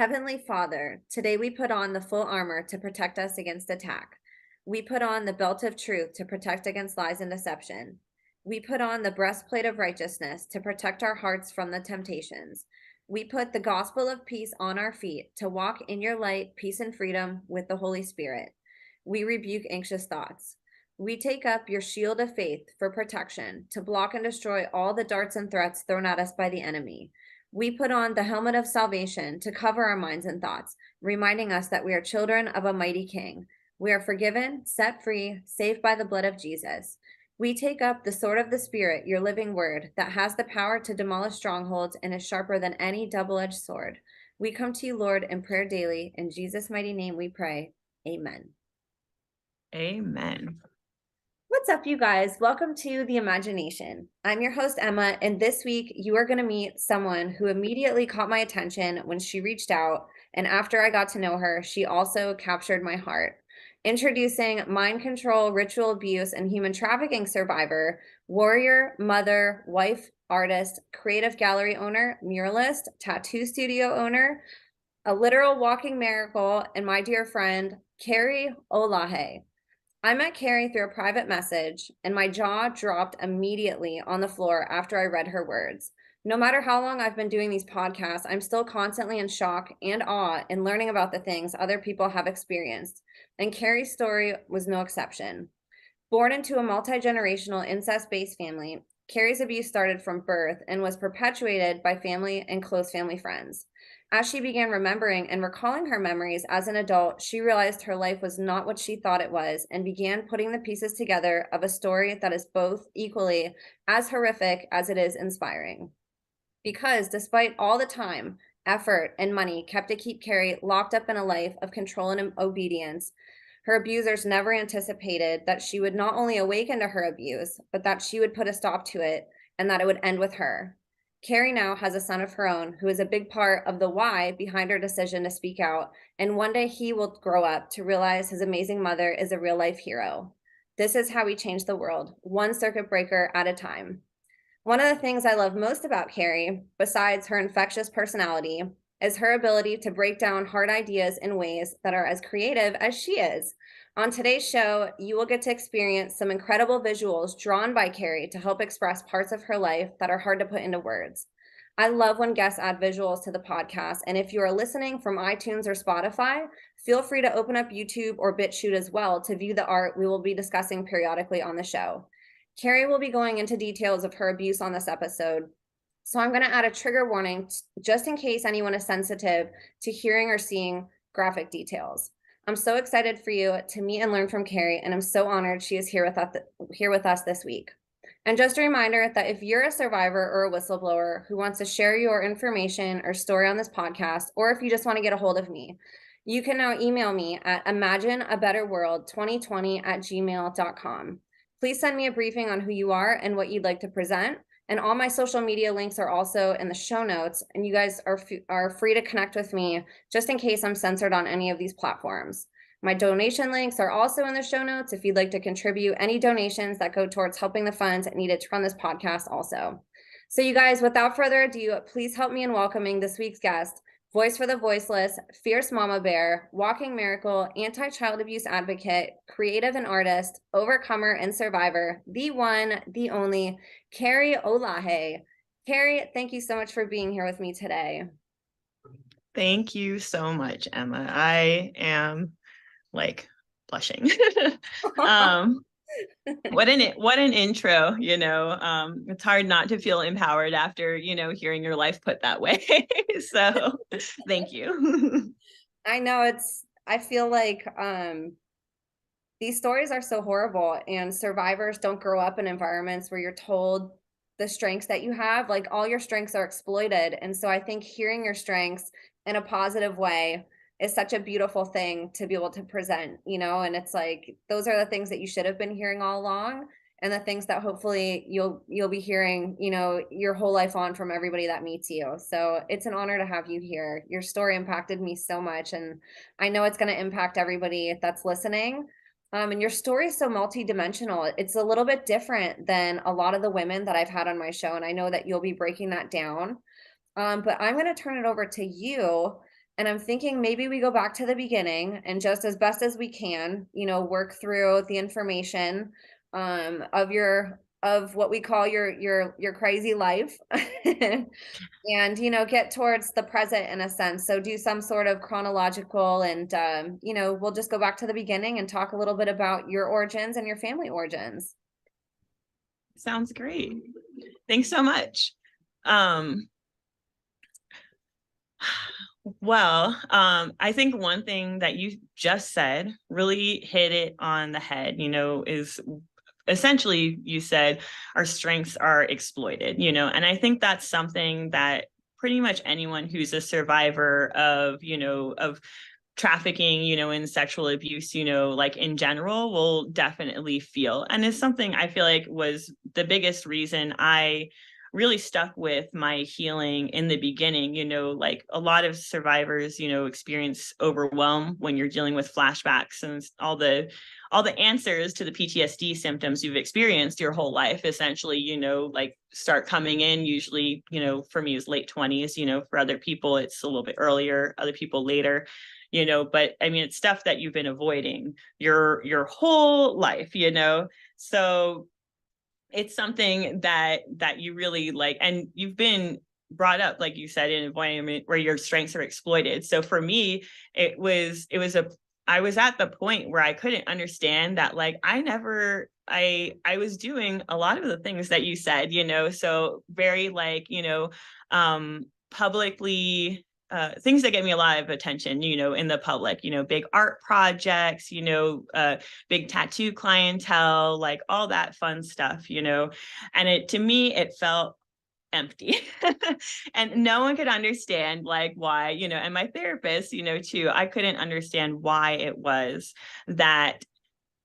Heavenly Father, today we put on the full armor to protect us against attack. We put on the belt of truth to protect against lies and deception. We put on the breastplate of righteousness to protect our hearts from the temptations. We put the gospel of peace on our feet to walk in your light, peace, and freedom with the Holy Spirit. We rebuke anxious thoughts. We take up your shield of faith for protection to block and destroy all the darts and threats thrown at us by the enemy. We put on the helmet of salvation to cover our minds and thoughts, reminding us that we are children of a mighty King. We are forgiven, set free, saved by the blood of Jesus. We take up the sword of the Spirit, your living word, that has the power to demolish strongholds and is sharper than any double-edged sword. We come to you, Lord, in prayer daily. In Jesus' mighty name we pray. Amen. Amen. What's up, you guys? Welcome to The Imagination. I'm your host, Emma, and this week you are going to meet someone who immediately caught my attention when she reached out, and after I got to know her, she also captured my heart. Introducing mind control, ritual abuse, and human trafficking survivor, warrior, mother, wife, artist, creative gallery owner, muralist, tattoo studio owner, a literal walking miracle, and my dear friend, Carrie Olaje. I met Carrie through a private message, and my jaw dropped immediately on the floor after I read her words. No matter how long I've been doing these podcasts, I'm still constantly in shock and awe in learning about the things other people have experienced, and Carrie's story was no exception. Born into a multi-generational incest-based family, Carrie's abuse started from birth and was perpetuated by family and close family friends. As she began remembering and recalling her memories as an adult, she realized her life was not what she thought it was and began putting the pieces together of a story that is both equally as horrific as it is inspiring. Because despite all the time, effort, and money kept to keep Carrie locked up in a life of control and obedience, her abusers never anticipated that she would not only awaken to her abuse, but that she would put a stop to it and that it would end with her. Carrie now has a son of her own who is a big part of the why behind her decision to speak out, and one day he will grow up to realize his amazing mother is a real-life hero. This is how we change the world, one circuit breaker at a time. One of the things I love most about Carrie, besides her infectious personality, is her ability to break down hard ideas in ways that are as creative as she is. On today's show, you will get to experience some incredible visuals drawn by Carrie to help express parts of her life that are hard to put into words. I love when guests add visuals to the podcast, and if you are listening from iTunes or Spotify, feel free to open up YouTube or BitChute as well to view the art we will be discussing periodically on the show. Carrie will be going into details of her abuse on this episode, so I'm going to add a trigger warning just in case anyone is sensitive to hearing or seeing graphic details. I'm so excited for you to meet and learn from Carrie, and I'm so honored she is here with us this week. And just a reminder that if you're a survivor or a whistleblower who wants to share your information or story on this podcast, or if you just want to get a hold of me, you can now email me at imagineabetterworld2020@gmail.com. Please send me a briefing on who you are and what you'd like to present. And all my social media links are also in the show notes, and you guys are free to connect with me just in case I'm censored on any of these platforms. My donation links are also in the show notes if you'd like to contribute any donations that go towards helping the funds needed to run this podcast also. So you guys, without further ado, please help me in welcoming this week's guest, voice for the voiceless, fierce mama bear, walking miracle, anti-child abuse advocate, creative and artist, overcomer and survivor, the one, the only, Carrie Olaje. Carrie, thank you so much for being here with me today. Thank you so much, Emma. I am blushing. What an intro, it's hard not to feel empowered after, hearing your life put that way. So thank you. I know I feel like these stories are so horrible, and survivors don't grow up in environments where you're told the strengths that you have, like all your strengths are exploited. And so I think hearing your strengths in a positive way is such a beautiful thing to be able to present, and it's like, those are the things that you should have been hearing all along, and the things that hopefully you'll be hearing, your whole life on from everybody that meets you. So it's an honor to have you here. Your story impacted me so much, and I know it's going to impact everybody that's listening. And your story is so multidimensional. It's a little bit different than a lot of the women that I've had on my show, and I know that you'll be breaking that down. But I'm going to turn it over to you And I'm thinking maybe we go back to the beginning and just as best as we can, work through the information of what we call your crazy life. And get towards the present in a sense. So do some sort of chronological, and we'll just go back to the beginning and talk a little bit about your origins and your family origins. Sounds great. Thanks so much. I think one thing that you just said really hit it on the head, is essentially you said our strengths are exploited, and I think that's something that pretty much anyone who's a survivor of trafficking, and sexual abuse, like in general, will definitely feel. And it's something I feel like was the biggest reason I really stuck with my healing in the beginning. Like a lot of survivors, experience overwhelm when you're dealing with flashbacks and all the answers to the PTSD symptoms you've experienced your whole life, essentially, like start coming in. Usually, for me, it's late 20s, for other people, it's a little bit earlier, other people later, but I mean, it's stuff that you've been avoiding your whole life, so it's something that you really like, and you've been brought up, like you said, in an environment where your strengths are exploited. So for me, I was at the point where I couldn't understand that, like, I was doing a lot of the things that you said, so very like, publicly, things that get me a lot of attention, in the public, big art projects, big tattoo clientele, like all that fun stuff, and to me, it felt empty. And no one could understand like why, and my therapist, too, I couldn't understand why it was that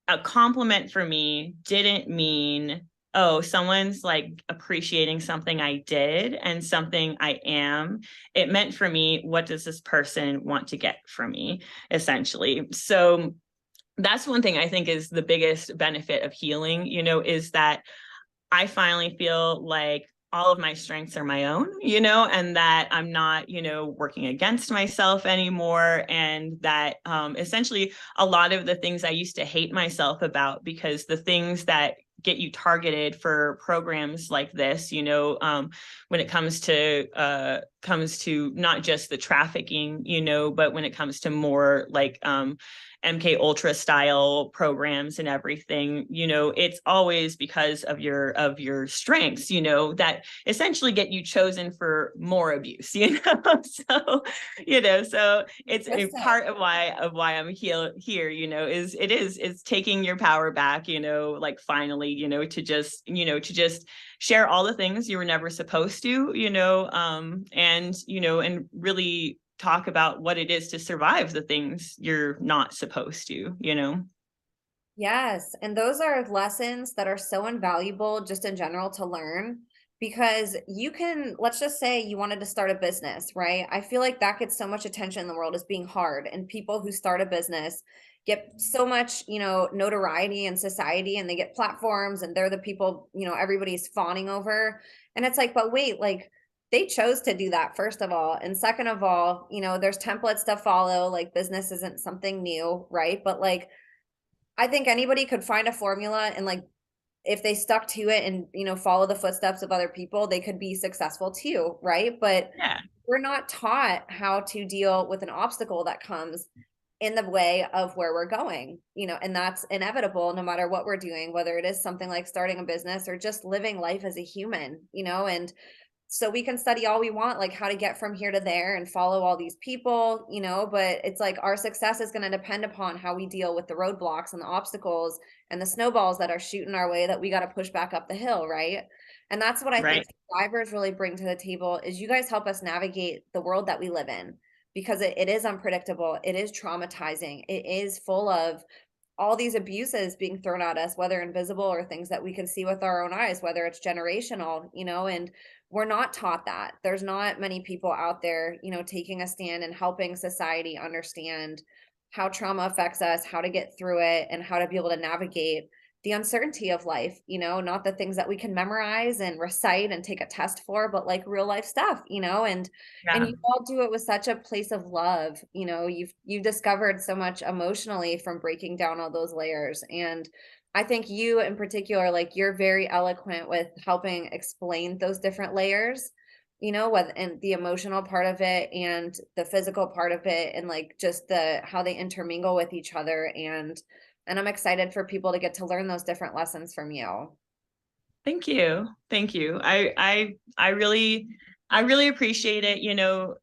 a compliment for me didn't mean, oh, someone's like appreciating something I did and something I am. It meant for me, what does this person want to get from me, essentially? So that's one thing I think is the biggest benefit of healing, is that I finally feel like all of my strengths are my own, and that I'm not, working against myself anymore. And that essentially a lot of the things I used to hate myself about, because the things that get you targeted for programs like this, when it comes to not just the trafficking, but when it comes to more like MK Ultra style programs and everything, it's always because of your strengths, that essentially get you chosen for more abuse, so, so it's a part of why I'm here, it's taking your power back, like finally, to just share all the things you were never supposed to, and really talk about what it is to survive the things you're not supposed to, Yes, and those are lessons that are so invaluable just in general to learn, because let's just say you wanted to start a business, right? I feel like that gets so much attention in the world as being hard, and people who start a business get so much, notoriety in society, and they get platforms, and they're the people, everybody's fawning over. And it's like, but wait, like, they chose to do that, first of all. And second of all, there's templates to follow. Like, business isn't something new, right? But like, I think anybody could find a formula, and like, if they stuck to it and, follow the footsteps of other people, they could be successful too, right? But yeah, we're not taught how to deal with an obstacle that comes in the way of where we're going, and that's inevitable no matter what we're doing, whether it is something like starting a business or just living life as a human, and so we can study all we want, like how to get from here to there and follow all these people, but it's like our success is going to depend upon how we deal with the roadblocks and the obstacles and the snowballs that are shooting our way that we got to push back up the hill, right? And that's what I think right. survivors really bring to the table, is you guys help us navigate the world that we live in, because it is unpredictable, it is traumatizing, it is full of all these abuses being thrown at us, whether invisible or things that we can see with our own eyes, whether it's generational, and we're not taught that. There's not many people out there, taking a stand and helping society understand how trauma affects us, how to get through it, and how to be able to navigate the uncertainty of life, not the things that we can memorize and recite and take a test for, but like real life stuff, and Yeah. you all do it with such a place of love. You've discovered so much emotionally from breaking down all those layers. And I think you in particular, like you're very eloquent with helping explain those different layers, what and the emotional part of it and the physical part of it, and like just the how they intermingle with each other. And I'm excited for people to get to learn those different lessons from you. Thank you. Thank you. I really appreciate it.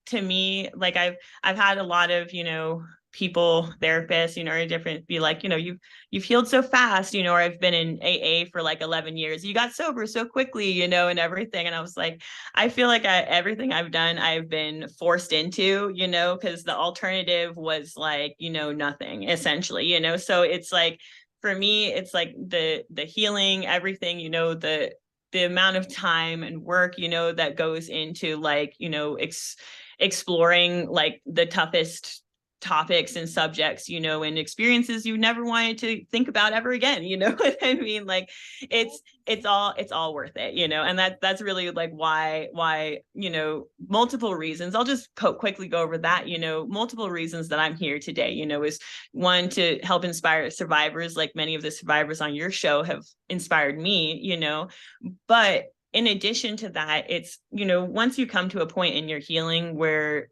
To me, like I've had a lot of, people, therapists, or different be like, you've healed so fast, or I've been in AA for like 11 years. You got sober so quickly, and everything. And I was like, I feel like everything I've done, I've been forced into, because the alternative was like, nothing essentially, so it's like, for me, it's like the healing, everything, the amount of time and work, that goes into like, exploring like the toughest topics and subjects, and experiences you never wanted to think about ever again. You know what I mean? Like it's all worth it, and that's really like why, multiple reasons. I'll just quickly go over that, multiple reasons that I'm here today, is one, to help inspire survivors, like many of the survivors on your show have inspired me, but in addition to that, it's, once you come to a point in your healing where,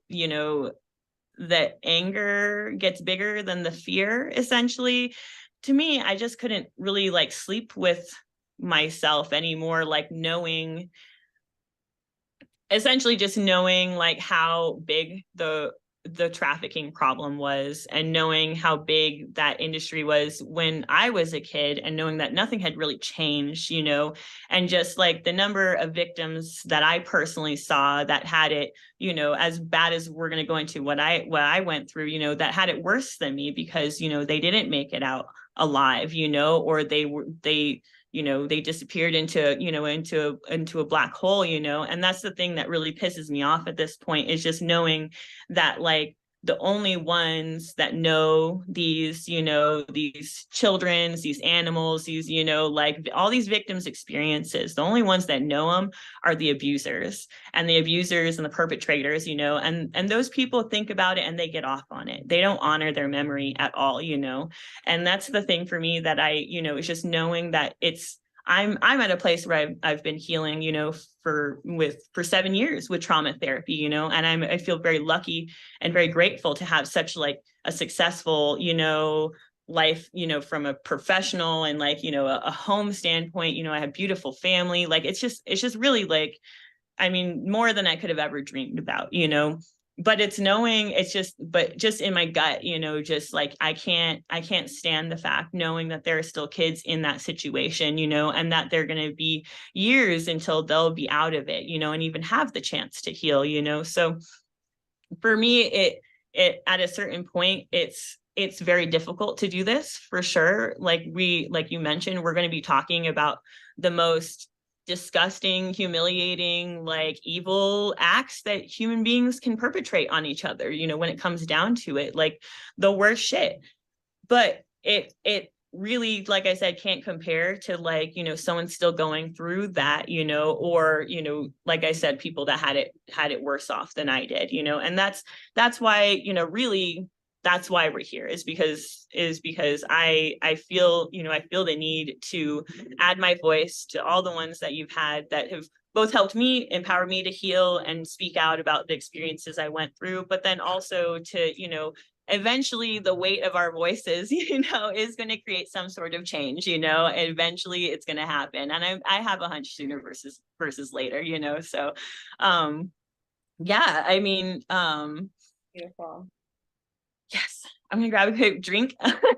that anger gets bigger than the fear, essentially, to me, I just couldn't really like sleep with myself anymore, like knowing, essentially just knowing like how big the trafficking problem was, and knowing how big that industry was when I was a kid, and knowing that nothing had really changed, and just like the number of victims that I personally saw that had it, as bad as we're going to go into what I went through, that had it worse than me because, they didn't make it out alive, or they disappeared into a black hole, and that's the thing that really pisses me off at this point, is just knowing that like the only ones that know these children's, these animals, these, like all these victims' experiences, the only ones that know them are the abusers and the perpetrators, and those people think about it and they get off on it. They don't honor their memory at all, and that's the thing for me that is just knowing that I'm at a place where I've been healing, for 7 years with trauma therapy, and I feel very lucky and very grateful to have such like a successful, life, from a professional and like, a home standpoint. I have beautiful family. Like it's just really like, I mean, more than I could have ever dreamed about, but it's knowing, but just in my gut, just like I can't stand the fact knowing that there are still kids in that situation, and that they're going to be years until they'll be out of it, and even have the chance to heal, so for me, it at a certain point, it's very difficult to do this, for sure. Like you mentioned, we're going to be talking about the most disgusting, humiliating, like evil acts that human beings can perpetrate on each other, when it comes down to it, like the worst shit. But it really, like I said, can't compare to like, someone still going through that, or, like I said, people that had it worse off than I did, and that's why, really, that's why we're here, is because I feel, I feel the need to add my voice to all the ones that you've had that have both helped me, empower me to heal and speak out about the experiences I went through, but then also to, eventually the weight of our voices, is going to create some sort of change, eventually it's going to happen. And I have a hunch sooner versus later, so, yeah, I mean, Beautiful. yes, I'm gonna grab a quick drink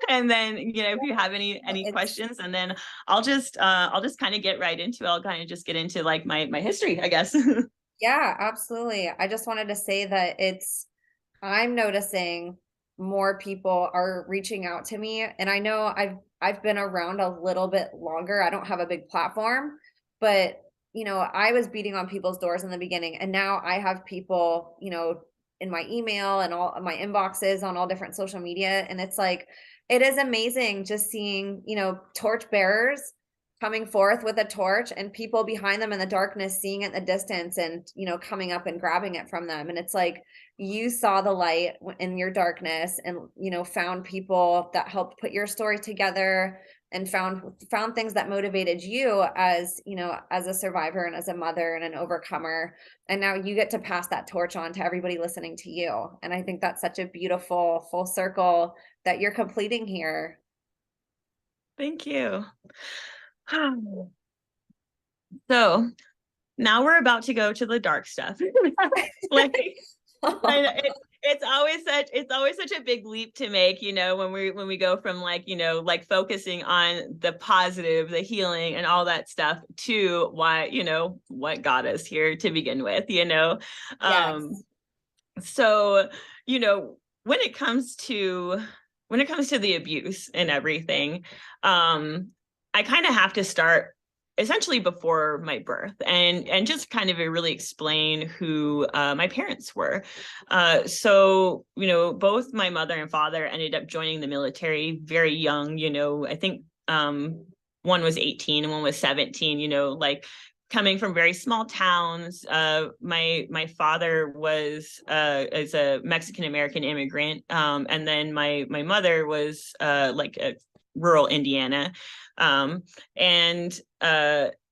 and then, if you have any It's questions, and then I'll just kind of get right into it. I'll kind of just get into like my history, I guess. Yeah, absolutely. I just wanted to say that I'm noticing more people are reaching out to me, and I know I've been around a little bit longer. I don't have a big platform, but I was beating on people's doors in the beginning, and now I have people, in my email and all my inboxes on all different social media. And it's like, it is amazing just seeing, you know, torch bearers coming forth with a torch and people behind them in the darkness seeing it in the distance and, you know, coming up and grabbing it from them. And it's like, you saw the light in your darkness and, you know, found people that helped put your story together and found things that motivated you as, you know, as a survivor and as a mother and an overcomer. And now you get to pass that torch on to everybody listening to you. And I think that's such a beautiful full circle that you're completing here. Thank you. So now we're about to go to the dark stuff. Like, it's always such a big leap to make, you know, when we go from like, you know, like focusing on the positive, the healing and all that stuff to why, you know, what got us here to begin with, you know. Yes. So, you know, when it comes to the abuse and everything, I kind of have to start essentially before my birth and just kind of really explain who my parents were. So, you know, both my mother and father ended up joining the military very young. You know, I think one was 18 and one was 17, you know, like coming from very small towns. My father was is a Mexican American immigrant, and then my mother was like a rural Indiana, and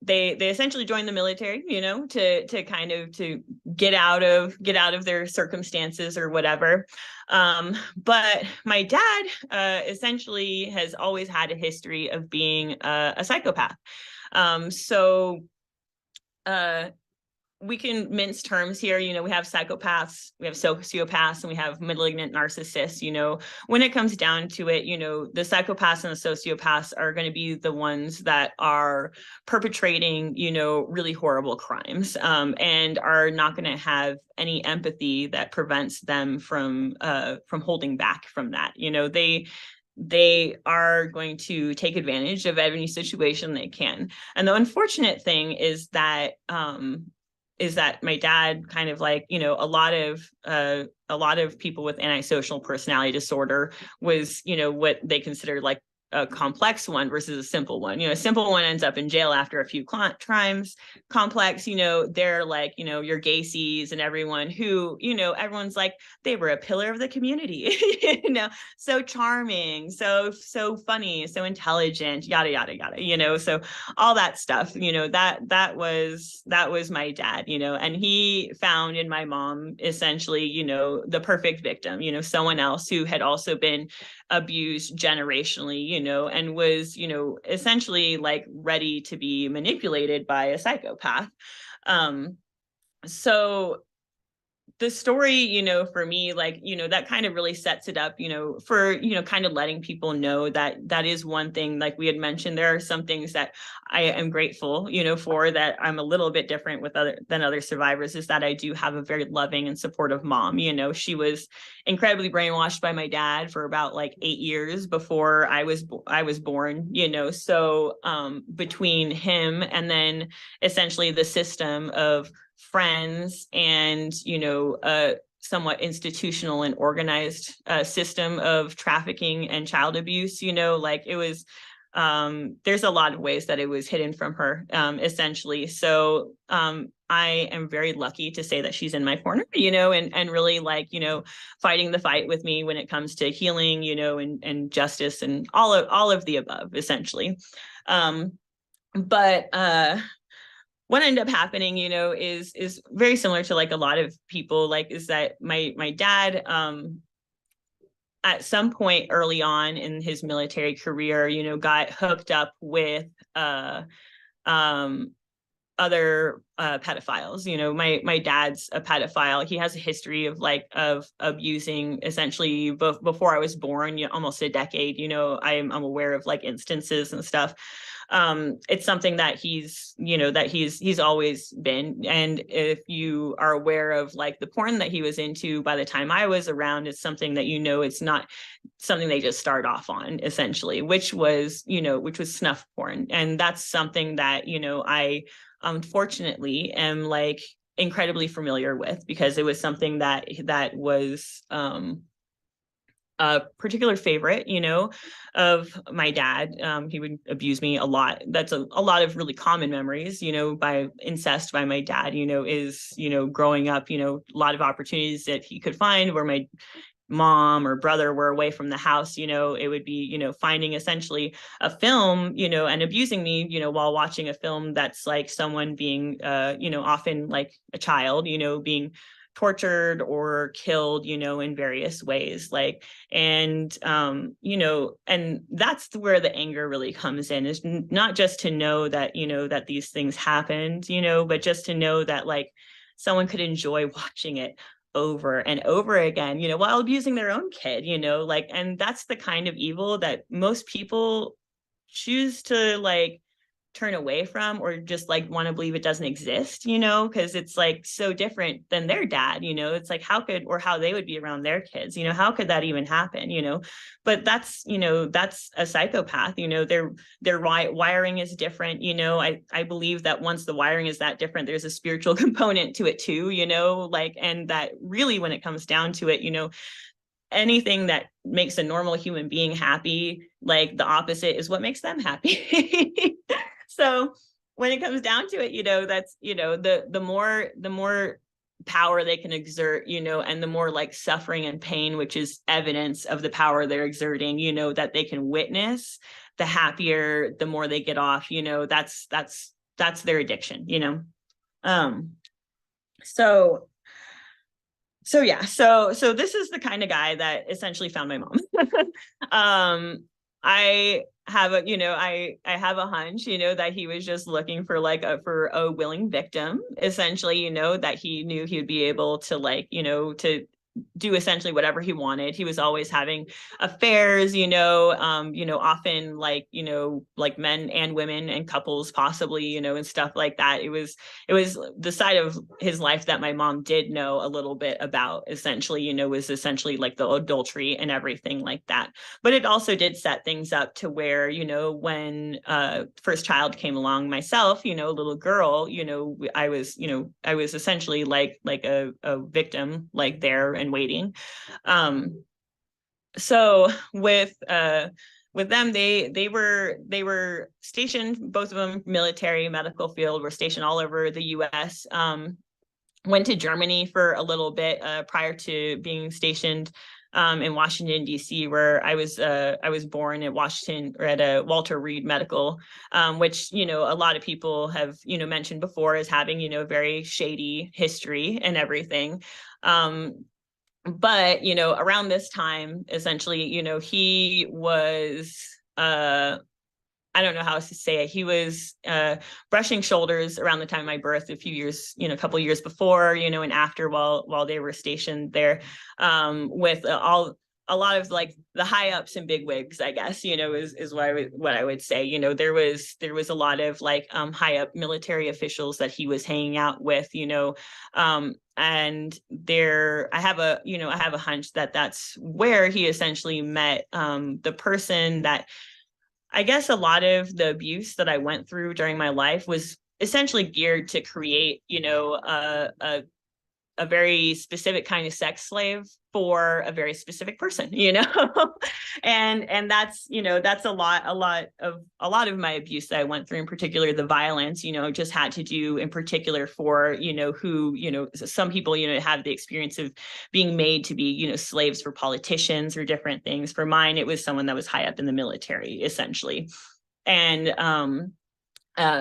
they essentially joined the military, you know, to kind of to get out of their circumstances or whatever. But my dad essentially has always had a history of being a psychopath. So we can mince terms here. You know, we have psychopaths, we have sociopaths, and we have malignant narcissists. You know, when it comes down to it, you know, the psychopaths and the sociopaths are going to be the ones that are perpetrating, you know, really horrible crimes, and are not going to have any empathy that prevents them from holding back from that. You know, they are going to take advantage of any situation they can. And the unfortunate thing is that my dad kind of like, you know, a lot of people with antisocial personality disorder was, you know, what they consider like a complex one versus a simple one. You know, a simple one ends up in jail after a few crimes. Complex, you know, they're like, you know, your Gacy's and everyone who, you know, everyone's like, they were a pillar of the community, you know, so charming, so funny, so intelligent, yada, yada, yada, you know, so all that stuff, you know, that was my dad, you know, and he found in my mom essentially, you know, the perfect victim, you know, someone else who had also been abused generationally, you know, and was, you know, essentially like ready to be manipulated by a psychopath. So the story, you know, for me, like, you know, that kind of really sets it up, you know, for, you know, kind of letting people know that that is one thing, like we had mentioned, there are some things that I am grateful, you know, for, that I'm a little bit different with other survivors, is that I do have a very loving and supportive mom. You know, she was incredibly brainwashed by my dad for about like 8 years before I was born, you know, so between him and then essentially the system of friends and, you know, a somewhat institutional and organized system of trafficking and child abuse, you know, like it was, there's a lot of ways that it was hidden from her, essentially. So I am very lucky to say that she's in my corner, you know, and really like, you know, fighting the fight with me when it comes to healing, you know, and justice and all of the above, essentially. But what ended up happening, you know, is very similar to like a lot of people, like, is that my dad, at some point early on in his military career, you know, got hooked up with other pedophiles. You know, my dad's a pedophile. He has a history of abusing essentially before I was born, you know, almost a decade. You know, I'm aware of like instances and stuff. It's something that he's always been. And if you are aware of like the porn that he was into by the time I was around, it's something that, you know, it's not something they just start off on, essentially, which was snuff porn. And that's something that, you know, I unfortunately am like incredibly familiar with, because it was something that was a particular favorite, of my dad. He would abuse me a lot. That's a lot of really common memories, by incest by my dad, is, growing up, a lot of opportunities that he could find where my mom or brother were away from the house, it would be, finding essentially a film, and abusing me, while watching a film that's like someone being, often like a child, being tortured or killed, in various ways. Like, and, and that's where the anger really comes in, is not just to know that, that these things happened, but just to know that like someone could enjoy watching it over and over again, while abusing their own kid, like, and that's the kind of evil that most people choose to like turn away from, or just like want to believe it doesn't exist, because it's like so different than their dad, it's like how they would be around their kids, how could that even happen, but that's, that's a psychopath, their wiring is different, I believe that once the wiring is that different, there's a spiritual component to it too, like, and that really when it comes down to it, anything that makes a normal human being happy, like the opposite is what makes them happy. So when it comes down to it, that's, the more power they can exert, and the more like suffering and pain, which is evidence of the power they're exerting, that they can witness, the happier, the more they get off, that's their addiction, So yeah, so this is the kind of guy that essentially found my mom. I have I have a hunch, that he was just looking for like for a willing victim, essentially, that he knew he would be able to like, to do essentially whatever he wanted. He was always having affairs, often like, like men and women and couples possibly, and stuff like that. It was the side of his life that my mom did know a little bit about, essentially, was essentially like the adultery and everything like that. But it also did set things up to where, when first child came along, myself, little girl, I was essentially like a victim, like there and waiting. So with them, they were stationed, both of them military, medical field, were stationed all over the US. Went to Germany for a little bit prior to being stationed in Washington, D.C., where I was born at Washington, or at Walter Reed Medical, which, a lot of people have, mentioned before as having, very shady history and everything. But, around this time, essentially, he was, I don't know how else to say it. He was brushing shoulders around the time of my birth, a few years, a couple of years before, and after, while they were stationed there, with a lot of like the high ups and big wigs, I guess, is what I would say. There was a lot of like high up military officials that he was hanging out with, and I have a hunch that that's where he essentially met the person that, I guess, a lot of the abuse that I went through during my life was essentially geared to create, a very specific kind of sex slave for a very specific person, and that's, that's a lot of my abuse that I went through, in particular, the violence, just had to do in particular for, who, some people, have the experience of being made to be, slaves for politicians or different things. For mine, it was someone that was high up in the military, essentially. And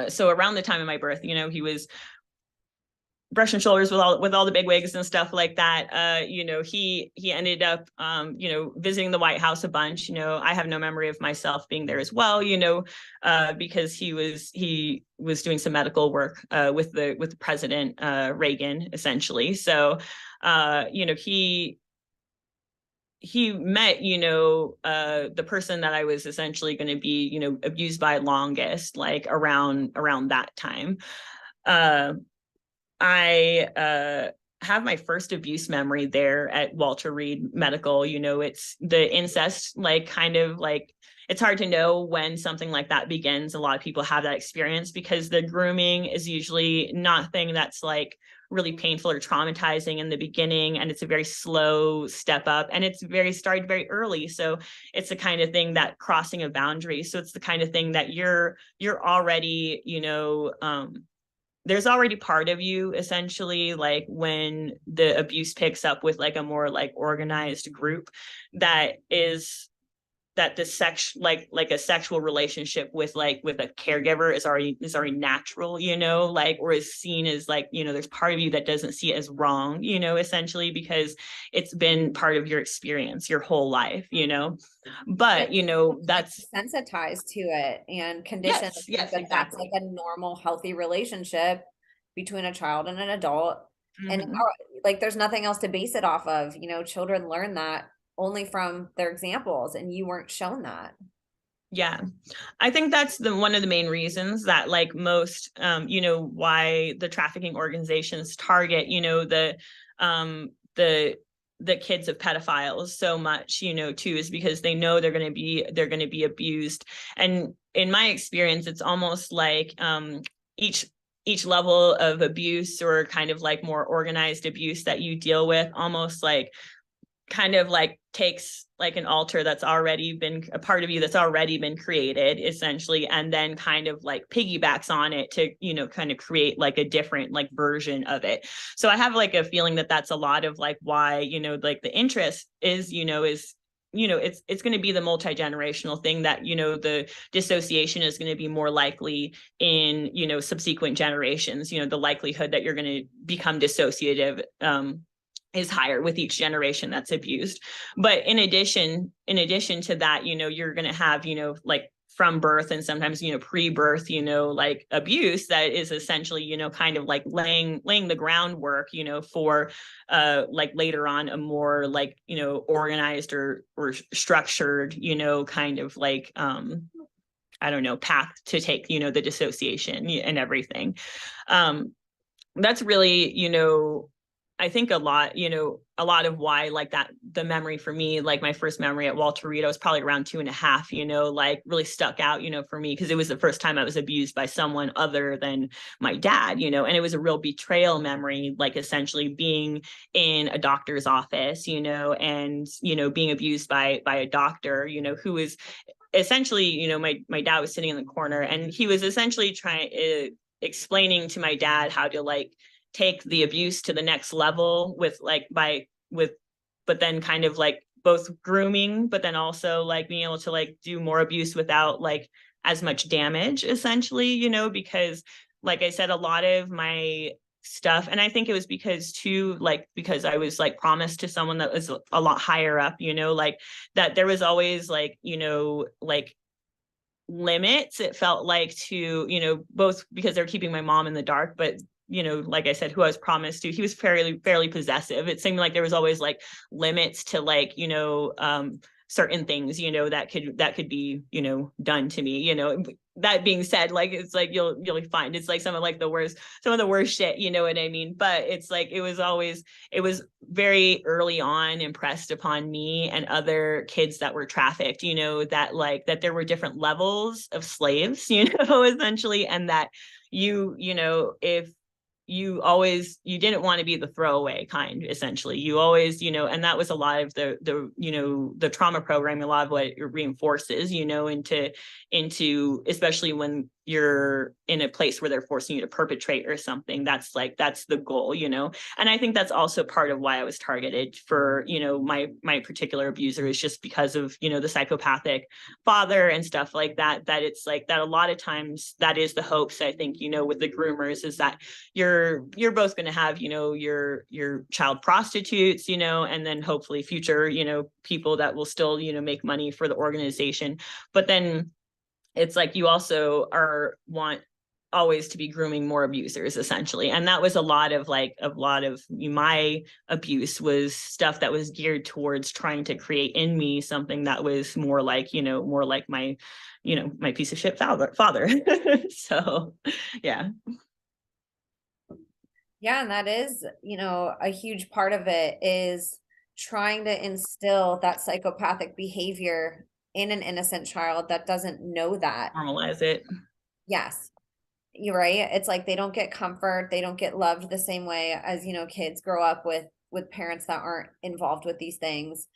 so around the time of my birth, he was brushing shoulders with all the big wigs and stuff like that. He ended up, visiting the White House a bunch. I have no memory of myself being there as well, because he was doing some medical work with the President Reagan, essentially. So, he met, the person that I was essentially going to be, abused by longest, like around that time. I have my first abuse memory there at Walter Reed Medical. It's the incest, like, kind of like, it's hard to know when something like that begins. A lot of people have that experience because the grooming is usually nothing that's like really painful or traumatizing in the beginning, and it's a very slow step up, and it's very started very early. So it's the kind of thing that crossing a boundary. So it's the kind of thing that you're already, there's already part of you essentially, like when the abuse picks up with like a more like organized group, that is that the sex like a sexual relationship with a caregiver is already natural, like, or is seen as like, there's part of you that doesn't see it as wrong, essentially, because it's been part of your experience your whole life, but that's sensitized to it and conditioned yes, that exactly. That's like a normal, healthy relationship between a child and an adult. And like there's nothing else to base it off of. Children learn that only from their examples, and you weren't shown that. Yeah, I think that's one of the main reasons that like most, why the trafficking organizations target, the kids of pedophiles so much, too, is because they know they're going to be abused. And in my experience, it's almost like each level of abuse, or kind of like more organized abuse that you deal with, almost like kind of like takes like an altar that's already been a part of you, that's already been created essentially, and then kind of like piggybacks on it to kind of create like a different like version of it. So I have like a feeling that that's a lot of like why like the interest is it's going to be the multi-generational thing, that the dissociation is going to be more likely in subsequent generations. The likelihood that you're going to become dissociative is higher with each generation that's abused. But in addition to that, you're going to have, like from birth, and sometimes, pre-birth, like abuse that is essentially, kind of like laying the groundwork, for like later on a more like, organized or structured, kind of like, I don't know, path to take, the dissociation and everything. That's really, I think a lot of why like that, the memory for me, like my first memory at Walter Reed, I was probably around 2.5, like really stuck out, for me, because it was the first time I was abused by someone other than my dad, and it was a real betrayal memory, like essentially being in a doctor's office, and, being abused by a doctor, who was essentially, my dad was sitting in the corner, and he was essentially explaining to my dad how to like take the abuse to the next level but then kind of like both grooming, but then also like being able to like do more abuse without like as much damage, essentially, because like I said, a lot of my stuff, and I think it was because I was like promised to someone that was a lot higher up, like that there was always like, like limits, it felt like, to both because they're keeping my mom in the dark, but like I said, who I was promised to, he was fairly possessive. It seemed like there was always like limits to like certain things that could be done to me. That being said, like it's like you'll find it's like some of the worst shit, you know what I mean? But it's like it was very early on impressed upon me and other kids that were trafficked, that there were different levels of slaves, essentially, and that if you didn't want to be the throwaway kind, essentially. You always, and that was a lot of the trauma programming, a lot of what it reinforces, into especially when you're in a place where they're forcing you to perpetrate or something. That's the goal, and I think that's also part of why I was targeted for, my particular abuser, is just because of, the psychopathic father and stuff like that, that it's like that a lot of times that is the hopes, I think, with the groomers, is that you're both going to have, your child prostitutes, and then hopefully future, people that will still, make money for the organization. But then it's like you also want always to be grooming more abusers, essentially. And that was a lot of my abuse was stuff that was geared towards trying to create in me something that was more like my my piece of shit father. So yeah. Yeah, and that is, a huge part of it is trying to instill that psychopathic behavior in an innocent child that doesn't know that. Normalize it. Yes. You're right. It's like they don't get comfort, they don't get loved the same way as, kids grow up with parents that aren't involved with these things.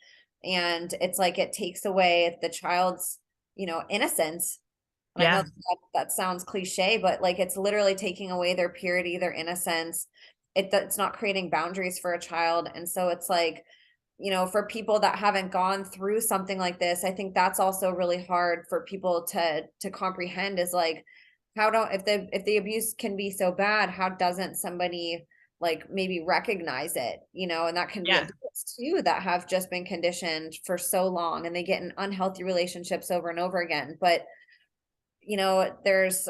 And it's like it takes away the child's, innocence. And I know Yeah. that sounds cliche, but like it's literally taking away their purity, their innocence. It's not creating boundaries for a child. And so it's like, for people that haven't gone through something like this, I think that's also really hard for people to comprehend, is like, how don't, if the abuse can be so bad, how doesn't somebody like maybe recognize it, and that can be Yeah. adults too that have just been conditioned for so long and they get in unhealthy relationships over and over again. But there's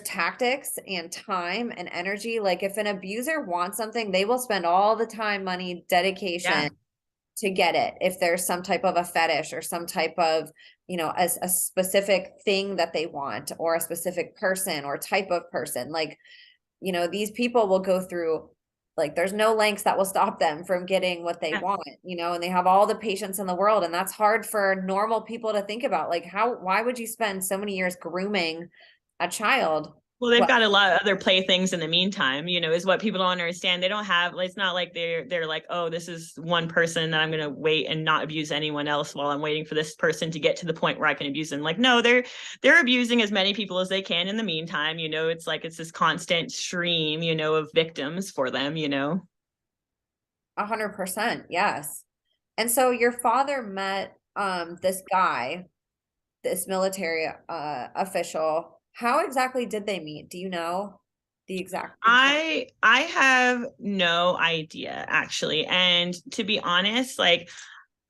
tactics and time and energy. Like if an abuser wants something, they will spend all the time, money, Yeah. dedication to get it. If there's some type of a fetish or some type of, a specific thing that they want, or a specific person or type of person, like, these people will go through, like, there's no lengths that will stop them from getting what they Yeah. want, and they have all the patience in the world. And that's hard for normal people to think about. Like, why would you spend so many years grooming a child? Well, they've What got a lot of other playthings in the meantime, is what people don't understand. They don't have, it's not like they're like, oh, this is one person that I'm going to wait and not abuse anyone else while I'm waiting for this person to get to the point where I can abuse them. Like, no, they're abusing as many people as they can in the meantime. It's like it's this constant stream, of victims for them. 100%, yes. And so your father met this guy, this military official. How exactly did they meet? Do you know the exact? I have no idea actually. And to be honest, like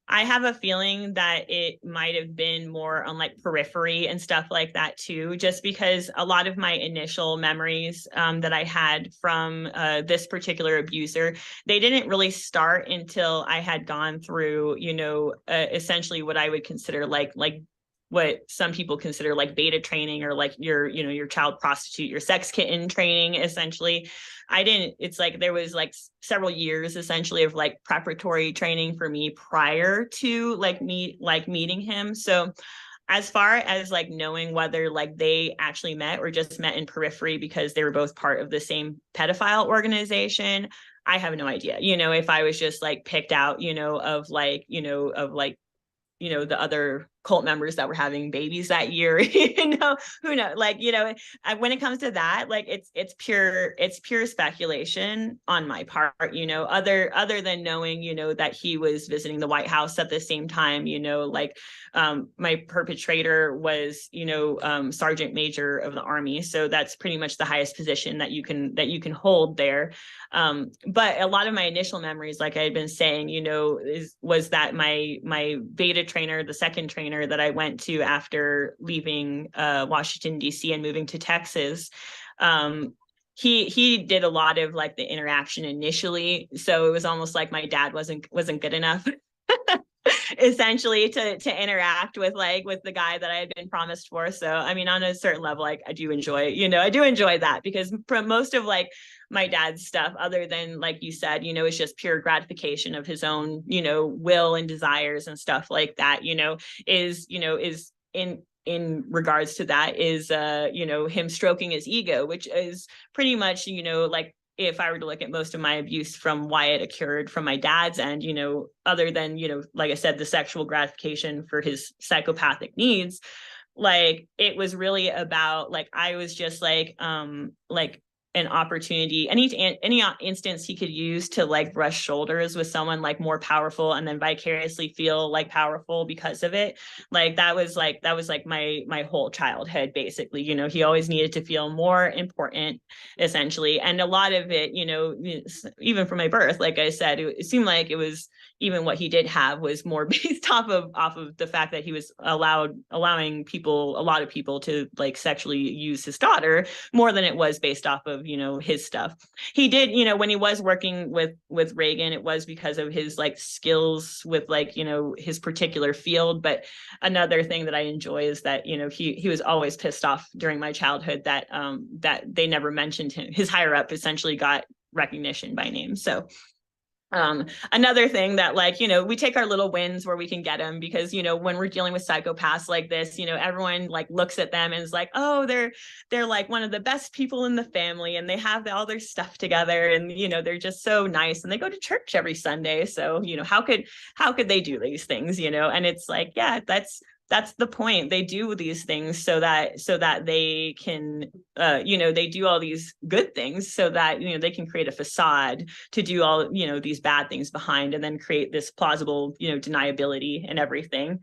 I have a feeling that it might have been more on like periphery and stuff like that too, just because a lot of my initial memories that I had from this particular abuser, they didn't really start until I had gone through, essentially what I would consider like what some people consider like beta training, or like your child prostitute, your sex kitten training, essentially. I didn't, it's like there was like several years essentially of like preparatory training for me prior to meeting him. So as far as like knowing whether like they actually met or just met in periphery because they were both part of the same pedophile organization, I have no idea. If I was just like picked out, the other cult members that were having babies that year, who knows, like, when it comes to that, like it's pure speculation on my part, other than knowing, that he was visiting the White House at the same time, like my perpetrator was, sergeant major of the Army. So that's pretty much the highest position that you can hold there. But a lot of my initial memories, like I had been saying, was that my beta trainer, the second trainer that I went to after leaving Washington, D.C. and moving to Texas, he did a lot of like the interaction initially. So it was almost like my dad wasn't good enough essentially to interact with the guy that I had been promised for. So I mean, on a certain level, like I do enjoy that, because for most of like my dad's stuff, other than like you said, it's just pure gratification of his own, will and desires and stuff like that, is in regards to that is him stroking his ego, which is pretty much, like if I were to look at most of my abuse from why it occurred from my dad's end, other than, like I said, the sexual gratification for his psychopathic needs, like it was really about like I was just like an opportunity, any instance he could use to like brush shoulders with someone like more powerful and then vicariously feel like powerful because of it. Like that was like my whole childhood basically. He always needed to feel more important essentially, and a lot of it, even from my birth, like I said, it seemed like it was, even what he did have was more based off of the fact that he was allowing a lot of people to like sexually use his daughter, more than it was based off of, his stuff. He did, when he was working with Reagan, it was because of his like skills with like, his particular field. But another thing that I enjoy is that, he was always pissed off during my childhood that that they never mentioned him. His higher up essentially got recognition by name. So Another thing that, like, we take our little wins where we can get them, because when we're dealing with psychopaths like this, everyone like looks at them and is like, oh, they're like one of the best people in the family, and they have all their stuff together, and they're just so nice, and they go to church every Sunday, so how could they do these things, and it's like, yeah, that's the point. They do these things so that they can they do all these good things so that they can create a facade to do all these bad things behind, and then create this plausible deniability and everything,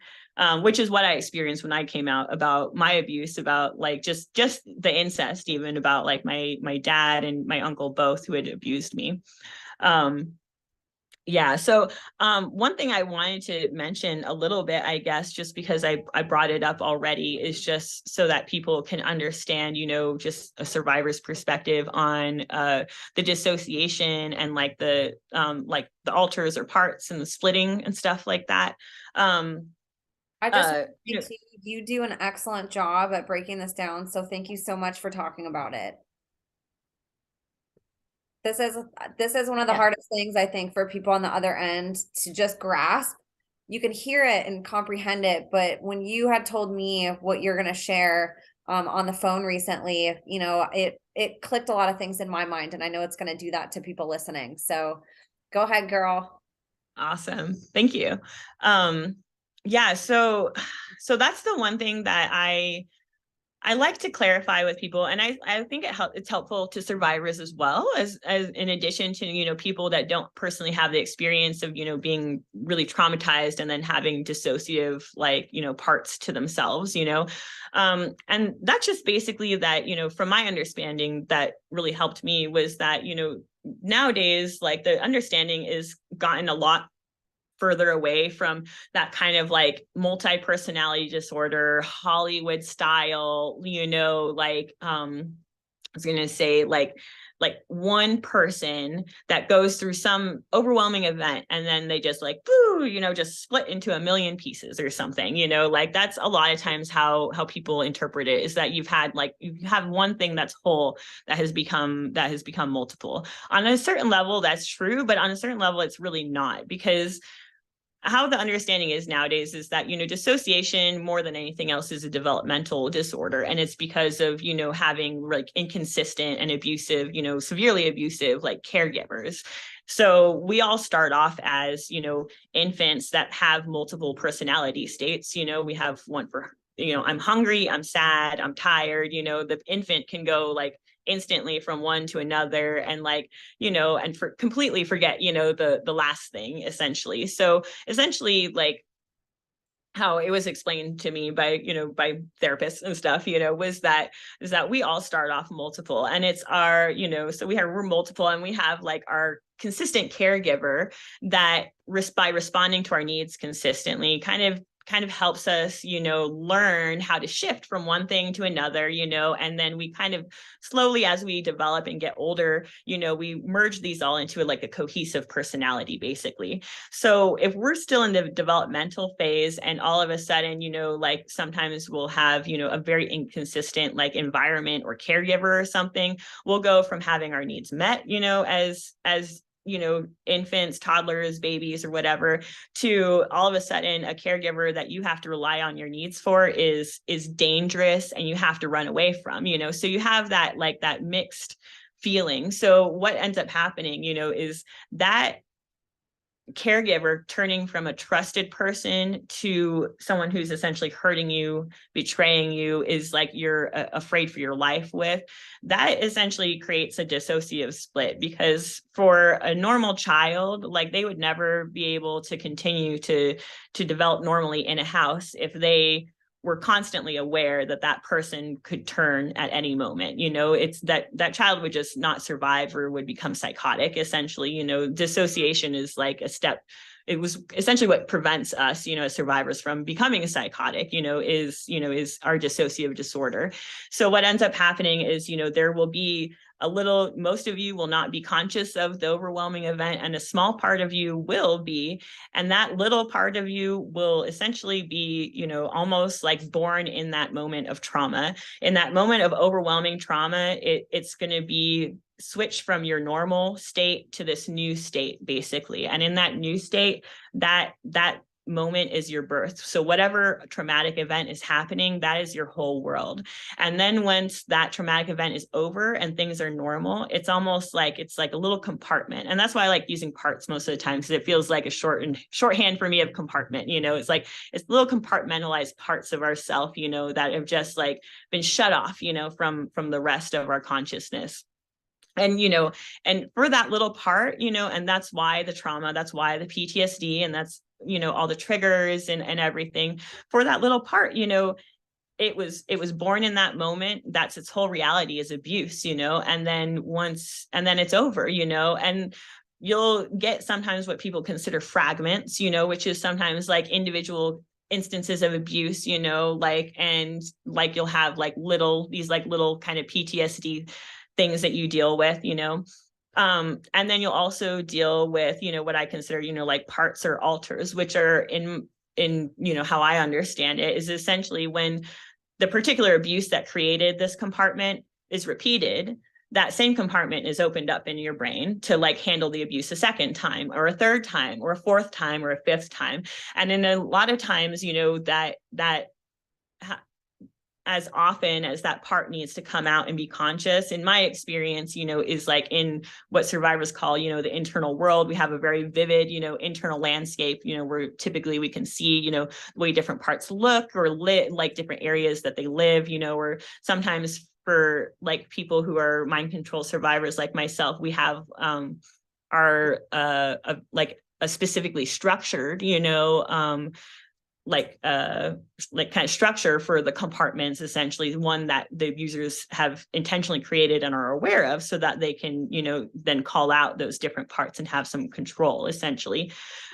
which is what I experienced when I came out about my abuse, about like just the incest, even about like my dad and my uncle both, who had abused me. Yeah. So one thing I wanted to mention a little bit, I guess, just because I brought it up already, is just so that people can understand, just a survivor's perspective on the dissociation and like the alters or parts and the splitting and stuff like that. I just think you do an excellent job at breaking this down. So thank you so much for talking about it. This is one of the hardest things, I think, for people on the other end to just grasp. You can hear it and comprehend it, but when you had told me what you're going to share on the phone recently, it clicked a lot of things in my mind, and I know it's going to do that to people listening. So go ahead, girl. Awesome. Thank you. Yeah, so that's the one thing that I like to clarify with people, and I think it's helpful to survivors as well, as in addition to people that don't personally have the experience of being really traumatized and then having dissociative parts to themselves, and that's just basically that, from my understanding, that really helped me was that nowadays, like, the understanding is gotten a lot further away from that kind of like multi-personality disorder, Hollywood style, I was going to say like one person that goes through some overwhelming event and then they just like, boo, just split into a million pieces or something, like that's a lot of times how people interpret it, is that you have one thing that's whole that has become multiple. On a certain level, that's true, but on a certain level, it's really not, because how the understanding is nowadays is that, dissociation more than anything else is a developmental disorder. And it's because of, having like inconsistent and abusive, severely abusive like caregivers. So we all start off as, infants that have multiple personality states. We have one for, I'm hungry, I'm sad, I'm tired, the infant can go like instantly from one to another, and and completely forget the last thing, essentially. So essentially, like, how it was explained to me by by therapists and stuff, is that we all start off multiple, and it's our so we're multiple, and we have like our consistent caregiver that by responding to our needs consistently kind of helps us, learn how to shift from one thing to another, and then we kind of slowly, as we develop and get older, we merge these all into like a cohesive personality, basically. So if we're still in the developmental phase, and all of a sudden, like sometimes we'll have, a very inconsistent like environment or caregiver or something, we'll go from having our needs met, as infants, toddlers, babies, or whatever, to all of a sudden a caregiver that you have to rely on your needs for is dangerous and you have to run away from, so you have that like that mixed feeling. So what ends up happening, is that caregiver turning from a trusted person to someone who's essentially hurting you, betraying you, is like you're afraid for your life with. That essentially creates a dissociative split, because for a normal child, like, they would never be able to continue to develop normally in a house if they were constantly aware that that person could turn at any moment. It's that child would just not survive or would become psychotic, essentially. Dissociation is like a step. It was essentially what prevents us, as survivors, from becoming a psychotic, is our dissociative disorder. So what ends up happening is, there will be most of you will not be conscious of the overwhelming event, and a small part of you will be. And that little part of you will essentially be, almost like born in that moment of trauma. In that moment of overwhelming trauma, it's going to be switched from your normal state to this new state, basically. And in that new state, that moment is your birth. So whatever traumatic event is happening, that is your whole world. And then once that traumatic event is over and things are normal, it's almost like it's like a little compartment. And that's why I like using parts most of the time, because it feels like a shorthand for me of compartment. It's like it's little compartmentalized parts of ourself, that have just like been shut off, from the rest of our consciousness. And and for that little part, and that's why the trauma, that's why the PTSD, and that's all the triggers and everything for that little part, it was born in that moment. That's its whole reality, is abuse, and then it's over, and you'll get sometimes what people consider fragments, which is sometimes like individual instances of abuse, and like you'll have like little kind of PTSD things that you deal with, and then you'll also deal with, what I consider, like parts or alters, which are in how I understand it, is essentially when the particular abuse that created this compartment is repeated, that same compartment is opened up in your brain to like handle the abuse a second time or a third time or a fourth time or a fifth time. And in a lot of times, that as often as that part needs to come out and be conscious, in my experience, is like in what survivors call, the internal world. We have a very vivid, internal landscape, where typically we can see, the way different parts look or like different areas that they live, or sometimes for like people who are mind control survivors like myself, we have our like a specifically structured, like kind of structure for the compartments, essentially one that the abusers have intentionally created and are aware of, so that they can then call out those different parts and have some control, essentially.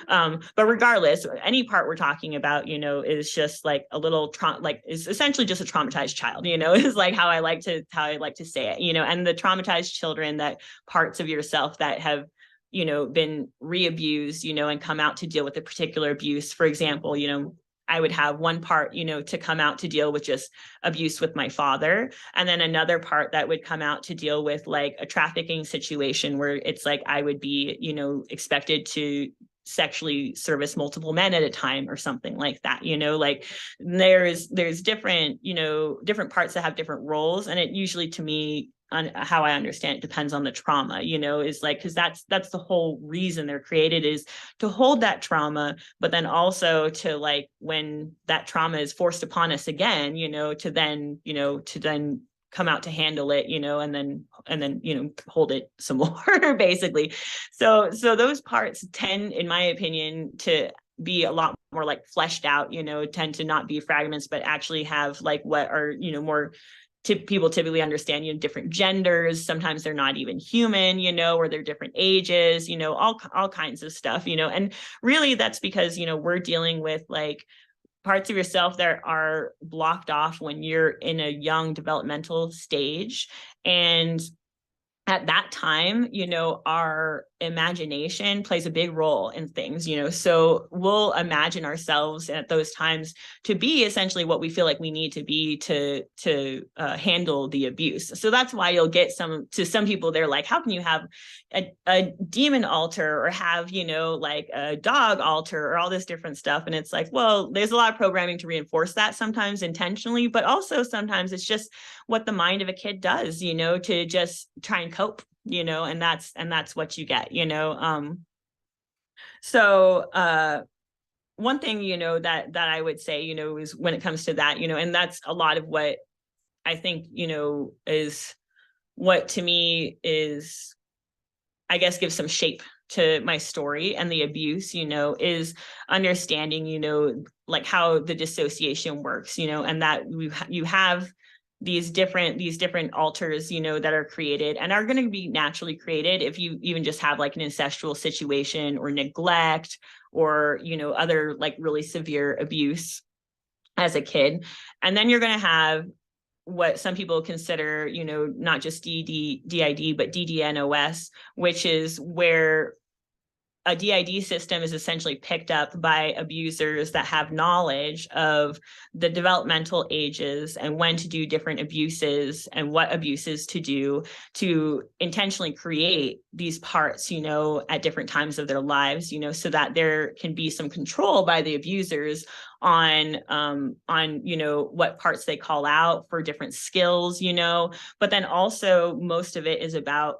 But regardless, any part we're talking about is just like a little is essentially just a traumatized child, is like how I like to say it, and the traumatized children, that parts of yourself that have been re-abused, and come out to deal with a particular abuse. For example, I would have one part, to come out to deal with just abuse with my father. And then another part that would come out to deal with like a trafficking situation where it's like, I would be, expected to sexually service multiple men at a time or something like that. Like there's different, different parts that have different roles. And it usually, to me, on how I understand it, depends on the trauma, is like, because that's the whole reason they're created, is to hold that trauma, but then also to like, when that trauma is forced upon us again, to then come out to handle it, and then hold it some more, basically. So those parts tend, in my opinion, to be a lot more like fleshed out, tend to not be fragments, but actually have like what are, more people typically understand, different genders. Sometimes they're not even human, or they're different ages, all kinds of stuff, and really that's because, we're dealing with like parts of yourself that are blocked off when you're in a young developmental stage. And at that time, our imagination plays a big role in things, so we'll imagine ourselves at those times to be essentially what we feel like we need to be to handle the abuse. So that's why you'll get some people, they're like, how can you have a demon altar or have, like a dog altar or all this different stuff? And it's like, well, there's a lot of programming to reinforce that, sometimes intentionally, but also sometimes it's just what the mind of a kid does, to just try and cope, and that's what you get, so one thing, that I would say, is when it comes to that, and that's a lot of what I think, is what to me is, I guess, gives some shape to my story and the abuse, is understanding, like how the dissociation works, and that you have these different alters, that are created and are going to be naturally created if you even just have like an incestual situation or neglect or, other like really severe abuse as a kid. And then you're going to have what some people consider, not just DID, but DDNOS, which is where a DID system is essentially picked up by abusers that have knowledge of the developmental ages and when to do different abuses and what abuses to do to intentionally create these parts, at different times of their lives, so that there can be some control by the abusers on what parts they call out for different skills, but then also most of it is about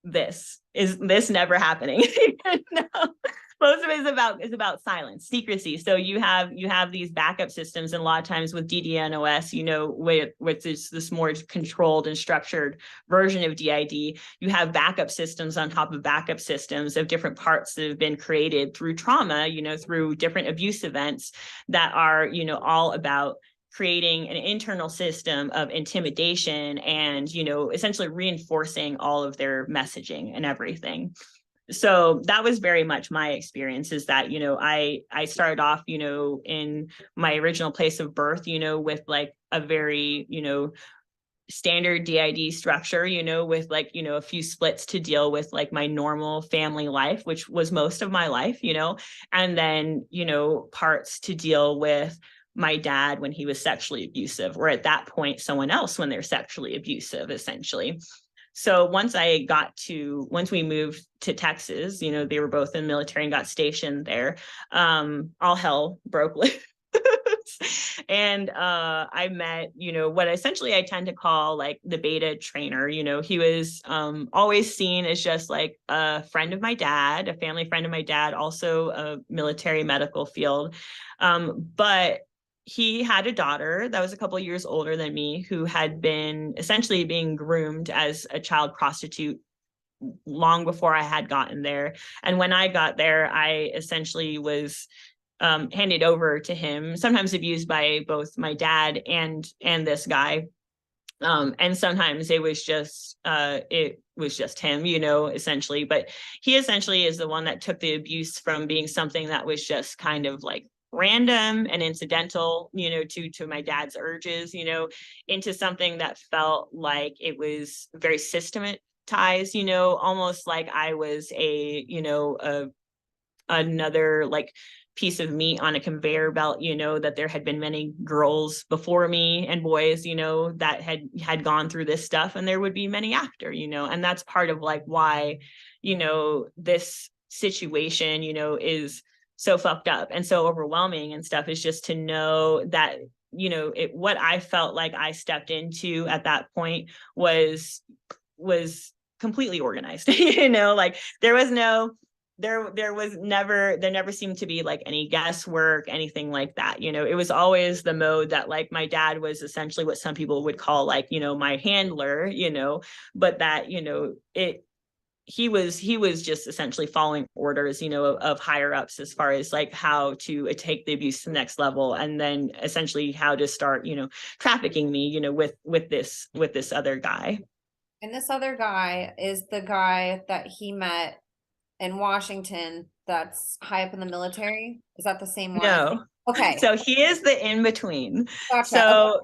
this never happening. No, most of it is about silence, secrecy. So you have these backup systems, and a lot of times with DDNOS, which is this more controlled and structured version of DID, you have backup systems on top of backup systems of different parts that have been created through trauma, through different abuse events that are, all about creating an internal system of intimidation and, essentially reinforcing all of their messaging and everything. So that was very much my experience, is that, I started off, in my original place of birth, with like a very, standard DID structure, with like, a few splits to deal with like my normal family life, which was most of my life, and then, parts to deal with my dad when he was sexually abusive, or at that point, someone else when they're sexually abusive, essentially. So once we moved to Texas, they were both in the military and got stationed there, all hell broke loose. And I met, what essentially I tend to call like the beta trainer. He was always seen as just like a friend of my dad, a family friend of my dad, also a military medical field. But he had a daughter that was a couple of years older than me, who had been essentially being groomed as a child prostitute long before I had gotten there. And when I got there, I essentially was handed over to him, sometimes abused by both my dad and this guy. And sometimes it was just him, essentially. But he essentially is the one that took the abuse from being something that was just kind of like random and incidental, to my dad's urges, into something that felt like it was very systematized, almost like I was another like piece of meat on a conveyor belt, that there had been many girls before me and boys, that had gone through this stuff, and there would be many after, and that's part of like why, this situation, is so fucked up and so overwhelming and stuff, is just to know that, what I felt like I stepped into at that point was completely organized, like there never seemed to be like any guesswork, anything like that. It was always the mode that like my dad was essentially what some people would call like, my handler, but that, he was just essentially following orders, of higher ups as far as like how to take the abuse to the next level, and then essentially how to start, trafficking me, with this other guy. And this other guy is the guy that he met in Washington that's high up in the military. Is that the same one? No. Okay. So he is the in between. Gotcha.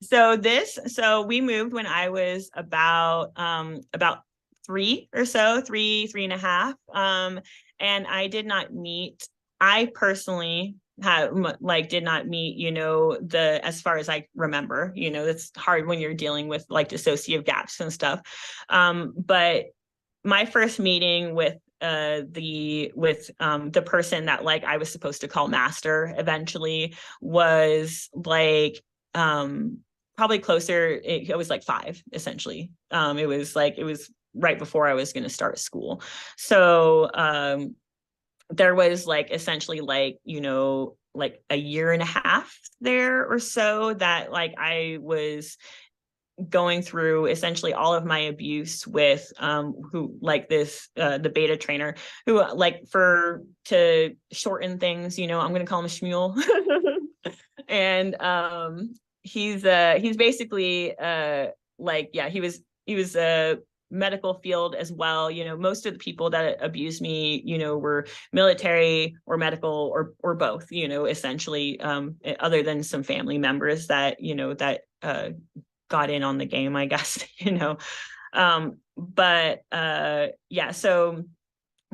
So we moved when I was about 3 or so, 3.5. And I personally did not meet, as far as I remember, it's hard when you're dealing with like dissociative gaps and stuff. But my first meeting with the person that like I was supposed to call master eventually was like probably closer. It was like 5 essentially. It was right before I was going to start school. So there was like essentially like, like a year and a half there or so that like I was going through essentially all of my abuse with who like this the beta trainer, who like to shorten things, I'm going to call him a Shmuel. And he's basically he was medical field as well. Most of the people that abused me, were military or medical or both, essentially, other than some family members that, got in on the game, I guess, but so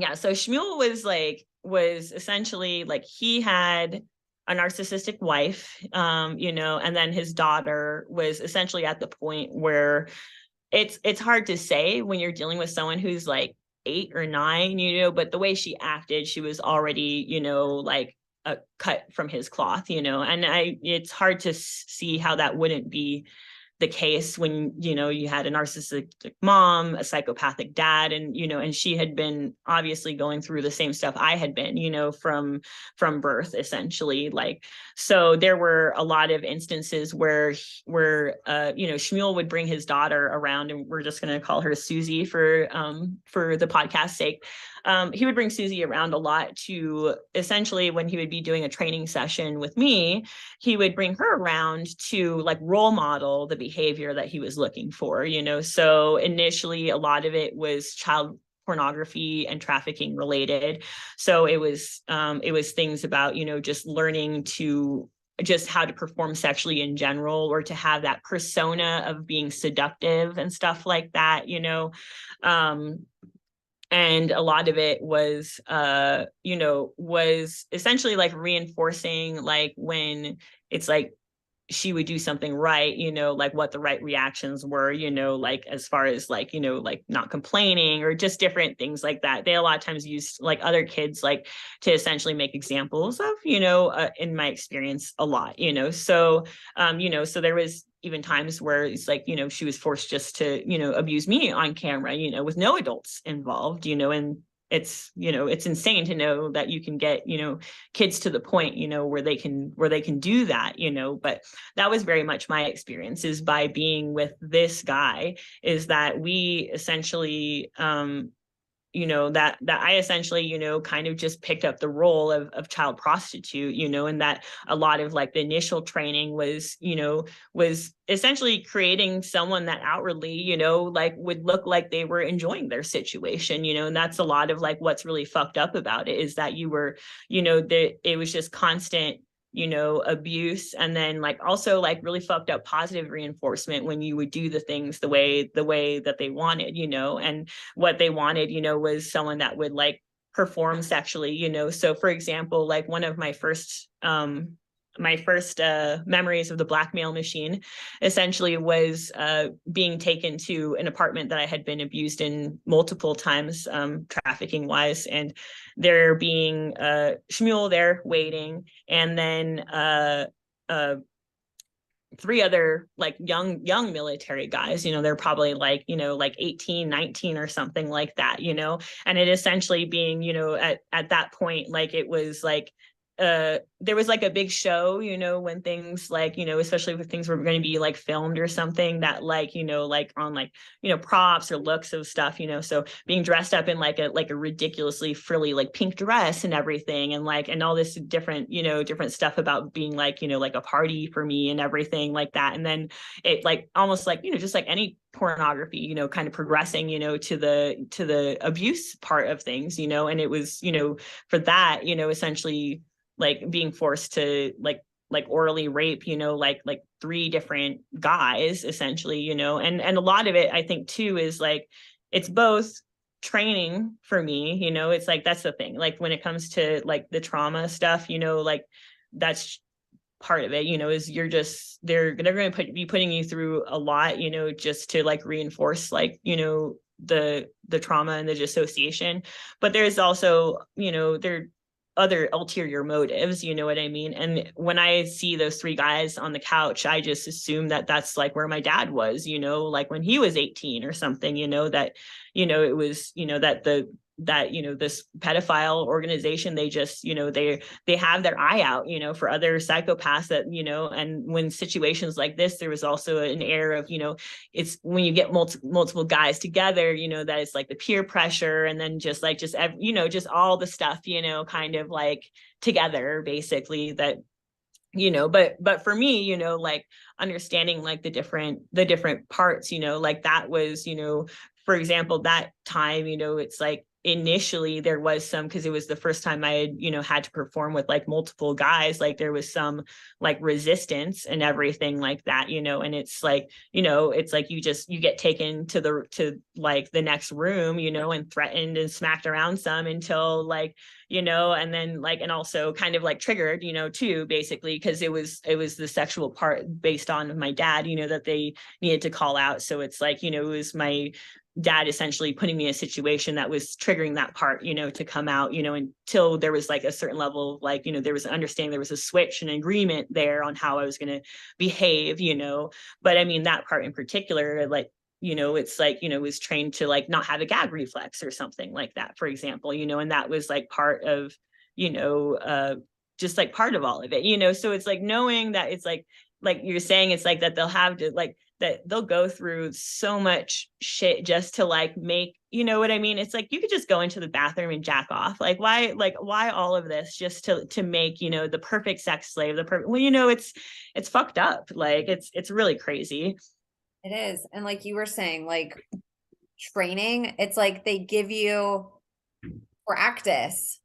Shmuel was essentially like, he had a narcissistic wife, and then his daughter was essentially at the point where it's hard to say when you're dealing with someone who's like 8 or 9, but the way she acted, she was already, like a cut from his cloth, and it's hard to see how that wouldn't be the case when, you had a narcissistic mom, a psychopathic dad, and she had been obviously going through the same stuff I had been, from birth, essentially. Like, so there were a lot of instances where Shmuel would bring his daughter around, and we're just going to call her Susie for the podcast sake. He would bring Susie around a lot to, essentially, when he would be doing a training session with me, he would bring her around to like role model the behavior that he was looking for, So initially, a lot of it was child pornography and trafficking related. So it was things about, just learning to just how to perform sexually in general, or to have that persona of being seductive and stuff like that, and a lot of it was was essentially like reinforcing, like when it's like she would do something right, like what the right reactions were, like as far as like, like not complaining or just different things like that. They a lot of times used like other kids like to essentially make examples of, in my experience, a lot, so so there was even times where it's like, she was forced just to, abuse me on camera, with no adults involved, and it's insane to know that you can get, kids to the point, where they can do that, but that was very much my experience, is by being with this guy, is that we essentially, that I essentially, kind of just picked up the role of child prostitute, and that a lot of like the initial training was, was essentially creating someone that outwardly, like would look like they were enjoying their situation, and that's a lot of like what's really fucked up about it, is that you were, that it was just constant, abuse, and then like also like really fucked up positive reinforcement when you would do the things the way that they wanted, and what they wanted, was someone that would like perform sexually, so for example, like one of my first memories of the blackmail machine essentially was being taken to an apartment that I had been abused in multiple times, trafficking wise, and there being Shmuel there waiting, and then 3 other like young military guys, they're probably like, like 18, 19 or something like that, and it essentially being, at that point, like it was like there was like a big show, when things like, especially if things were going to be like filmed or something, that like, like on like, props or looks of stuff, so being dressed up in like a ridiculously frilly like pink dress and everything, and like, and all this different, different stuff about being like, like a party for me and everything like that. And then it like almost like, just like any pornography, kind of progressing, to the abuse part of things, and it was, for that, essentially like being forced to like orally rape, like 3 different guys essentially, and a lot of it, I think too, is like, it's both training for me, it's like, that's the thing, like when it comes to like the trauma stuff, like that's part of it, is you're just, they're going to be putting you through a lot, just to like reinforce like, the trauma and the dissociation. But there's also, there other ulterior motives, you know what I mean? And when I see those 3 guys on the couch, I just assume that that's like where my dad was, like when he was 18 or something, that, it was, that this pedophile organization, they just, they have their eye out, for other psychopaths that, and when situations like this, there was also an air of, it's when you get multiple guys together, that it's like the peer pressure, and then just like, just all the stuff, kind of like together, basically, that, but for me, like understanding like the different parts, like that was, for example, that time, it's like initially there was some, because it was the first time I had, had to perform with like multiple guys, like there was some like resistance and everything like that, and it's like, it's like you get taken to like the next room, and threatened and smacked around some until like, and then like, and also kind of like triggered, too, basically, because it was the sexual part based on my dad, that they needed to call out. So it's like, it was my dad essentially putting me in a situation that was triggering that part, to come out, until there was like a certain level of like, there was an understanding, there was a switch and agreement there on how I was going to behave, but I mean, that part in particular, like, it's like, was trained to like not have a gag reflex or something like that, for example, and that was like part of, just like part of all of it, so it's like knowing that it's like you're saying, it's like that they'll have to like, that they'll go through so much shit just to like make, what I mean? It's like, you could just go into the bathroom and jack off. Like, why all of this just to make, the perfect sex slave, well, it's fucked up. Like, it's really crazy. It is. And like you were saying, like training, it's like they give you practice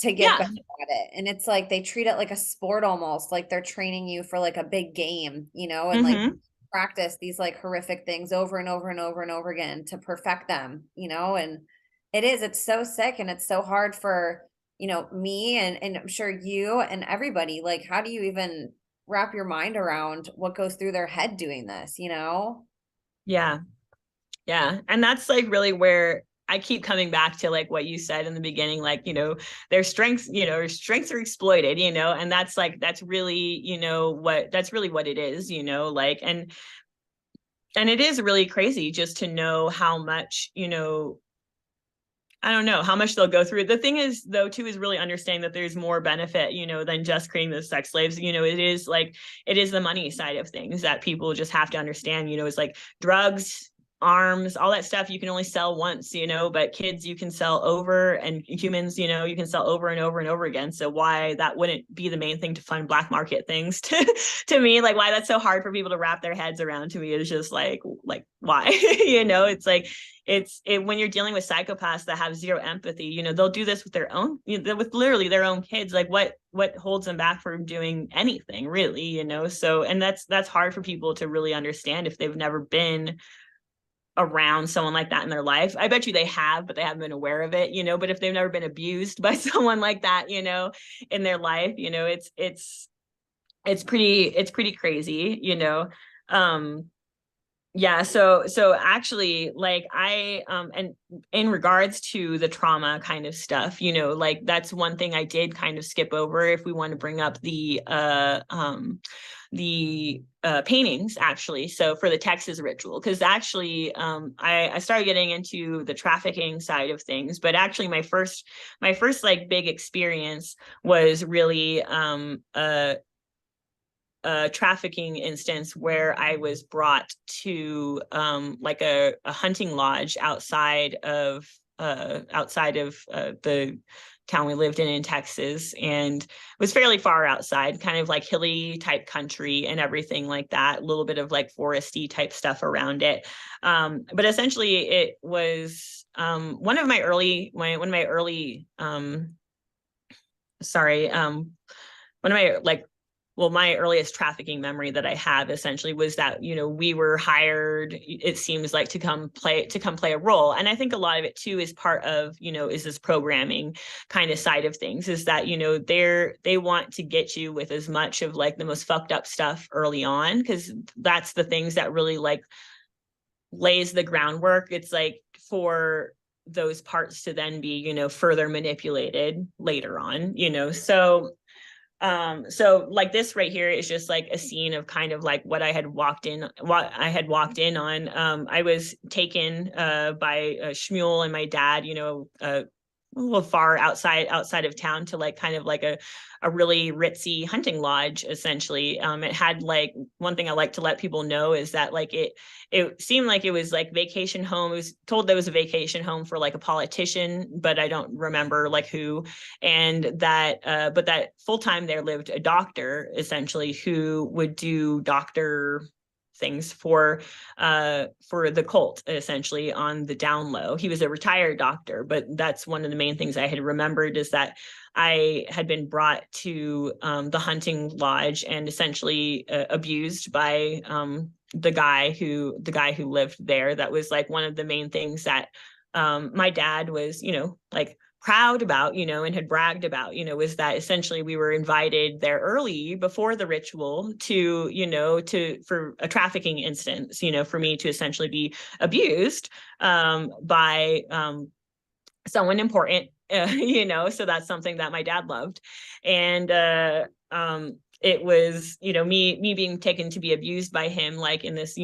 to get Yeah. better at it. And it's like they treat it like a sport almost, like they're training you for like a big game, and like practice these like horrific things over and over and over and over again to perfect them, and it's so sick and it's so hard for, me and I'm sure you and everybody. Like, how do you even wrap your mind around what goes through their head doing this? Yeah. Yeah. And that's like really where I keep coming back to like what you said in the beginning, like, their strengths are exploited, and that's like, that's really, that's really what it is, like, and it is really crazy just to know how much, I don't know how much they'll go through. The thing is, though, too, is really understanding that there's more benefit, than just creating the sex slaves. It is the money side of things that people just have to understand, it's like drugs, arms, all that stuff you can only sell once, but kids you can sell over, and humans, you can sell over and over and over again. So why that wouldn't be the main thing to fund black market things to me, like why that's so hard for people to wrap their heads around, to me is just like why, it's like, when you're dealing with psychopaths that have zero empathy, they'll do this with their own, with literally their own kids. Like what holds them back from doing anything really, so, and that's hard for people to really understand if they've never been around someone like that in their life. I bet you they have, but they haven't been aware of it, but if they've never been abused by someone like that, in their life, it's pretty crazy, yeah, so actually, like I and in regards to the trauma kind of stuff, like that's one thing I did kind of skip over if we want to bring up the paintings, actually. So for the Texas ritual, because actually I started getting into the trafficking side of things, but actually my first like big experience was really a trafficking instance where I was brought to like a hunting lodge outside of the town we lived in Texas, and it was fairly far outside, kind of like hilly type country and everything like that, a little bit of like foresty type stuff around it. But essentially it was one of my early my earliest trafficking memory that I have essentially was that, we were hired, it seems like, to come play a role. And I think a lot of it too is part of, is this programming kind of side of things, is that, they want to get you with as much of like the most fucked up stuff early on, because that's the things that really like lays the groundwork. It's like for those parts to then be, further manipulated later on, so like this right here is just like a scene of kind of like what I had walked in on. I was taken by Shmuel and my dad, a little far outside of town to like kind of like a really ritzy hunting lodge, essentially. It had like, one thing I like to let people know is that like it seemed like it was like vacation home. It was told that it was a vacation home for like a politician, but I don't remember like who. And that but that full time there lived a doctor, essentially, who would do doctor things for the cult, essentially, on the down low. He was a retired doctor, but that's one of the main things I had remembered, is that I had been brought to the hunting lodge and essentially abused by the guy who lived there. That was like one of the main things that my dad was, like proud about, and had bragged about, was that essentially we were invited there early before the ritual for a trafficking instance, for me to essentially be abused by someone important, so that's something that my dad loved. And it was, me being taken to be abused by him, like in this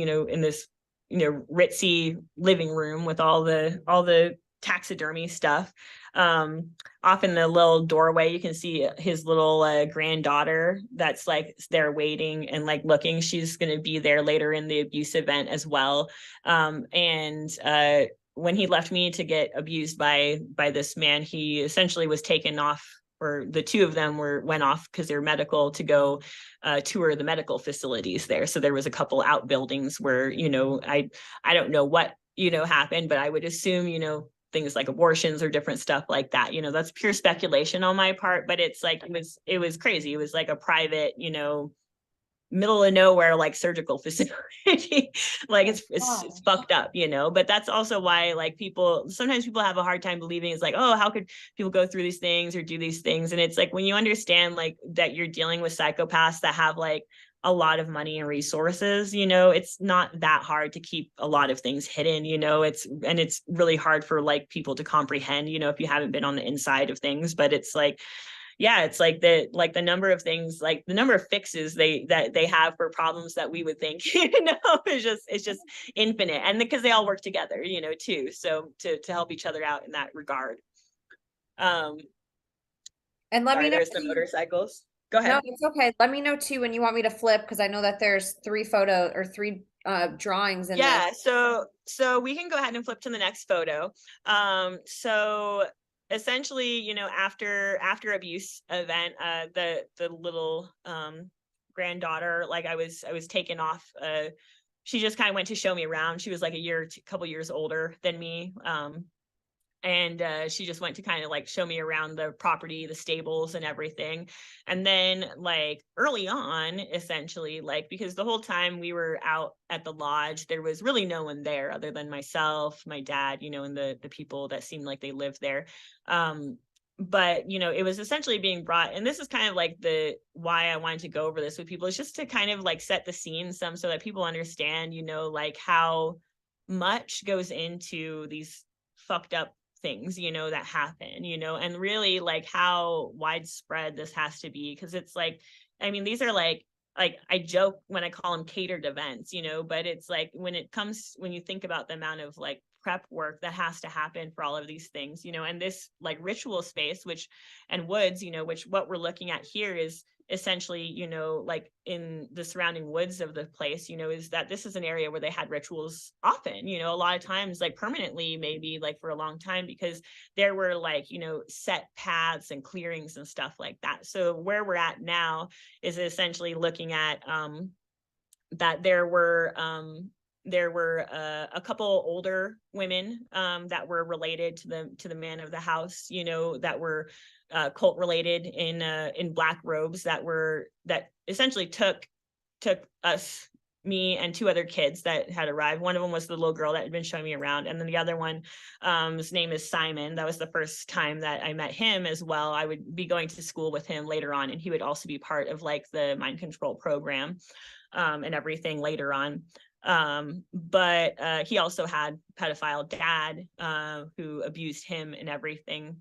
ritzy living room with all the taxidermy stuff. Off in the little doorway, you can see his little granddaughter that's like there waiting and like looking. She's going to be there later in the abuse event as well. When he left me to get abused by this man, he essentially was taken off, or the two of them went off because they're medical, to go tour the medical facilities there. So there was a couple outbuildings where, I don't know what, happened, but I would assume, things like abortions or different stuff like that. That's pure speculation on my part, but it's like, it was crazy. It was like a private, middle of nowhere, like surgical facility. Like it's fucked up, but that's also why like sometimes people have a hard time believing. It's like, oh, how could people go through these things or do these things? And it's like, when you understand like that you're dealing with psychopaths that have like a lot of money and resources, it's not that hard to keep a lot of things hidden, it's really hard for like people to comprehend, if you haven't been on the inside of things. But it's like, yeah, it's like the number of things, like the number of fixes they have for problems that we would think, it's just infinite. And because they all work together, too. So to help each other out in that regard. And let me know. There's the motorcycles. Go ahead. No, it's okay. Let me know too when you want me to flip, because I know that there's three drawings in yeah, this. So we can go ahead and flip to the next photo. So essentially, after abuse event, the little granddaughter, like I was taken off. She just kind of went to show me around. She was like a couple years older than me. And she just went to kind of like show me around the property, the stables and everything. And then like early on, essentially, like, because the whole time we were out at the lodge, there was really no one there other than myself, my dad, and the people that seemed like they lived there. But it was essentially being brought, and this is kind of like why I wanted to go over this with people, is just to kind of like set the scene some, so that people understand, like how much goes into these fucked up things, that happen, and really like how widespread this has to be. Because it's like, I mean, these are like I joke when I call them catered events, but it's like when you think about the amount of like prep work that has to happen for all of these things, and this like ritual space, and woods, which what we're looking at here is essentially, like in the surrounding woods of the place, is that this is an area where they had rituals often, a lot of times, like permanently, maybe like for a long time, because there were like, set paths and clearings and stuff like that. So where we're at now is essentially looking at that there were a couple older women that were related to the man of the house, that were cult related in black robes, that essentially took us, me and two other kids that had arrived. One of them was the little girl that had been showing me around, and then the other one, his name is Simon. That was the first time that I met him as well. I would be going to school with him later on, and he would also be part of like the mind control program and everything later on. But he also had pedophile dad who abused him and everything.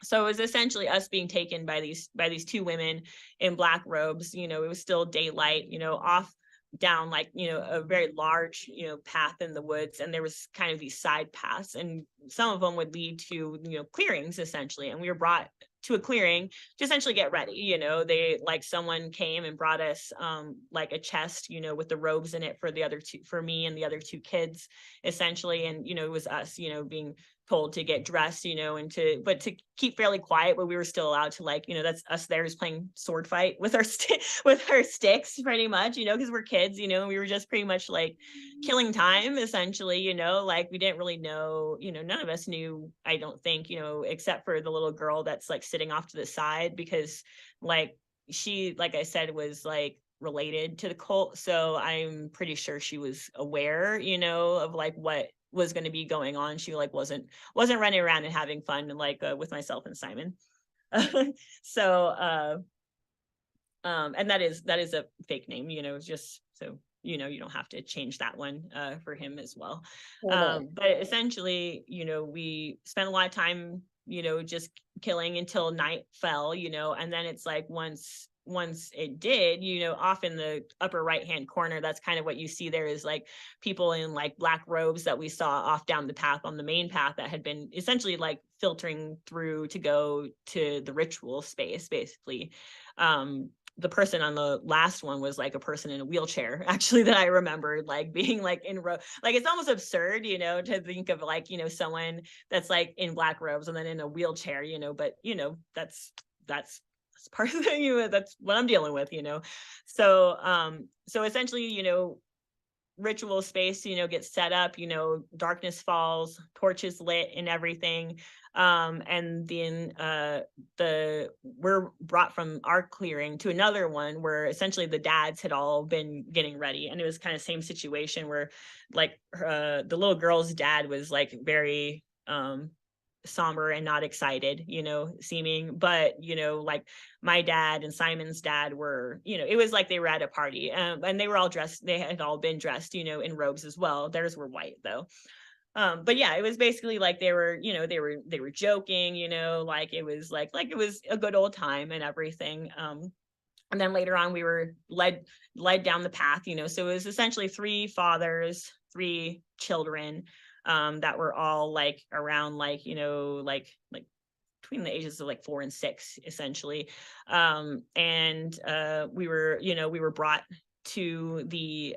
So it was essentially us being taken by these two women in black robes. It was still daylight, off down like, a very large, path in the woods. And there was kind of these side paths, and some of them would lead to, clearings essentially. And we were brought to a clearing to essentially get ready. They like someone came and brought us like a chest, with the robes in it for me and the other two kids essentially. And, it was us, being told to get dressed, and to keep fairly quiet, but we were still allowed to, like, that's us there just playing sword fight with our with our sticks, pretty much, because we're kids, and we were just pretty much like killing time, essentially, like we didn't really know, none of us knew, I don't think, except for the little girl that's like sitting off to the side, because like she, like I said, was like related to the cult, so I'm pretty sure she was aware, of like what was going to be going on. She like wasn't running around and having fun, and like with myself and Simon. So and that is a fake name, just so you don't have to change that one for him as well. Totally. But essentially, we spent a lot of time, just killing until night fell, and then it's like once it did, off in the upper right hand corner, that's kind of what you see there, is like people in like black robes that we saw off down the path, on the main path, that had been essentially like filtering through to go to the ritual space, basically. The person on the last one was like a person in a wheelchair, actually, that I remembered like being like in row. Like, it's almost absurd, to think of like, someone that's like in black robes and then in a wheelchair, but that's part of the, that's what I'm dealing with, so essentially, ritual space, gets set up, darkness falls, torches lit and everything. And then we're brought from our clearing to another one where essentially the dads had all been getting ready, and it was kind of same situation where like the little girl's dad was like very somber and not excited, seeming, but like my dad and Simon's dad were, it was like they were at a party, and they were all dressed, they had all been dressed, in robes as well. Theirs were white though. But yeah, it was basically like they were, they were joking, like it was like it was a good old time and everything. And then later on we were led down the path, so it was essentially 3 fathers, 3 children, that were all like around like, like between the ages of like 4 and 6, essentially. And we were brought to the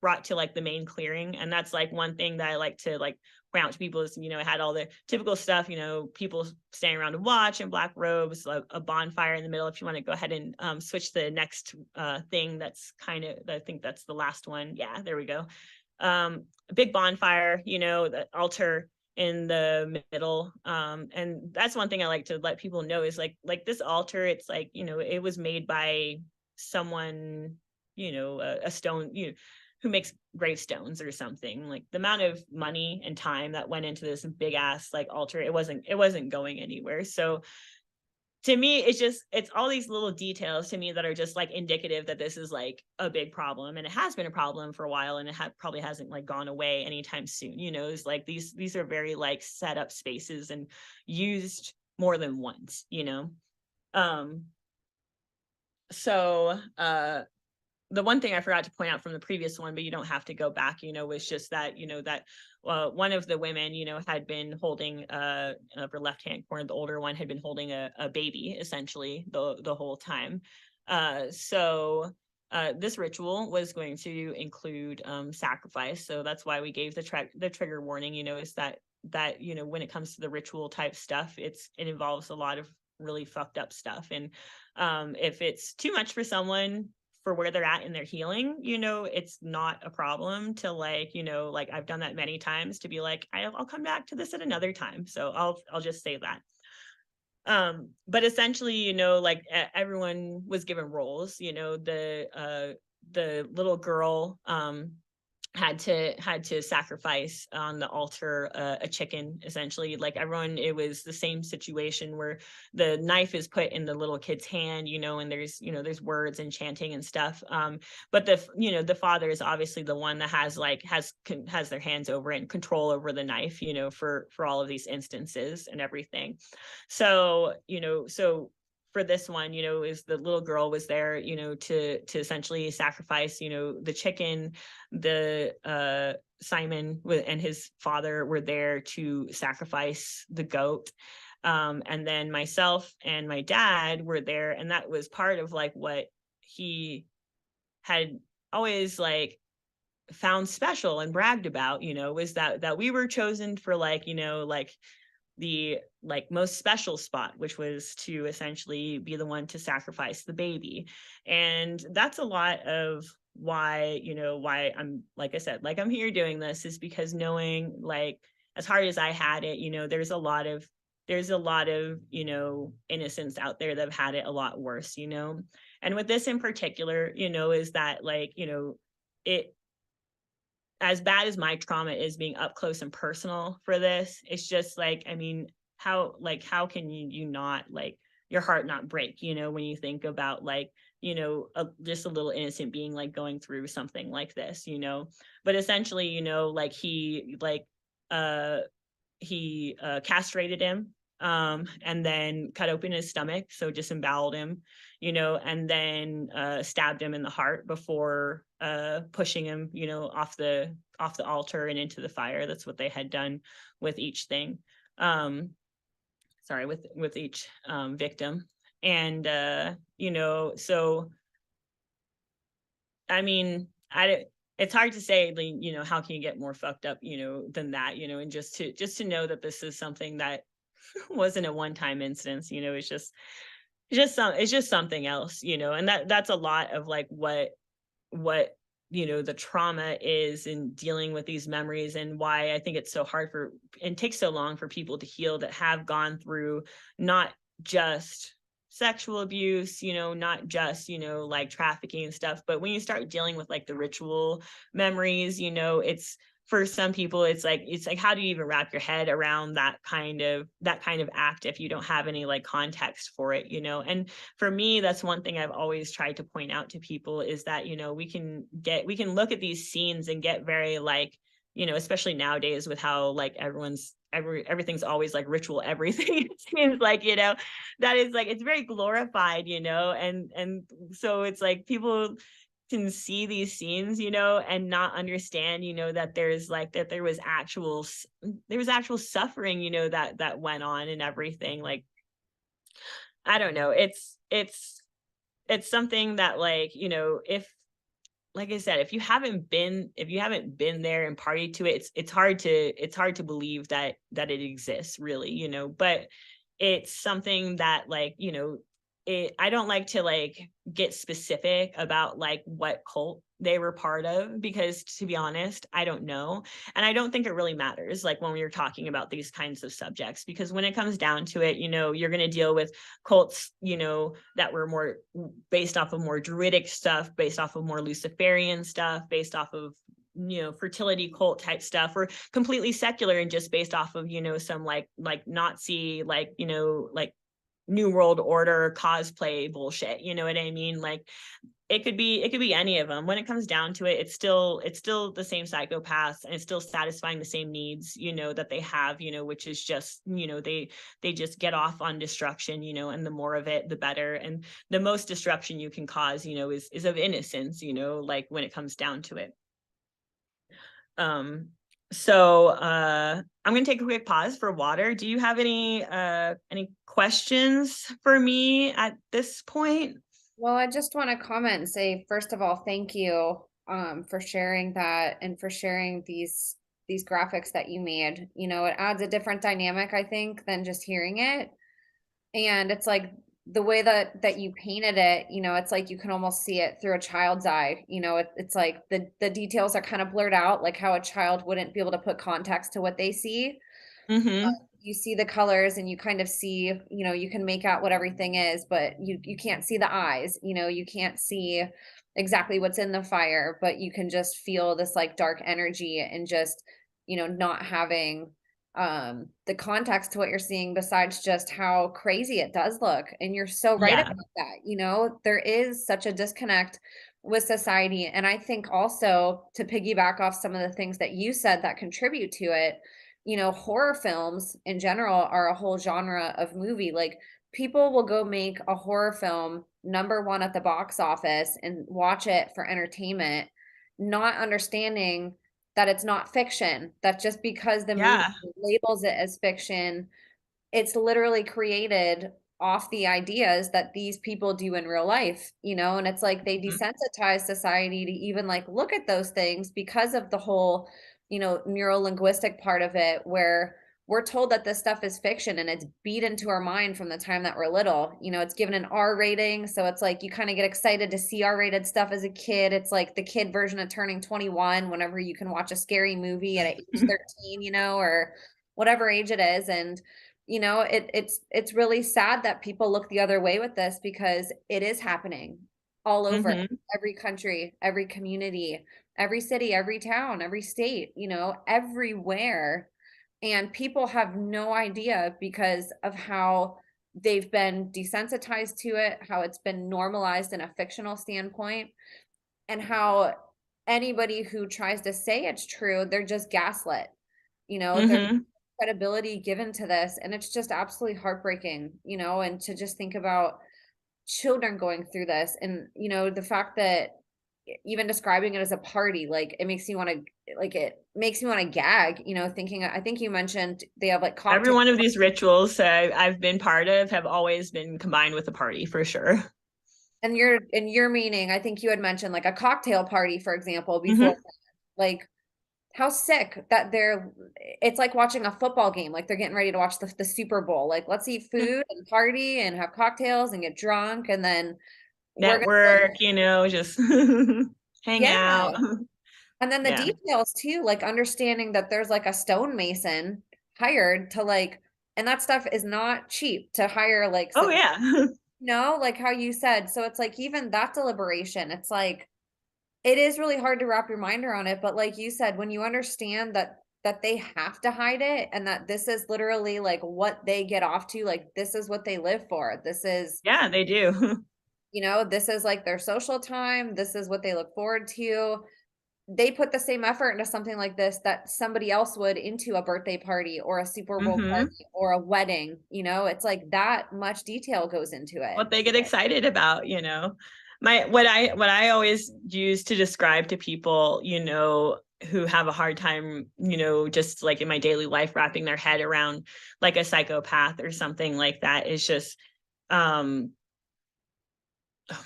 brought to like the main clearing. And that's like one thing that I like to like point out to people is, it had all the typical stuff, people standing around to watch in black robes, a bonfire in the middle. If you want to go ahead and switch the next thing, that's kind of, I think that's the last one. Yeah, there we go. A big bonfire, the altar in the middle. And that's one thing I like to let people know is like this altar, it's like, it was made by someone, a stone, who makes gravestones or something. Like the amount of money and time that went into this big ass like altar, it wasn't going anywhere. So to me, it's all these little details to me that are just like indicative that this is like a big problem, and it has been a problem for a while, and it probably hasn't like gone away anytime soon. It's like these are very like set up spaces and used more than once. So the one thing I forgot to point out from the previous one, but you don't have to go back, was just that, that one of the women, had been holding her left hand corner, the older one had been holding a baby essentially the whole time. So this ritual was going to include sacrifice. So that's why we gave the trigger warning, is that when it comes to the ritual type stuff, it involves a lot of really fucked up stuff. And if it's too much for someone, for where they're at in their healing, it's not a problem to like, like I've done that many times, to be like, I'll come back to this at another time. So I'll just say that. But essentially, like everyone was given roles, the little girl, had to sacrifice on the altar a chicken, essentially. Like everyone, it was the same situation where the knife is put in the little kid's hand, and there's words and chanting and stuff. But the father is obviously the one that has their hands over it and control over the knife, for all of these instances and everything. So for this one, is the little girl was there, to essentially sacrifice, the chicken. The Simon and his father were there to sacrifice the goat. And then myself and my dad were there, and that was part of like what he had always like found special and bragged about, was that we were chosen for like, like the like most special spot, which was to essentially be the one to sacrifice the baby. And that's a lot of why I'm, like I said, like I'm here doing this, is because knowing, like, as hard as I had it, there's a lot of innocents out there that have had it a lot worse. And with this in particular, is that, like, it, as bad as my trauma is being up close and personal for this, it's just like, I mean, how can you not, like, your heart not break, when you think about, like, just a little innocent being, like, going through something like this, but essentially, like, he castrated him, and then cut open his stomach, so disemboweled him, and then stabbed him in the heart before pushing him, off the altar and into the fire. That's what they had done with each thing. Sorry, with each victim. And so I mean, it's hard to say, how can you get more fucked up, than that, and just to know that this is something that wasn't a one-time instance, it's just something else, and that's a lot of, like, what the trauma is in dealing with these memories, and why I think it's so hard and takes so long for people to heal that have gone through not just sexual abuse, not just, like trafficking and stuff, but when you start dealing with, like, the ritual memories, it's, for some people, it's like how do you even wrap your head around that kind of act if you don't have any, like, context for it, and for me, that's one thing I've always tried to point out to people, is that, we can look at these scenes and get very, like, especially nowadays with how, like, everything's always, like, ritual everything. It seems like, that is, like, it's very glorified, and so it's like people can see these scenes, and not understand, that there was actual suffering, that went on and everything. Like, I don't know. It's something that, like, if, like I said, if you haven't been there and partied to it, it's hard to believe that it exists, really, but it's something that, like, I don't like to, like, get specific about, like, what cult they were part of, because, to be honest, I don't know. And I don't think it really matters, like, when we are talking about these kinds of subjects, because when it comes down to it, you're going to deal with cults, that were more based off of more druidic stuff, based off of more Luciferian stuff, based off of, fertility cult type stuff, or completely secular and just based off of, some like Nazi, like, like New World Order cosplay bullshit. You know what I mean? Like, it could be any of them. When it comes down to it, it's still the same psychopaths, and it's still satisfying the same needs, that they have, which is just, they just get off on destruction, and the more of it, the better. And the most destruction you can cause, is of innocence, like, when it comes down to it. So I'm going to take a quick pause for water. Do you have any questions for me at this point? Well, I just want to comment and say, first of all, thank you for sharing that and for sharing these graphics that you made. It adds a different dynamic, I think, than just hearing it. And it's like the way that you painted it, it's like you can almost see it through a child's eye. It's like the details are kind of blurred out, like how a child wouldn't be able to put context to what they see. Mm-hmm. You see the colors and you kind of see, you can make out what everything is, but you can't see the eyes, you can't see exactly what's in the fire, but you can just feel this, like, dark energy, and just, not having the context to what you're seeing, besides just how crazy it does look. And you're so right Yeah. about that. There is such a disconnect with society. And I think also, to piggyback off some of the things that you said that contribute to it, horror films in general are a whole genre of movie. Like, people will go make a horror film number one at the box office and watch it for entertainment, not understanding that it's not fiction, that just because the movie Yeah. labels it as fiction, it's literally created off the ideas that these people do in real life, you know, and it's like they desensitize society to even like look at those things because of the whole, you know, neuro-linguistic part of it, where we're told that this stuff is fiction and it's beat into our mind from the time that we're little. You know, it's given an R rating. So it's like you kind of get excited to see R-rated stuff as a kid. It's like the kid version of turning 21 whenever you can watch a scary movie at age 13, you know, or whatever age it is. And, you know, it's really sad that people look the other way with this, because it is happening all over every country, every community, every city, every town, every state, you know, everywhere. And people have no idea because of how they've been desensitized to it, how it's been normalized in a fictional standpoint, and how anybody who tries to say it's true, they're just gaslit. You know, there's credibility given to this, and it's just absolutely heartbreaking, you know, and to just think about children going through this, and, you know, the fact that even describing it as a party, like it makes me want to, like, it makes me want to gag, you know, thinking, I think you mentioned they have like Every cocktail, one of these rituals I've been part of have always been combined with a party for sure. and you're meaning, I think you had mentioned like a cocktail party, for example, before, like how sick that it's like watching a football game, like they're getting ready to watch the Super Bowl, like let's eat food and party and have cocktails and get drunk, and then we're Network, you know, just hang out. And then the details too, like understanding that there's like a stonemason hired to like, and that stuff is not cheap to hire, like, Oh so, yeah. you know, like how you said. So it's like, even that deliberation, it's like, it is really hard to wrap your mind around it. But like you said, when you understand that they have to hide it, and that this is literally like what they get off to, like this is what they live for. This is, Yeah, they do. you know, this is like their social time. This is what they look forward to. They put the same effort into something like this that somebody else would into a birthday party or a Super Bowl party or a wedding. You know, it's like that much detail goes into it. What they get excited about, you know. What I always use to describe to people, you know, who have a hard time, you know, just like in my daily life wrapping their head around like a psychopath or something like that, is just oh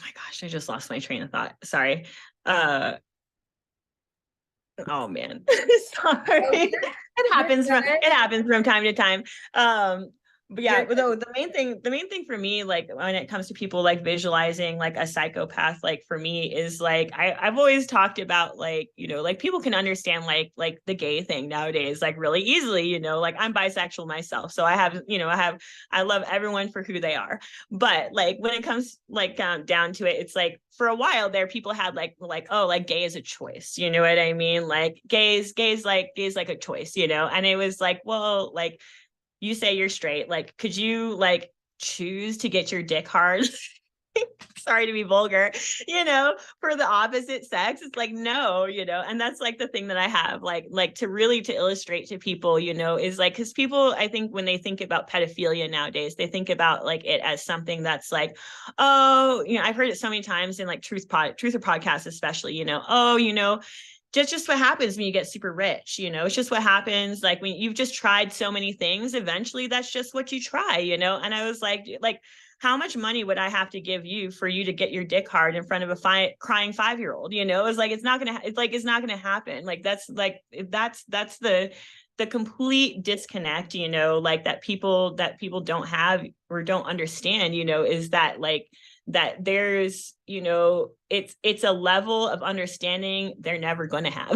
my gosh, I just lost my train of thought. Sorry. Oh man. Sorry. It happens from time to time. But yeah, the main thing for me, like when it comes to people like visualizing like a psychopath, like for me is like I've always talked about, like, you know, like people can understand like the gay thing nowadays like really easily, you know, like I'm bisexual myself, so I love everyone for who they are. But like when it comes like down to it, it's like for a while there people had like oh, like gay is a choice, you know what I mean, like gays like a choice, you know. And it was like, well, like, you say you're straight, like could you like choose to get your dick hard sorry to be vulgar, you know, for the opposite sex? It's like, no, you know. And that's like the thing that I have like to really to illustrate to people, you know, is like, because people, I think when they think about pedophilia nowadays, they think about like it as something that's like, oh, you know, I've heard it so many times in like truth or podcasts especially, you know, oh, you know, just what happens when you get super rich, you know. It's just what happens like when you've just tried so many things, eventually that's just what you try, you know. And I was like how much money would I have to give you for you to get your dick hard in front of a crying 5-year-old, you know? It's like it's not gonna happen. Like that's the complete disconnect, you know, like that people don't have or don't understand, you know, is that like that there's, you know, it's a level of understanding they're never going to have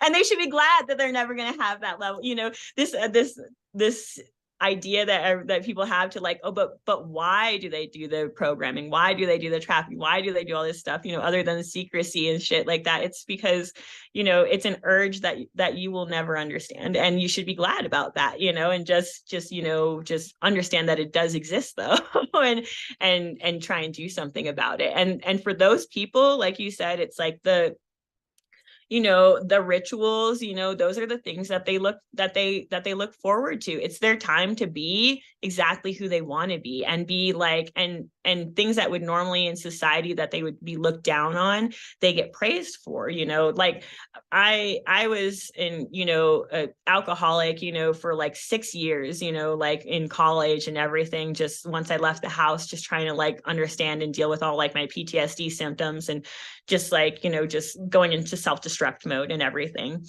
and they should be glad that they're never going to have that level, you know. This idea that people have to like, oh, but why do they do the programming, why do they do the trafficking, why do they do all this stuff, you know, other than the secrecy and shit like that? It's because, you know, it's an urge that you will never understand, and you should be glad about that, you know. And just you know, just understand that it does exist though and try and do something about it. And for those people, like you said, it's like you know, the rituals, you know, those are the things that they look forward to. It's their time to be exactly who they want to be and be like, and and things that would normally in society that they would be looked down on, they get praised for, like I was in, alcoholic, for like 6 years, like in college and everything. Just once I left the house, just trying to like understand and deal with all like my PTSD symptoms, and just like, just going into self-destruct mode and everything.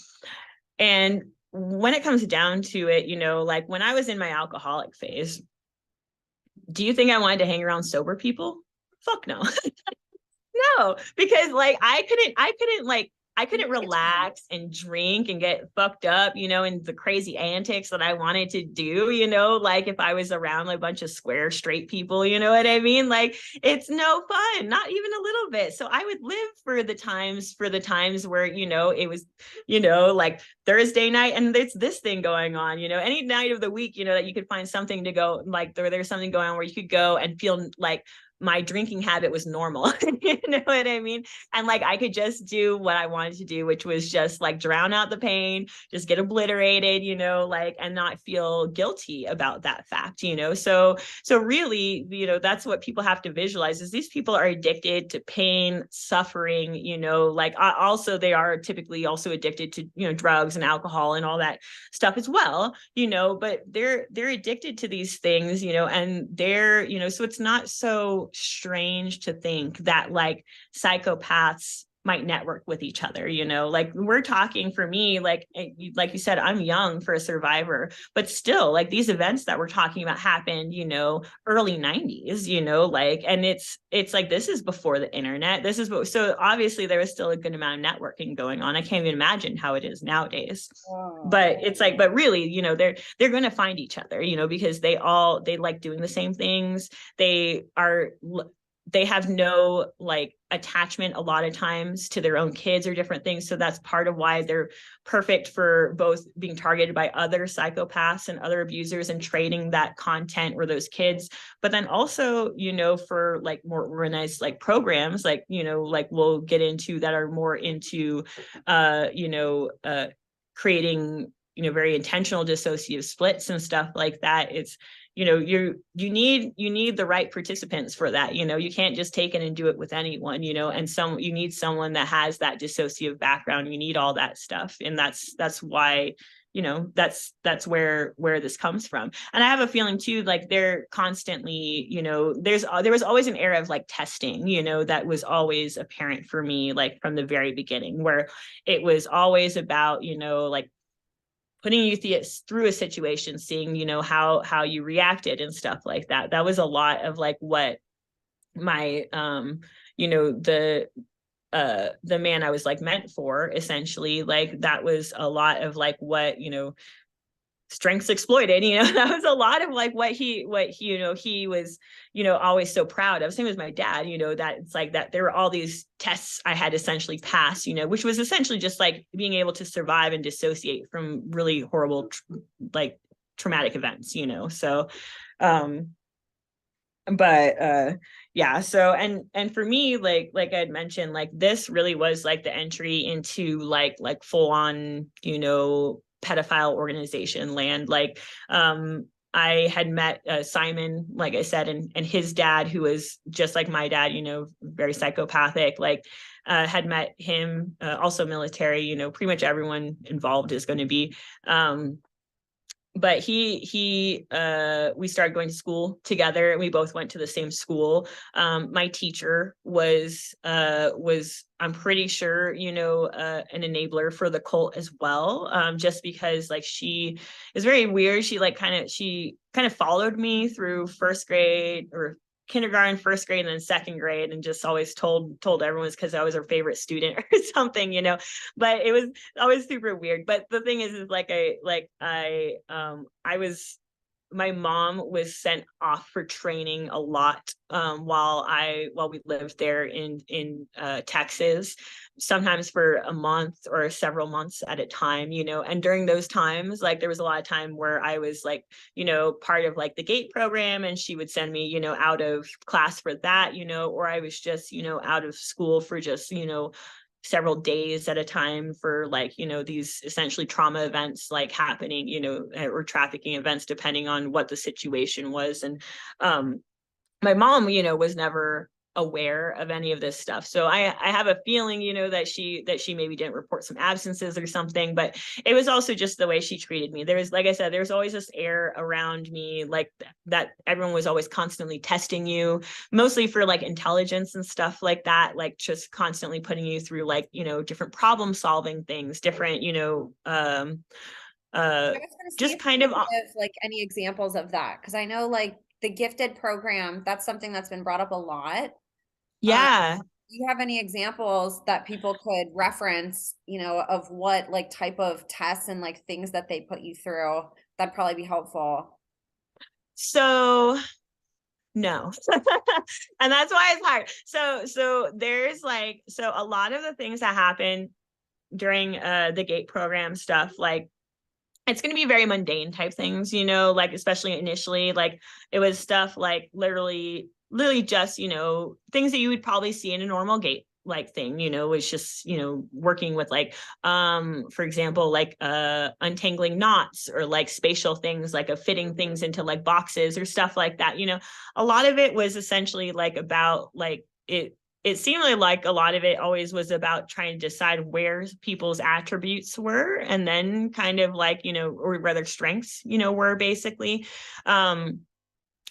And when it comes down to it, like when I was in my alcoholic phase, do you think I wanted to hang around sober people? Fuck no. No, because like I couldn't relax and drink and get fucked up, and the crazy antics that I wanted to do, like if I was around a bunch of square straight people, you know what I mean? Like it's no fun, not even a little bit. So I would live for the times where, it was, like Thursday night and it's this thing going on, any night of the week, that you could find something to go, like there's something going on where you could go and feel like my drinking habit was normal. You know what I mean? And like I could just do what I wanted to do, which was just like drown out the pain, just get obliterated, like, and not feel guilty about that fact, so really, that's what people have to visualize is these people are addicted to pain, suffering, like also they are typically also addicted to, drugs and alcohol and all that stuff as well, but they're addicted to these things, and they're, so it's not so strange to think that like psychopaths might network with each other, like we're talking, for me, like you said, I'm young for a survivor, but still like these events that we're talking about happened, early 90s, like, and it's like, this is before the internet, so obviously there was still a good amount of networking going on. I can't even imagine how it is nowadays. But it's like, but really, they're going to find each other, because they like doing the same things. They have no like attachment a lot of times to their own kids or different things. So that's part of why they're perfect for both being targeted by other psychopaths and other abusers and trading that content or those kids. But then also, for like more organized like programs, like, like we'll get into that are more into, creating, very intentional dissociative splits and stuff like that. It's, you need the right participants for that. You can't just take it and do it with anyone, and you need someone that has that dissociative background. You need all that stuff. And that's why, that's where this comes from. And I have a feeling too, like they're constantly, there was always an era of like testing, that was always apparent for me, like from the very beginning, where it was always about, like putting you through a situation, seeing, how you reacted and stuff like that. That was a lot of like what my, the man I was like meant for, essentially, like that was a lot of like what, strengths exploited, that was a lot of like what he was, always so proud of. Same as my dad, that it's like that there were all these tests I had essentially passed, which was essentially just like being able to survive and dissociate from really horrible, like traumatic events, so, but yeah, so and for me, like I had mentioned, like this really was like the entry into like full on, pedophile organization land. Like I had met Simon, like I said, and his dad, who was just like my dad, very psychopathic, like had met him, also military, pretty much everyone involved is going to be. But we started going to school together, and we both went to the same school. My teacher was I'm pretty sure, an enabler for the cult as well. Just because like she is very weird. She kind of followed me through first grade or kindergarten, first grade, and then second grade, and just always told everyone it's because I was her favorite student or something, but it was always super weird. But the thing is like my mom was sent off for training a lot while we lived there in Texas, sometimes for a month or several months at a time, and during those times, like there was a lot of time where I was like, part of like the GATE program, and she would send me, out of class for that, or I was just, out of school for just, several days at a time for like, these essentially trauma events like happening, or trafficking events, depending on what the situation was. And my mom, was never aware of any of this stuff. So I have a feeling, that she maybe didn't report some absences or something, but it was also just the way she treated me. There was, like I said, there's always this air around me, like that everyone was always constantly testing you, mostly for like intelligence and stuff like that, like just constantly putting you through like, different problem solving things, different, I was going to see just if kind you of, could give like any examples of that, because I know like the gifted program, that's something that's been brought up a lot. Um, yeah. do you have any examples that people could reference, of what like type of tests and like things that they put you through? That'd probably be helpful. So no. And that's why it's hard. So there's like, so a lot of the things that happen during the gate program stuff, like it's going to be very mundane type things, like especially initially, like it was stuff like literally just, things that you would probably see in a normal gate like thing, was just, working with like, for example, like untangling knots or like spatial things, like fitting things into like boxes or stuff like that. A lot of it was essentially like about like it seemed like a lot of it always was about trying to decide where people's attributes were and then kind of like, or where their strengths, were basically.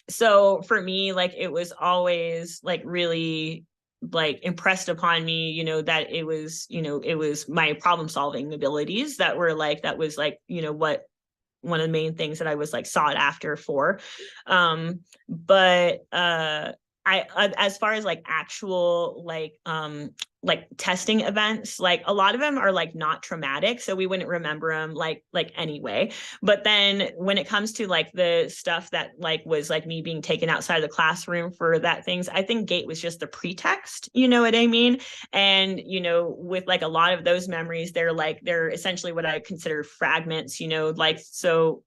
So for me, like it was always like really like impressed upon me, that it was my problem solving abilities that were like, that was like, what one of the main things that I was like sought after for. But as far as like actual like testing events, like a lot of them are like not traumatic, so we wouldn't remember them like anyway. But then when it comes to like the stuff that like was like me being taken outside of the classroom for that things, I think gate was just the pretext, you know what I mean? And with like a lot of those memories, they're essentially what I consider fragments, like so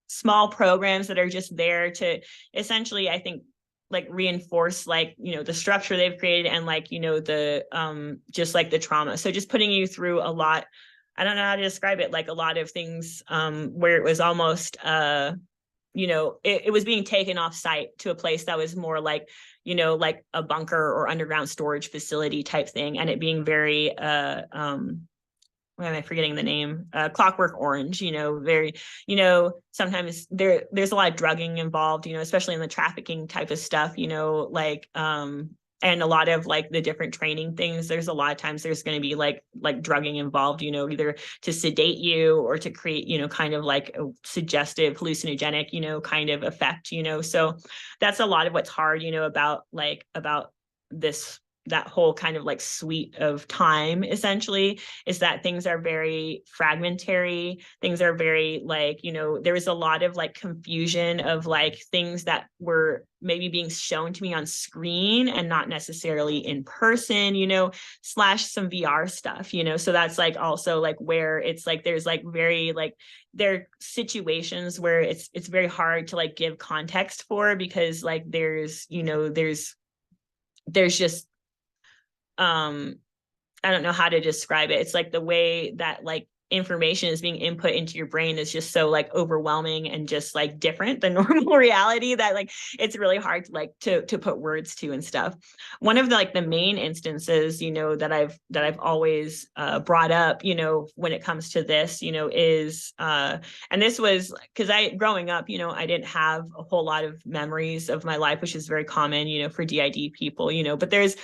small programs that are just there to essentially, I think, like reinforce like the structure they've created and like the just like the trauma. So just putting you through a lot, I don't know how to describe it, like a lot of things where it was almost it was being taken off site to a place that was more like like a bunker or underground storage facility type thing, and it being very why am I forgetting the name? Clockwork Orange, very, sometimes there's a lot of drugging involved, especially in the trafficking type of stuff, like and a lot of like the different training things. There's a lot of times there's going to be like drugging involved, either to sedate you or to create, kind of like a suggestive hallucinogenic, kind of effect, So that's a lot of what's hard, about this that whole kind of like suite of time essentially, is that things are very fragmentary. Things are very like, there was a lot of like confusion of like things that were maybe being shown to me on screen and not necessarily in person, slash some VR stuff, so that's like also like where it's like there's like very like there are situations where it's very hard to like give context for, because like there's just I don't know how to describe it. It's like the way that like information is being input into your brain is just so like overwhelming and just like different than normal reality that like it's really hard to like to put words to and stuff. One of the like the main instances, that I've always brought up, when it comes to this, is and this was because I growing up, I didn't have a whole lot of memories of my life, which is very common, for DID people, but there's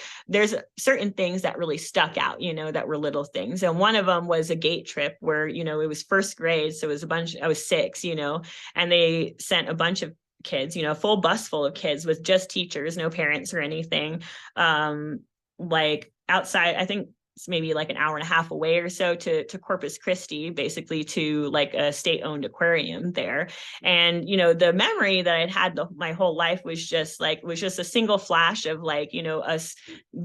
certain things that really stuck out, that were little things. And one of them was a gate trip where, it was first grade. So it was I was 6, and they sent a bunch of kids, a full bus full of kids with just teachers, no parents or anything. Like outside, I think it's maybe like an hour and a half away or so to Corpus Christi, basically to like a state-owned aquarium there. And the memory that I'd had my whole life was just a single flash of like us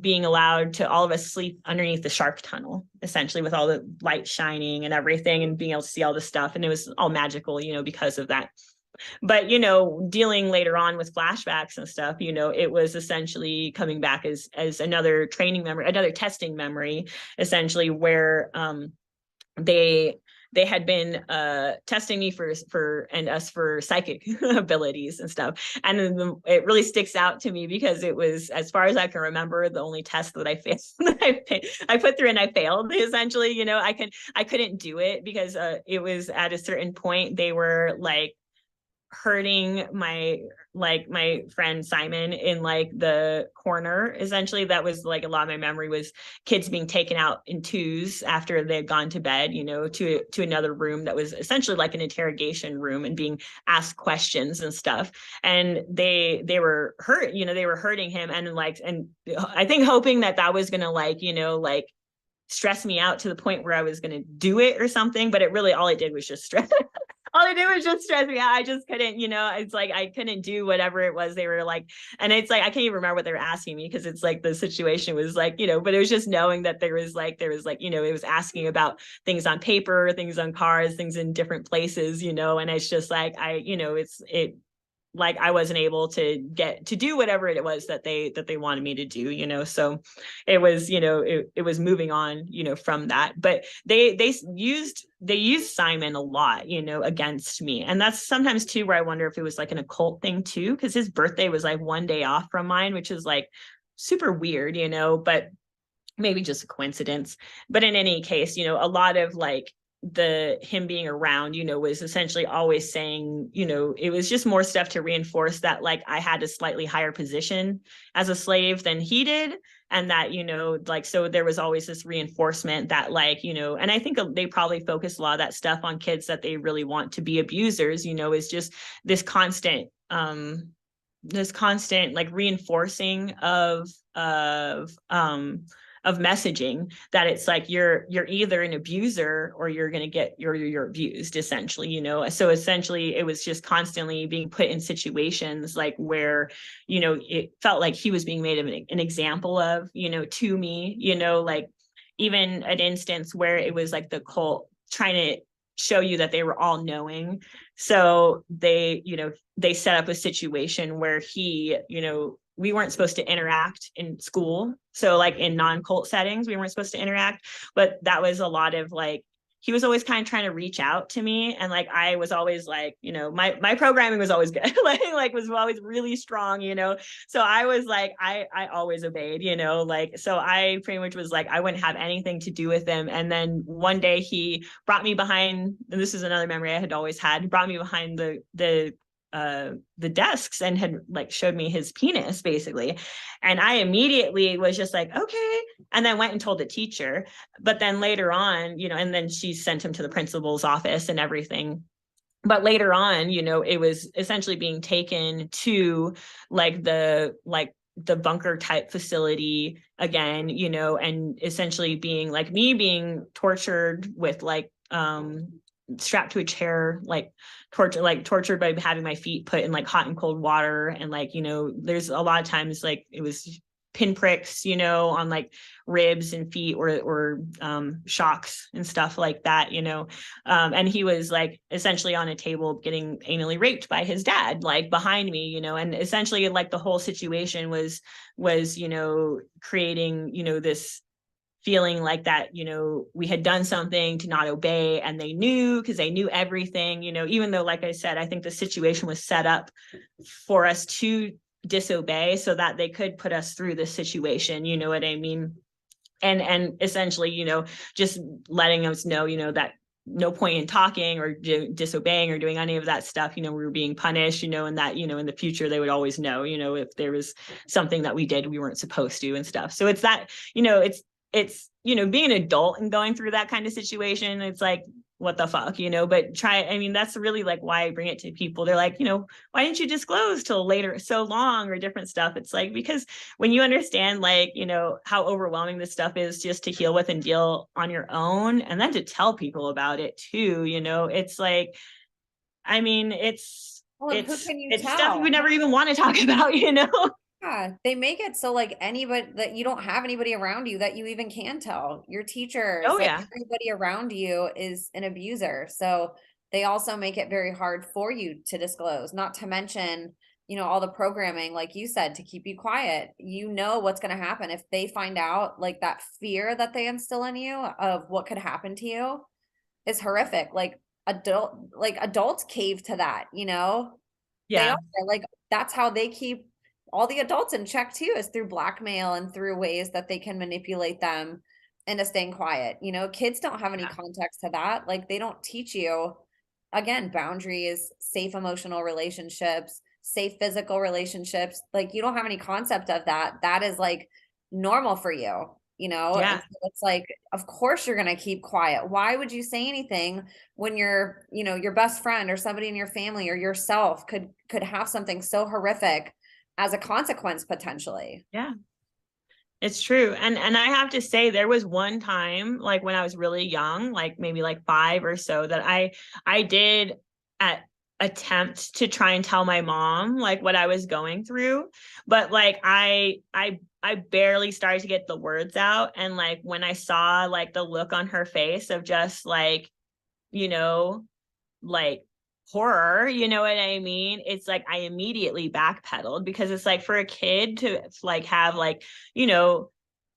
being allowed to, all of us, sleep underneath the shark tunnel, essentially, with all the light shining and everything and being able to see all this stuff. And it was all magical, because of that. But dealing later on with flashbacks and stuff, it was essentially coming back as another training memory, another testing memory, essentially, where they they had been testing me and us for psychic abilities and stuff. And then it really sticks out to me because it was, as far as I can remember, the only test that I failed. I put through and I failed, essentially. You know, I couldn't do it because it was at a certain point they were like hurting my friend Simon in like the corner. Essentially, that was like a lot of my memory was kids being taken out in twos after they had gone to bed, you know, to another room that was essentially like an interrogation room and being asked questions and stuff. And they were hurt, you know, they were hurting him, and I think hoping that was gonna like, you know, like stress me out to the point where I was gonna do it or something. But it really, all it did was just stress all I did was just stress me out. I just couldn't, you know, it's like I couldn't do whatever it was they were like. And it's like I can't even remember what they were asking me because it's like the situation was like, you know, but it was just knowing that there was like, you know, it was asking about things on paper, things on cars, things in different places, you know, and it's just like you know, like I wasn't able to get to do whatever it was that they wanted me to do, you know. So it was, you know, it was moving on, you know, from that. But they used Simon a lot, you know, against me. And that's sometimes too where I wonder if it was like an occult thing too, because his birthday was like one day off from mine, which is like super weird, you know, but maybe just a coincidence. But in any case, you know, a lot of like him being around, you know, was essentially always saying, you know, it was just more stuff to reinforce that like I had a slightly higher position as a slave than he did. And that, you know, like, so there was always this reinforcement that like, you know, and I think they probably focus a lot of that stuff on kids that they really want to be abusers, you know, is just this constant like reinforcing of messaging that it's like you're either an abuser or you're going to get you're abused, essentially, you know. So essentially it was just constantly being put in situations like where, you know, it felt like he was being made an example of, you know, to me, you know, like even an instance where it was like the cult trying to show you that they were all knowing. So they, you know, they set up a situation where he, you know, we weren't supposed to interact in school. So like in non-cult settings, we weren't supposed to interact, but that was a lot of like, he was always kind of trying to reach out to me. And like, I was always like, you know, my programming was always good, like was always really strong, you know? So I was like, I always obeyed, you know, like, so I pretty much was like, I wouldn't have anything to do with him. And then one day he brought me behind, and this is another memory I had always had, he brought me behind the desks and had like showed me his penis basically. And I immediately was just like, okay. And then went and told the teacher. But then later on, you know, and then she sent him to the principal's office and everything. But later on, you know, it was essentially being taken to like the bunker type facility again, you know, and essentially being like me being tortured with like strapped to a chair, like tortured by having my feet put in like hot and cold water. And like, you know, there's a lot of times like it was pinpricks, you know, on like ribs and feet or shocks and stuff like that, you know. And he was like essentially on a table getting anally raped by his dad, like behind me, you know. And essentially like the whole situation was, you know, creating, you know, this feeling like that, you know, we had done something to not obey, and they knew because they knew everything, you know, even though, like I said, I think the situation was set up for us to disobey so that they could put us through this situation, you know what I mean? And essentially, you know, just letting us know, you know, that no point in talking or disobeying or doing any of that stuff, you know, we were being punished, you know, and that, you know, in the future they would always know, you know, if there was something that we did we weren't supposed to and stuff. So it's that, you know, it's, you know, being an adult and going through that kind of situation, it's like, what the fuck, you know, but I mean, that's really like why I bring it to people. They're like, you know, why didn't you disclose till later, so long, or different stuff? It's like, because when you understand, like, you know, how overwhelming this stuff is just to heal with and deal on your own, and then to tell people about it too, you know, it's like, I mean, Well, and who can you it's stuff you tell? would never even want to talk about, you know? Yeah, they make it so like anybody that you don't have anybody around you that you even can tell. Your teachers, Oh like yeah. everybody around you is an abuser. So they also make it very hard for you to disclose, not to mention, you know, all the programming, like you said, to keep you quiet. You know what's going to happen if they find out, like that fear that they instill in you of what could happen to you. is horrific. Like adults cave to that, you know? They Yeah. are like, that's how they keep all the adults in check too, is through blackmail and through ways that they can manipulate them into staying quiet. You know, kids don't have any Yeah. context to that. Like they don't teach you, again, boundaries, safe emotional relationships, safe physical relationships. Like you don't have any concept of that. That is like normal for you, you know? And Yeah. so it's like, of course you're going to keep quiet. Why would you say anything when your, you know, your best friend or somebody in your family or yourself could have something so horrific as a consequence potentially? Yeah. It's true. And I have to say there was one time like when I was really young, like maybe like 5 or so, that I did at attempt to try and tell my mom like what I was going through, but like I barely started to get the words out, and like when I saw like the look on her face of just like, you know, like horror, you know what I mean? It's like I immediately backpedaled, because it's like for a kid to like have like, you know,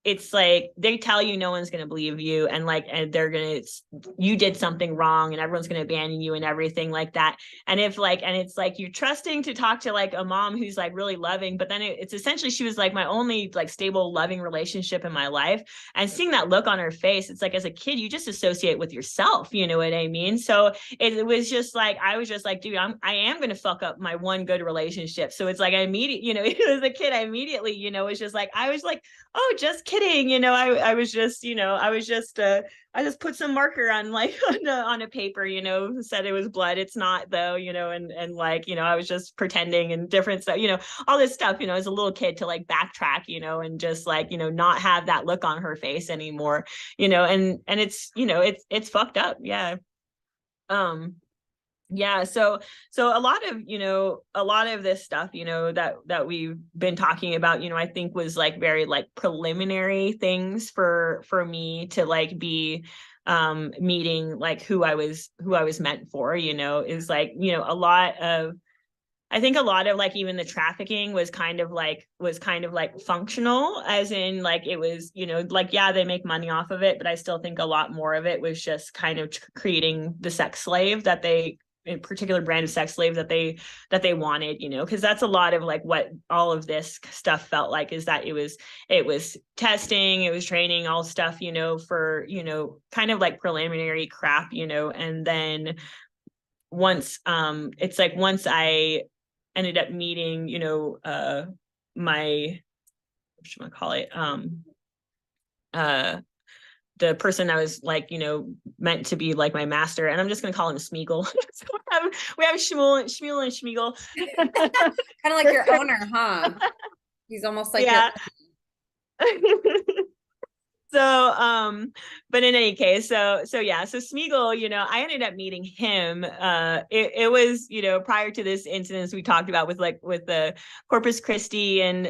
it's like they tell you no one's going to believe you, and like, and they're going to, you did something wrong and everyone's going to abandon you and everything like that. And if like, and it's like you're trusting to talk to like a mom who's like really loving, but then it's essentially, she was like my only like stable loving relationship in my life. And seeing that look on her face, it's like as a kid you just associate with yourself, you know what I mean? So it was just like, I was just like, dude, I am going to fuck up my one good relationship. So it's like I immediately, you know, as a kid I immediately, you know, was just like, I was like, oh, just kidding. You know, I was just, you know, I just put some marker on like on a paper, you know, said it was blood. It's not though, you know, and like, you know, I was just pretending and different stuff, you know, all this stuff, you know, as a little kid to like backtrack, you know, and just like, you know, not have that look on her face anymore, you know, and it's, you know, it's fucked up. Yeah. Um, yeah, so a lot of, you know, a lot of this stuff, you know, that we've been talking about, you know, I think was like very like preliminary things for me to like be meeting like who I was meant for, you know, is like, you know, a lot of, I think a lot of like even the trafficking was kind of like functional, as in like it was, you know, like yeah, they make money off of it, but I still think a lot more of it was just kind of creating the sex slave that they, a particular brand of sex slave that they wanted, you know, because that's a lot of like what all of this stuff felt like, is that it was testing, it was training, all stuff, you know, for, you know, kind of like preliminary crap, you know, and then once it's like once I ended up meeting, you know, my, what should I call it, uh the person I was like, you know, meant to be like my master, and I'm just gonna call him Smeagol. So we have Shmuel and Schmeagol. Kind of like your owner, huh? He's almost like your Yeah. So but in any case, so yeah, so Smeagol, you know, I ended up meeting him. It was, you know, prior to this incident we talked about with the Corpus Christi and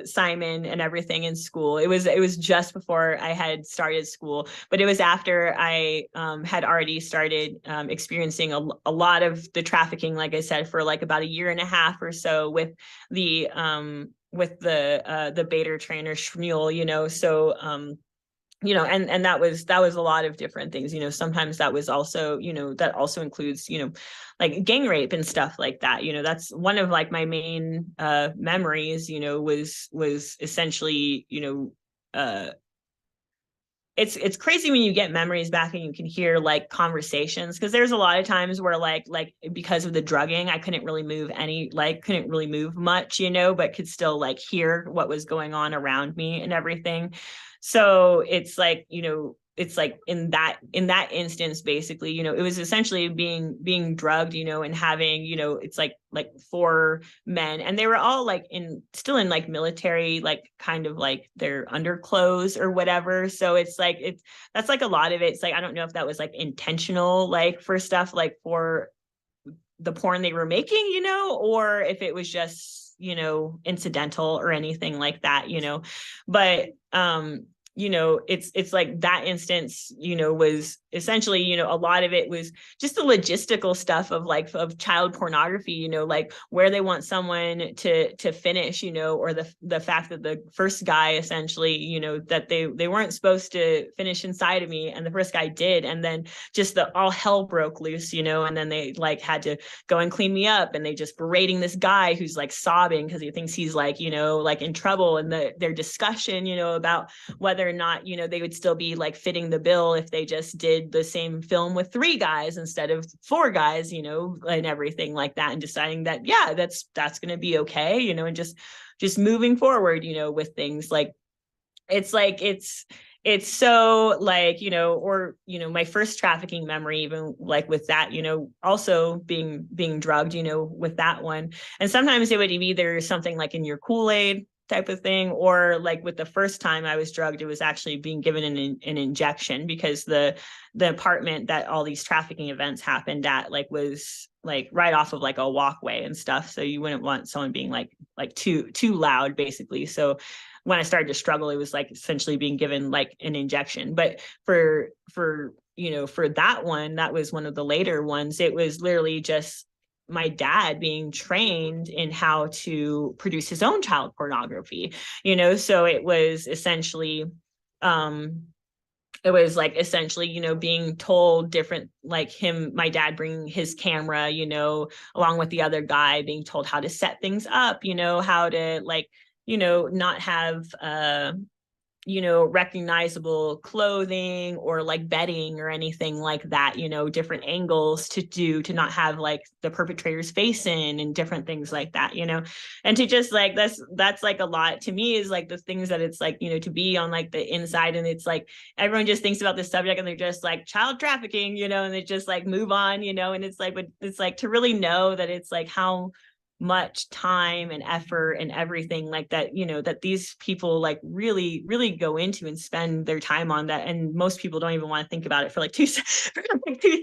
Simon and everything in school. It was just before I had started school, but it was after I had already started experiencing a lot of the trafficking, like I said, for like about a year and a half or so with the Bader trainer Shmuel, you know, so you know, and that was a lot of different things, you know. Sometimes that was also, you know, that also includes, you know, like gang rape and stuff like that, you know. That's one of like my main memories, you know, was essentially, you know, it's crazy when you get memories back and you can hear like conversations, because there's a lot of times where like because of the drugging I couldn't really move much, you know, but could still like hear what was going on around me and everything. So it's like, you know, it's like in that instance, basically, you know, it was essentially being drugged, you know, and having, you know, it's like 4 men, and they were all like still in like military, like kind of like their underclothes or whatever. So it's like that's like a lot of it. It's like I don't know if that was like intentional, like for stuff like for the porn they were making, you know, or if it was just, you know, incidental or anything like that, you know. But it's like that instance, was essentially, a lot of it was just the logistical stuff of child pornography, like where they want someone to finish, or the fact that the first guy essentially, that they weren't supposed to finish inside of me, and the first guy did, and then just all hell broke loose, and then they like had to go and clean me up, and they just berating this guy who's like sobbing because he thinks he's like, like in trouble, and their discussion, about whether or not, they would still be like fitting the bill if they just did the same film with 3 guys instead of 4 guys, and everything like that, and deciding that, yeah, that's going to be okay, and just moving forward, with things like, it's so like, or, my first trafficking memory, even like with that, also being drugged, with that one. And sometimes it would be either something like in your Kool-Aid type of thing, or like with the first time I was drugged, it was actually being given an injection, because the apartment that all these trafficking events happened at was like right off of like a walkway and stuff. So you wouldn't want someone being like too loud, basically. So when I started to struggle, it was like essentially being given like an injection. But for that one, that was one of the later ones. It was literally just my dad being trained in how to produce his own child pornography, so it was essentially, being told different, like my dad bringing his camera, along with the other guy, being told how to set things up, how to like, not have, recognizable clothing or like bedding or anything like that, different angles to not have like the perpetrator's face in, and different things like that, and to just like, that's like a lot to me, is like the things that it's like, to be on like the inside, and it's like everyone just thinks about this subject and they're just like child trafficking, and they just like move on, and it's like, but it's like to really know that it's like how much time and effort and everything like that, that these people like really, really go into and spend their time on that. And most people don't even want to think about it for like 2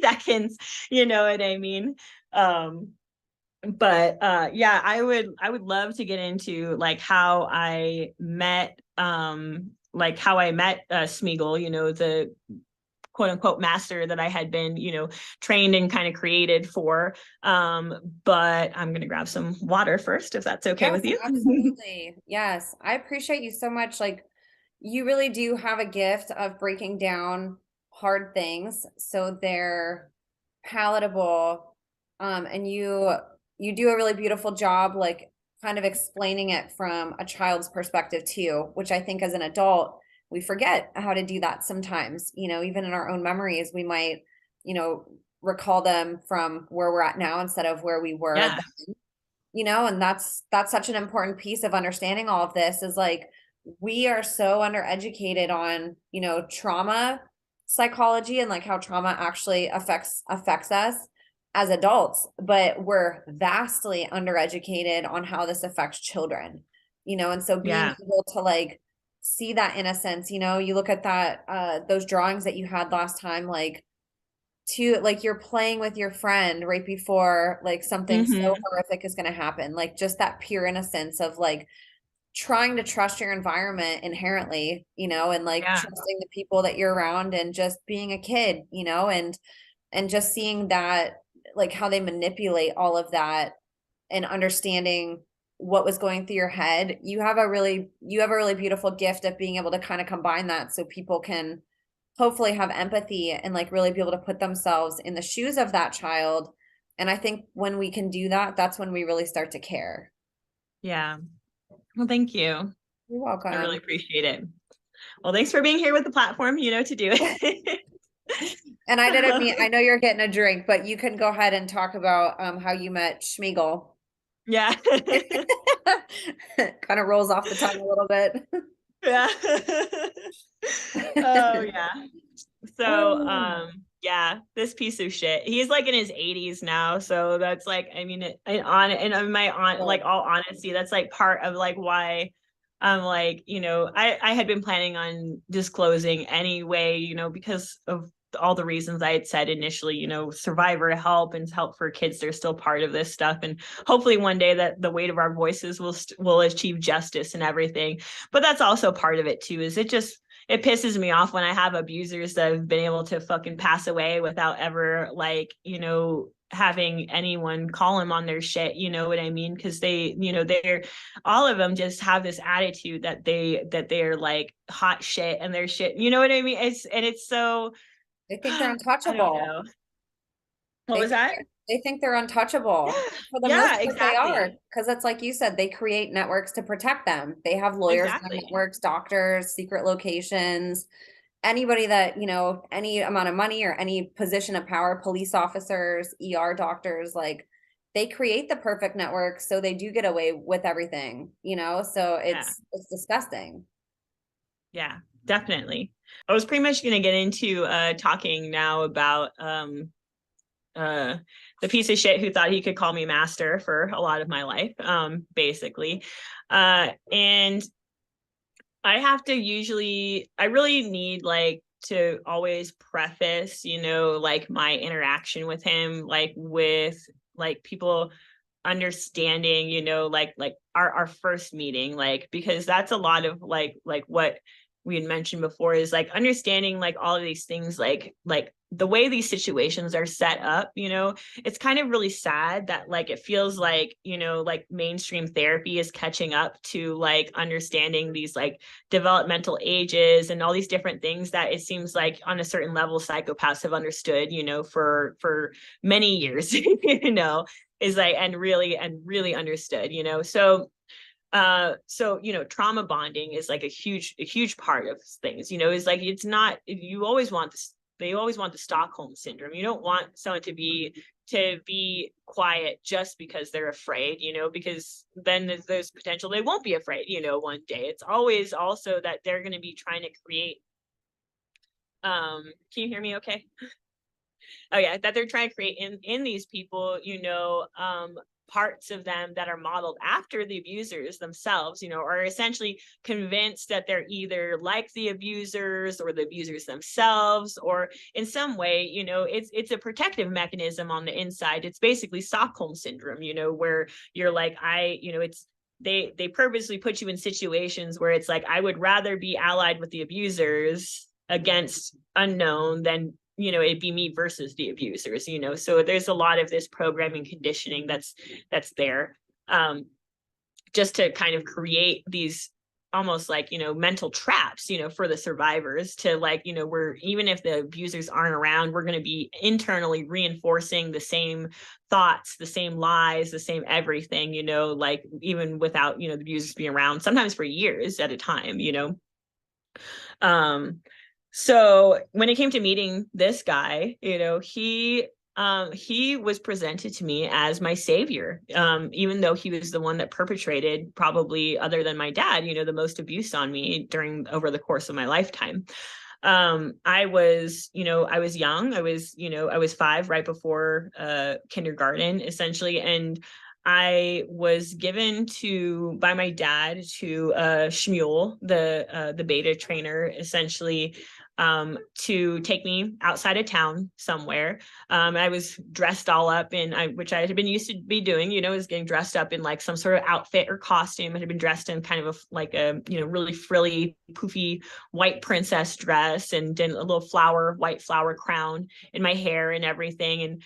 seconds, you know what I mean? But yeah, I would love to get into like how I met Smeagol, the quote unquote master that I had been, trained and kind of created for. But I'm going to grab some water first, if that's okay with you. Absolutely. Yes. I appreciate you so much. Like, you really do have a gift of breaking down hard things so they're palatable. And you do a really beautiful job, like kind of explaining it from a child's perspective too, which I think as an adult, we forget how to do that sometimes, even in our own memories, we might, recall them from where we're at now instead of where we were Yeah. then, and that's such an important piece of understanding all of this, is like, we are so undereducated on, trauma psychology and like how trauma actually affects us as adults, but we're vastly undereducated on how this affects children, and so being able to like see that innocence, you look at that, those drawings that you had last time, like you're playing with your friend right before like something so horrific is going to happen, like just that pure innocence of like trying to trust your environment inherently, and like trusting the people that you're around, and just being a kid, and just seeing that, like how they manipulate all of that, and understanding what was going through your head. You have a really beautiful gift of being able to kind of combine that so people can hopefully have empathy and like really be able to put themselves in the shoes of that child. And I think when we can do that, that's when we really start to care. Yeah. Well, thank you. You're welcome. I really appreciate it. Well, thanks for being here with the platform, to do it. And I didn't mean, I know you're getting a drink, but you can go ahead and talk about how you met Smeagol. Yeah. Kind of rolls off the tongue a little bit. Yeah. Oh yeah. So yeah, this piece of shit. He's like in his 80s now, so that's like, I mean, like all honesty, that's like part of like why I'm like, I had been planning on disclosing anyway, because of all the reasons I had said initially, survivor help and help for kids, they're still part of this stuff, and hopefully one day that the weight of our voices will achieve justice and everything. But that's also part of it too, is it just, it pisses me off when I have abusers that have been able to fucking pass away without ever like, having anyone call them on their shit, you know what I mean? Because they, they're all of them just have this attitude that they're like hot shit and they're shit, you know what I mean? It's so They think they're I don't untouchable. know. What They was think that? they think they're untouchable. For the most Yeah, part, they are, exactly. because it's like you said, they create networks to protect them. They have lawyers in their Exactly. networks, doctors, secret locations, anybody that, any amount of money or any position of power, police officers, ER doctors, like they create the perfect network so they do get away with everything, So Yeah. it's disgusting. Yeah, definitely. I was pretty much going to get into talking now about uh the piece of shit who thought he could call me master for a lot of my life, basically. And I really need like to always preface, like my interaction with him, like with like people understanding, like our first meeting, like, because that's a lot of like what we had mentioned before is like understanding like all of these things, like the way these situations are set up, it's kind of really sad that like it feels like, like mainstream therapy is catching up to like understanding these like developmental ages and all these different things that it seems like on a certain level psychopaths have understood, for many years, is like and really understood, so trauma bonding is like a huge part of things, is like it's not, you always want this, they always want the Stockholm syndrome. You don't want someone to be quiet just because they're afraid, because then there's potential they won't be afraid, one day. It's always also that they're going to be trying to create can you hear me okay? Oh yeah, that they're trying to create in these people, parts of them that are modeled after the abusers themselves, are essentially convinced that they're either like the abusers or the abusers themselves, or in some way, it's a protective mechanism on the inside. It's basically Stockholm syndrome, where you're like, it's they purposely put you in situations where it's like, I would rather be allied with the abusers against unknown than it'd be me versus the abusers, so there's a lot of this programming conditioning that's there, just to kind of create these almost like mental traps for the survivors to like we're, even if the abusers aren't around, we're going to be internally reinforcing the same thoughts, the same lies, the same everything, like even without the abusers being around, sometimes for years at a time. um so when it came to meeting this guy, he was presented to me as my savior, even though he was the one that perpetrated, probably other than my dad, the most abuse on me over the course of my lifetime. I was young. I was 5, right before kindergarten, essentially, and I was given by my dad to Shmuel, the beta trainer, essentially, to take me outside of town somewhere. I was dressed all up which I had been used to be doing, was getting dressed up in like some sort of outfit or costume. I had been dressed in kind of like a, really frilly, poofy white princess dress, and did a little white flower crown in my hair and everything. And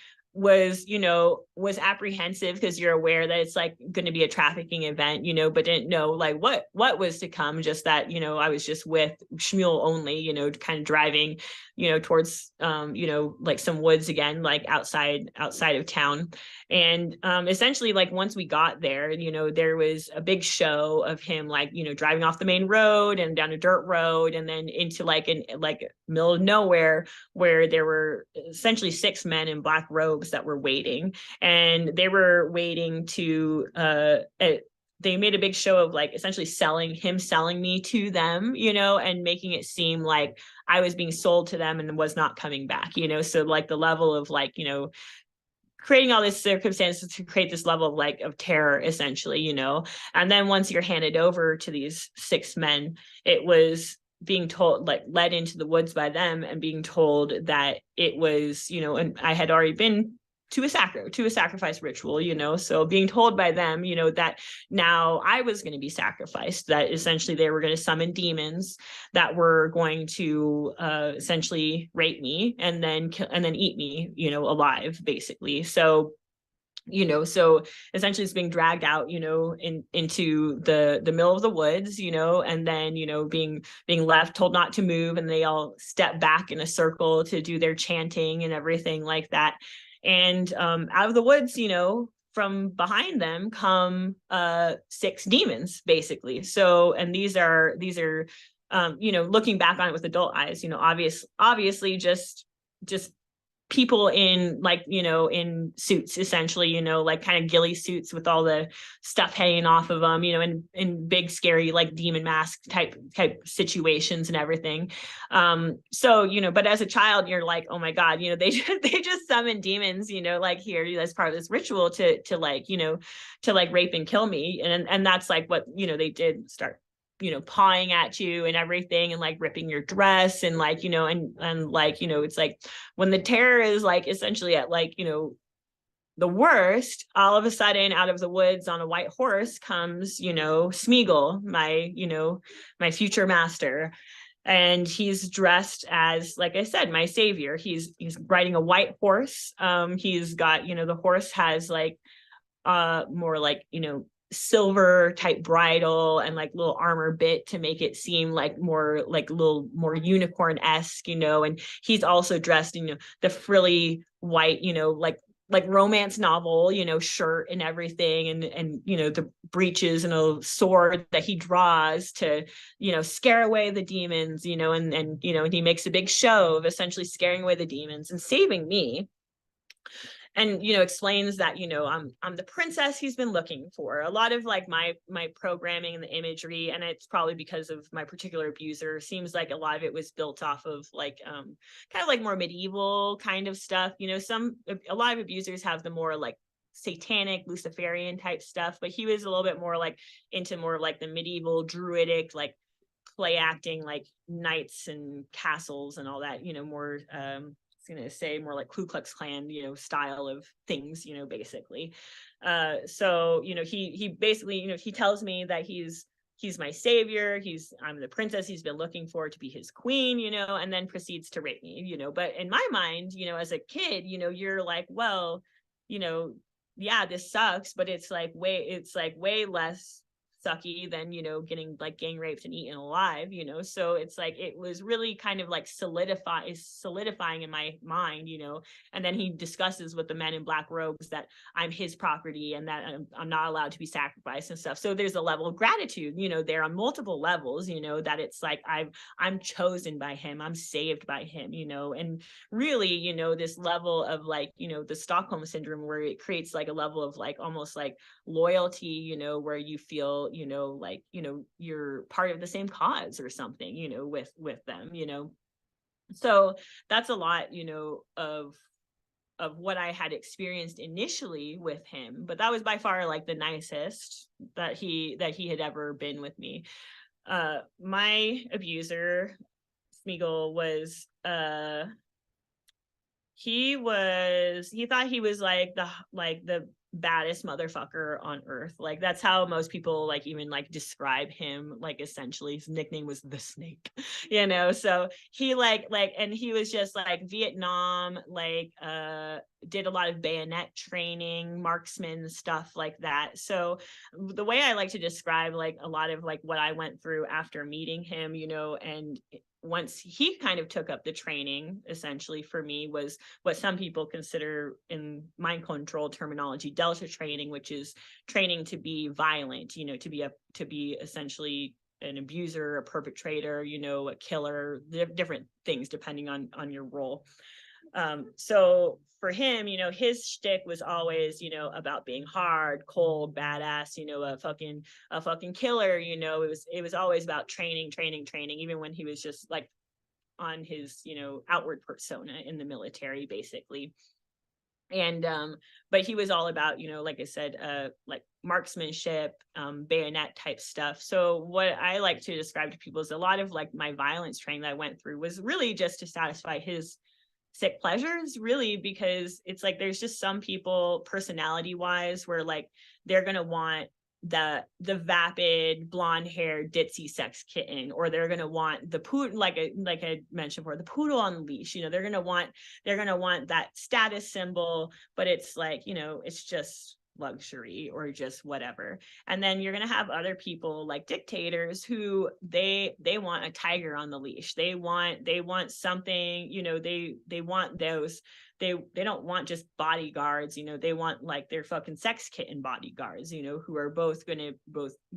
was apprehensive because you're aware that it's like going to be a trafficking event, but didn't know like what was to come. Just that, I was just with Shmuel only, kind of driving, towards, like some woods again, like outside of town. And essentially, like once we got there, there was a big show of him, like, driving off the main road and down a dirt road and then into like middle of nowhere, where there were essentially 6 men in black robes that were waiting, and they were waiting to they made a big show of like essentially selling me to them, and making it seem like I was being sold to them and was not coming back, so like the level of like, creating all these circumstances to create this level of like of terror, essentially, and then once you're handed over to these 6 men, it was being told, like led into the woods by them and being told that it was, and I had already been to a sacrifice ritual, so being told by them, that now I was going to be sacrificed, that essentially they were going to summon demons that were going to essentially rape me and then eat me, alive, basically. So so essentially it's being dragged out, into the middle of the woods, and then, being left, told not to move, and they all step back in a circle to do their chanting and everything like that. And out of the woods, from behind them come 6 demons, basically. So, and these are looking back on it with adult eyes, obviously just people in in suits, essentially, like kind of ghillie suits with all the stuff hanging off of them, in big scary like demon mask type situations and everything. So but as a child you're like, oh my god, they just summon demons, like here as part of this ritual to rape and kill me, and that's like what they did, start pawing at you and everything, and like ripping your dress, and like and like it's like when the terror is like essentially at like the worst, all of a sudden out of the woods on a white horse comes Smeagol, my future master, and he's dressed as, like I said, my savior. He's riding a white horse. He's got the horse has like more like silver type bridle and like little armor bit to make it seem like more like a little more unicorn-esque, and he's also dressed in the frilly white like romance novel shirt and everything, and the breeches and a sword that he draws to scare away the demons, and he makes a big show of essentially scaring away the demons and saving me, and explains that I'm the princess he's been looking for. A lot of like my programming and the imagery, and it's probably because of my particular abuser, seems like a lot of it was built off of like kind of like more medieval kind of stuff. A lot of abusers have the more like satanic Luciferian type stuff, but he was a little bit more like into more of like the medieval druidic like play acting, like knights and castles and all that, more going to say more like Ku Klux Klan, style of things, basically. So, he basically, he tells me that he's my savior. I'm the princess he's been looking for to be his queen, and then proceeds to rape me, but in my mind, as a kid, you're like, well, yeah, this sucks, but it's like way less sucky than getting like gang raped and eaten alive, so it's like it was really kind of like solidifying in my mind, and then he discusses with the men in black robes that I'm his property and that I'm not allowed to be sacrificed and stuff. So there's a level of gratitude there on multiple levels, that it's like I'm chosen by him, I'm saved by him, and really this level of like the Stockholm syndrome, where it creates like a level of like almost like loyalty, where you feel like you're part of the same cause or something, with them, so that's a lot of what I had experienced initially with him, but that was by far like the nicest that he had ever been with me. My abuser Smeagol was he thought he was like the baddest motherfucker on earth. Like that's how most people like even like describe him. Like essentially his nickname was the Snake, so he and he was just like Vietnam, like did a lot of bayonet training, marksman stuff like that. So the way I like to describe like a lot of like what I went through after meeting him, and once he kind of took up the training, essentially for me, was what some people consider in mind control terminology delta training, which is training to be violent, to be essentially an abuser, a perpetrator, a killer, different things depending on your role. So for him, his shtick was always, about being hard, cold, badass, a fucking killer, it was always about training, even when he was just like on his, outward persona in the military, basically. And but he was all about, like I said, like marksmanship, bayonet type stuff. So what I like to describe to people is a lot of like my violence training that I went through was really just to satisfy his sick pleasures, really, because it's like there's just some people personality wise where like they're gonna want the vapid blonde haired ditzy sex kitten, or they're gonna want the poodle, like I mentioned before, the poodle on the leash. They're gonna want that status symbol, but it's like, it's just luxury or just whatever. And then you're going to have other people like dictators who they want a tiger on the leash. They want something, they want those, they don't want just bodyguards, they want like their fucking sex kitten bodyguards, who are both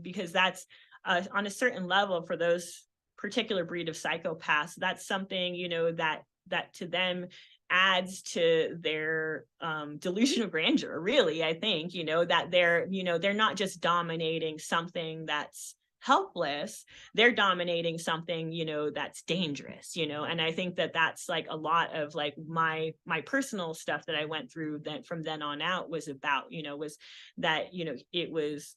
because that's on a certain level for those particular breed of psychopaths, that's something, that to them adds to their delusion of grandeur, really. I think, that they're not just dominating something that's helpless, they're dominating something, that's dangerous, and I think that that's like a lot of like my personal stuff that I went through then from then on out was about, was that, it was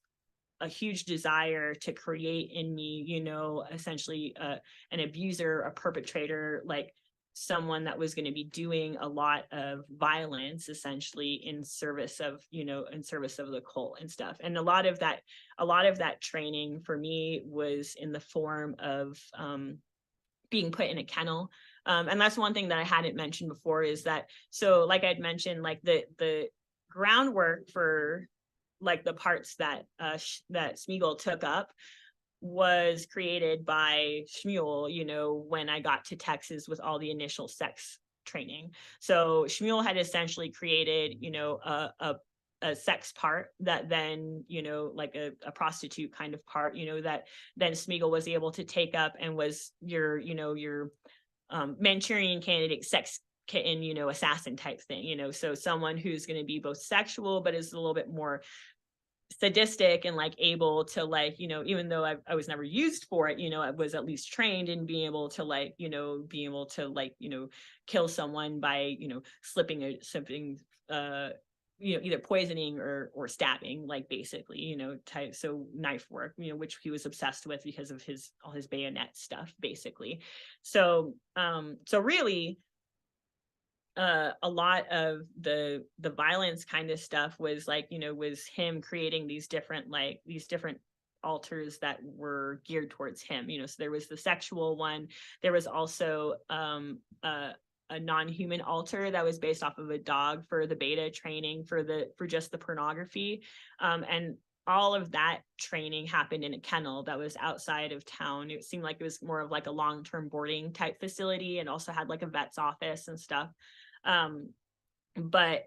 a huge desire to create in me, essentially an abuser, a perpetrator, like someone that was going to be doing a lot of violence essentially in service of the cult and stuff. And a lot of that training for me was in the form of being put in a kennel. And that's one thing that I hadn't mentioned before, is that, so like I'd mentioned, like the groundwork for like the parts that that Smeagol took up was created by Shmuel, when I got to Texas with all the initial sex training. So Shmuel had essentially created, a sex part that then, like a prostitute kind of part, that then Smeagol was able to take up and was your Manchurian candidate sex kitten, assassin type thing, so someone who's going to be both sexual, but is a little bit more sadistic and like able to like, even though I was never used for it, I was at least trained in being able to like, kill someone by, slipping something, either poisoning or stabbing, like basically, type, so knife work, which he was obsessed with because of all his bayonet stuff, basically. So really, a lot of the violence kind of stuff was like, was him creating these different altars that were geared towards him, so there was the sexual one. There was also a non-human altar that was based off of a dog for the beta training for just the pornography, and all of that training happened in a kennel that was outside of town. It seemed like it was more of like a long-term boarding type facility, and also had like a vet's office and stuff. But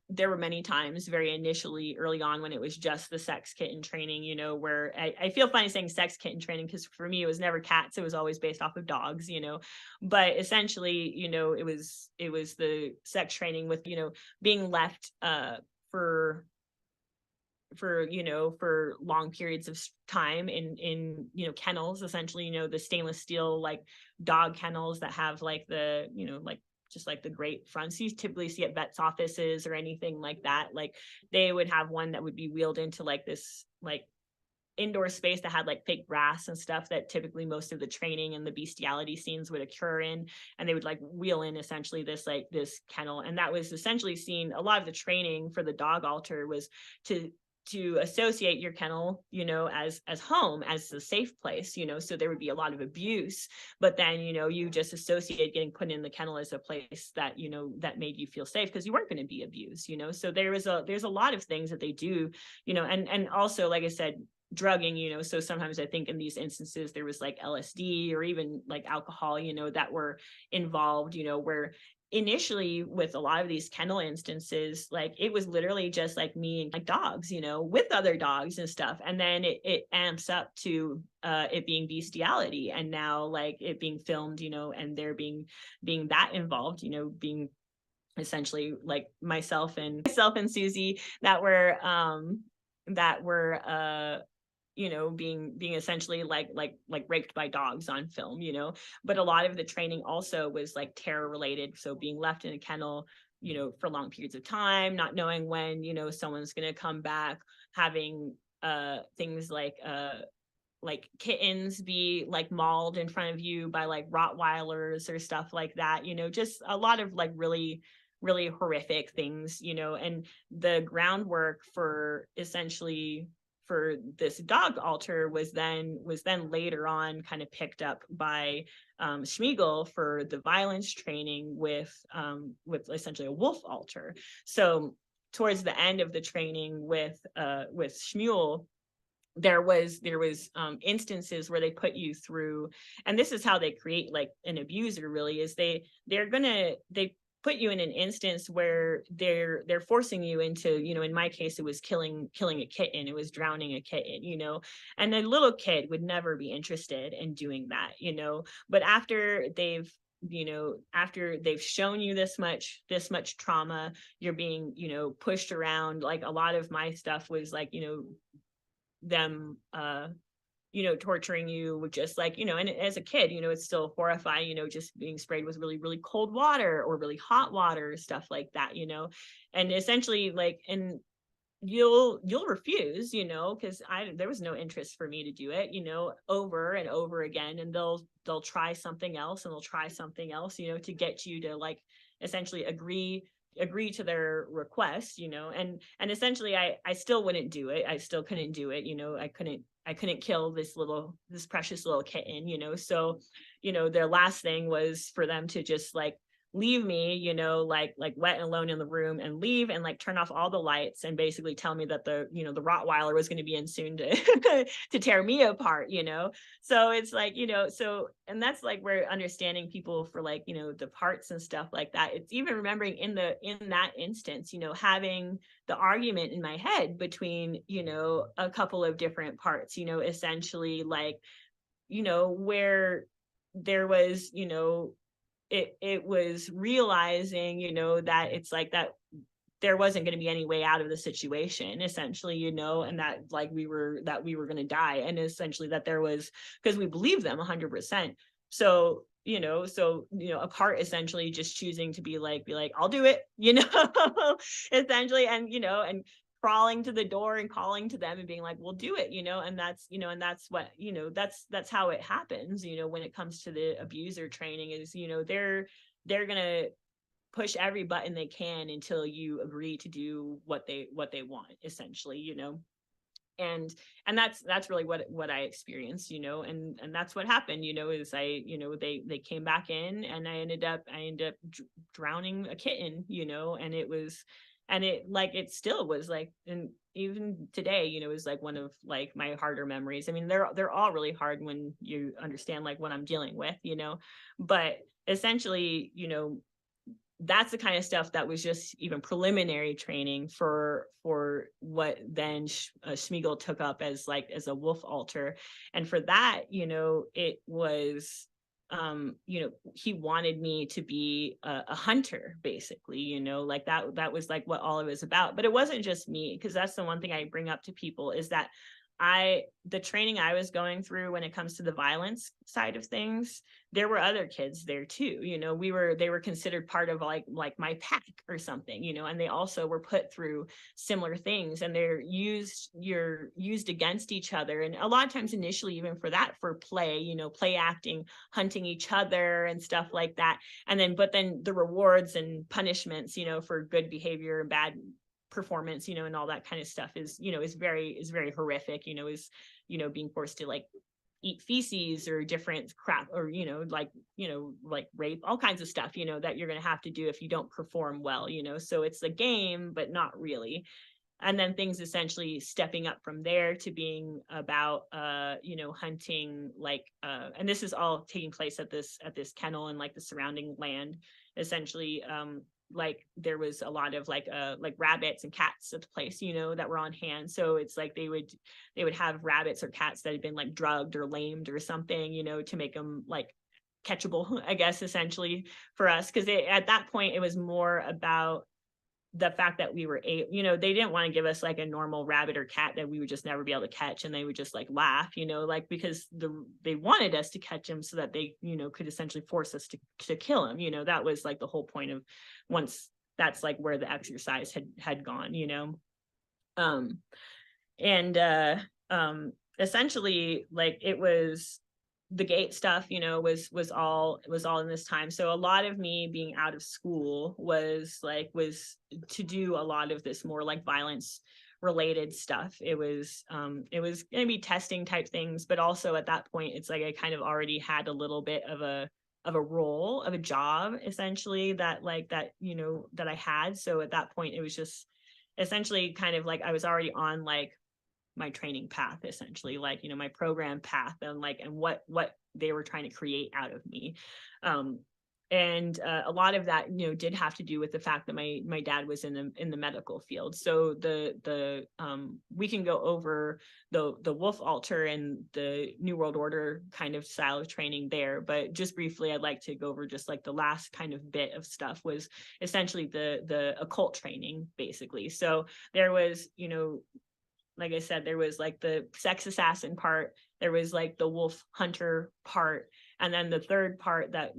there were many times very initially early on when it was just the sex kitten training, where I feel funny saying sex kitten training, because for me it was never cats, it was always based off of dogs, but essentially, it was the sex training with, being left for long periods of time in kennels, essentially, the stainless steel like dog kennels that have like the like just like the great fronts you typically see at vets offices or anything like that. Like they would have one that would be wheeled into like this like indoor space that had like fake grass and stuff that typically most of the training and the bestiality scenes would occur in, and they would like wheel in essentially this kennel. And that was essentially seen, a lot of the training for the dog altar was to associate your kennel, as home, as a safe place, so there would be a lot of abuse, but then, you just associate getting put in the kennel as a place that, that made you feel safe because you weren't going to be abused, so there's a lot of things that they do, and also, like I said, drugging, so sometimes I think in these instances there was like LSD or even like alcohol, that were involved, where initially with a lot of these kennel instances, like it was literally just like me and like dogs, with other dogs and stuff, and then it amps up to it being bestiality, and now like it being filmed, and there being that involved, being essentially like myself and Susie that were being essentially like raped by dogs on film, but a lot of the training also was like terror related. So being left in a kennel, for long periods of time, not knowing when, someone's going to come back, having things like like kittens be like mauled in front of you by like Rottweilers or stuff like that, just a lot of like really, really horrific things, and the groundwork for essentially for this dog altar was then later on kind of picked up by Schmiegel for the violence training with essentially a wolf altar. So towards the end of the training with Schmuel, there was instances where they put you through, and this is how they create like an abuser really, is they put you in an instance where they're forcing you into, in my case it was killing a kitten, it was drowning a kitten, and a little kid would never be interested in doing that, but after they've shown you this much trauma, you're being pushed around. Like a lot of my stuff was like them torturing you with just like, and as a kid, it's still horrifying, just being sprayed with really, really cold water or really hot water, stuff like that, and essentially like, and you'll refuse, because there was no interest for me to do it, over and over again, and they'll try something else and they'll try something else, to get you to like essentially agree to their request, and essentially I still wouldn't do it. I still couldn't do it. I couldn't kill this precious little kitten, so, their last thing was for them to just like leave me, like wet and alone in the room, and leave and like turn off all the lights and basically tell me that the Rottweiler was going to be in soon to to tear me apart, so it's like, so, and that's like where understanding people for like, the parts and stuff like that, it's even remembering in that instance, having the argument in my head between, a couple of different parts, essentially like, where there was, it was realizing, that it's like that there wasn't going to be any way out of the situation, essentially, and that like we were going to die, and essentially that there was, because we believe them 100%. So, a part essentially just choosing to be like, I'll do it, essentially, and, and crawling to the door and calling to them and being like, we'll do it, and that's what, that's how it happens, when it comes to the abuser training is, they're going to push every button they can until you agree to do what they want, essentially, and that's really what I experienced, and that's what happened, is I, they came back in, and I ended up drowning a kitten, and it was, and it still was like, and even today, is like one of like my harder memories. I mean, they're all really hard when you understand like what I'm dealing with, but essentially, that's the kind of stuff that was just even preliminary training for what then Schmiegel took up as a wolf altar. And for that, it was, he wanted me to be a hunter, basically, like that was like what all of it was about. But it wasn't just me, because that's the one thing I bring up to people, is that the training I was going through when it comes to the violence side of things, there were other kids there too, they were considered part of like my pack or something, and they also were put through similar things, and you're used against each other. And a lot of times initially, even for play, play acting, hunting each other and stuff like that. And but then the rewards and punishments, for good behavior and bad performance, and all that kind of stuff is very horrific, is, being forced to like eat feces or different crap, or, like rape, all kinds of stuff, that you're going to have to do if you don't perform well, so it's a game, but not really. And then things essentially stepping up from there to being about, hunting, like, and this is all taking place at this kennel and like the surrounding land, essentially, like there was a lot of like rabbits and cats at the place, that were on hand. So it's like they would have rabbits or cats that had been like drugged or lamed or something, to make them like catchable, I guess, essentially for us. Because at that point it was more about the fact that we were they didn't want to give us like a normal rabbit or cat that we would just never be able to catch, and they would just like laugh, like, because they wanted us to catch him so that they could essentially force us to kill him. That was like the whole point of, once that's like where the exercise had gone, and essentially like it was the gate stuff, you know, was all in this time. So a lot of me being out of school was to do a lot of this more like violence related stuff. It was going to be testing type things, but also at that point it's like I kind of already had a little bit of a role, of a job essentially that you know, that I had. So at that point it was just essentially kind of like I was already on like my training path, essentially, like, you know, my program path, and like, and what they were trying to create out of me. And a lot of that, you know, did have to do with the fact that my dad was in the medical field. So we can go over the wolf altar and the New World Order kind of style of training there, but just briefly I'd like to go over just like the last kind of bit of stuff was essentially the occult training, basically. So there was, you know, like I said, there was like the sex assassin part, there was like the wolf hunter part, and then the third part that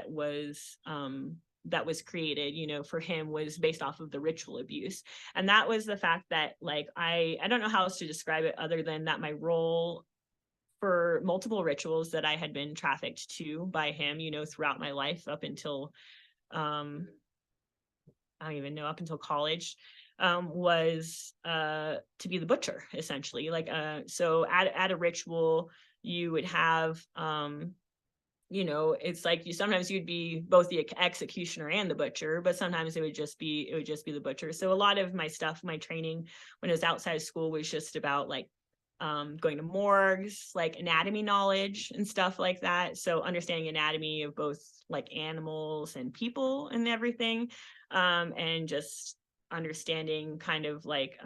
was created, you know, for him was based off of the ritual abuse. And that was the fact that like I don't know how else to describe it other than that my role for multiple rituals that I had been trafficked to by him, you know, throughout my life up until I don't even know, up until college, was to be the butcher, essentially. Like so at a ritual you would have you know, it's like sometimes you'd be both the executioner and the butcher, but sometimes it would just be the butcher. So a lot of my stuff, my training when I was outside of school was just about like going to morgues, like anatomy knowledge and stuff like that. So understanding anatomy of both like animals and people and everything, and just understanding kind of like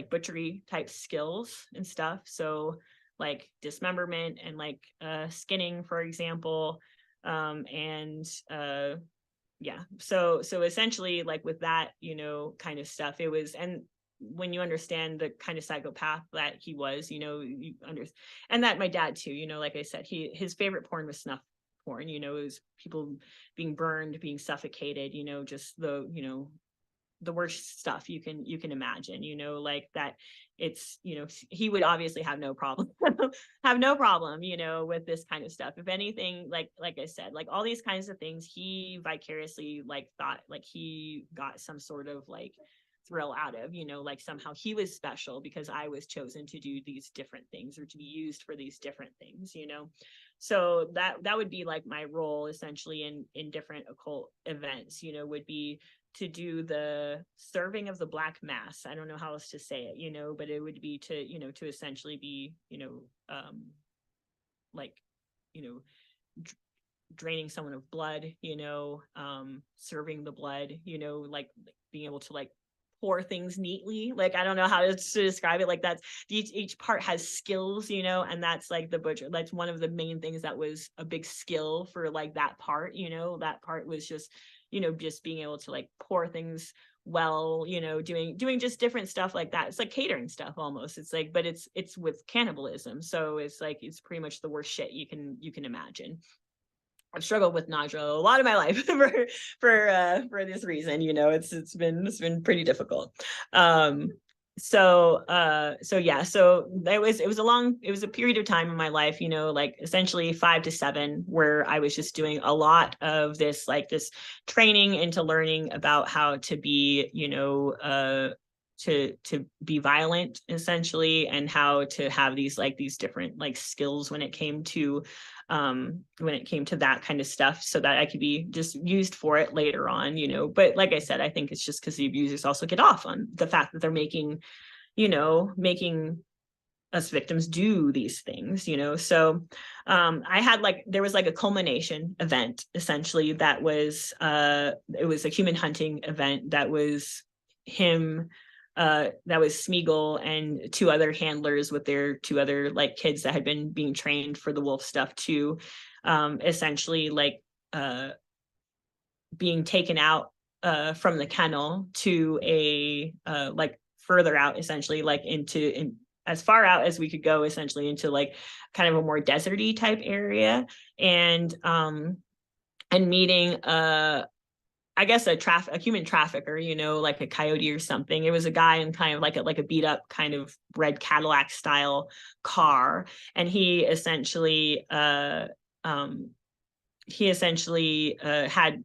butchery type skills and stuff. So like dismemberment and like skinning, for example, and yeah. So essentially, like with that, you know, kind of stuff, it was, and when you understand the kind of psychopath that he was, you know, you understand, and that my dad too, you know, like I said, his favorite porn was snuff porn, you know, it was people being burned, being suffocated, you know, just the, you know, the worst stuff you can imagine, you know, like that. It's, you know, he would obviously have no problem you know, with this kind of stuff. If anything, like I said, like all these kinds of things he vicariously like thought like he got some sort of like thrill out of, you know, like somehow he was special because I was chosen to do these different things or to be used for these different things, you know. So that would be like my role essentially in different occult events, you know, would be to do the serving of the black mass. I don't know how else to say it, you know, but it would be to, you know, to essentially be, you know, like, you know, draining someone of blood, you know, serving the blood, you know, like being able to like pour things neatly. Like, I don't know how to describe it. Like that's each part has skills, you know, and that's like the butcher. That's one of the main things that was a big skill for like that part, you know, that part was just, you know, just being able to like pour things well, you know, doing just different stuff like that. It's like catering stuff almost. It's like, but it's with cannibalism. So it's like, it's pretty much the worst shit you can imagine. I've struggled with nausea a lot of my life for this reason, you know, it's been pretty difficult. So yeah, so it was a period of time in my life, you know, like essentially 5 to 7, where I was just doing a lot of this, like this training into learning about how to be, you know, to be violent essentially, and how to have these different like skills when it came to that kind of stuff, so that I could be just used for it later on, you know. But like I said, I think it's just because the abusers also get off on the fact that they're making us victims do these things, you know. So I had there was like a culmination event essentially that was it was a human hunting event that was him, that was Smeagol and 2 other handlers with their 2 other like kids that had been being trained for the wolf stuff too, essentially like being taken out from the kennel to a like further out, essentially like in as far out as we could go, essentially into like kind of a more deserty type area, and meeting I guess a human trafficker, you know, like a coyote or something. It was a guy in kind of like a beat up kind of red Cadillac style car, and um he essentially had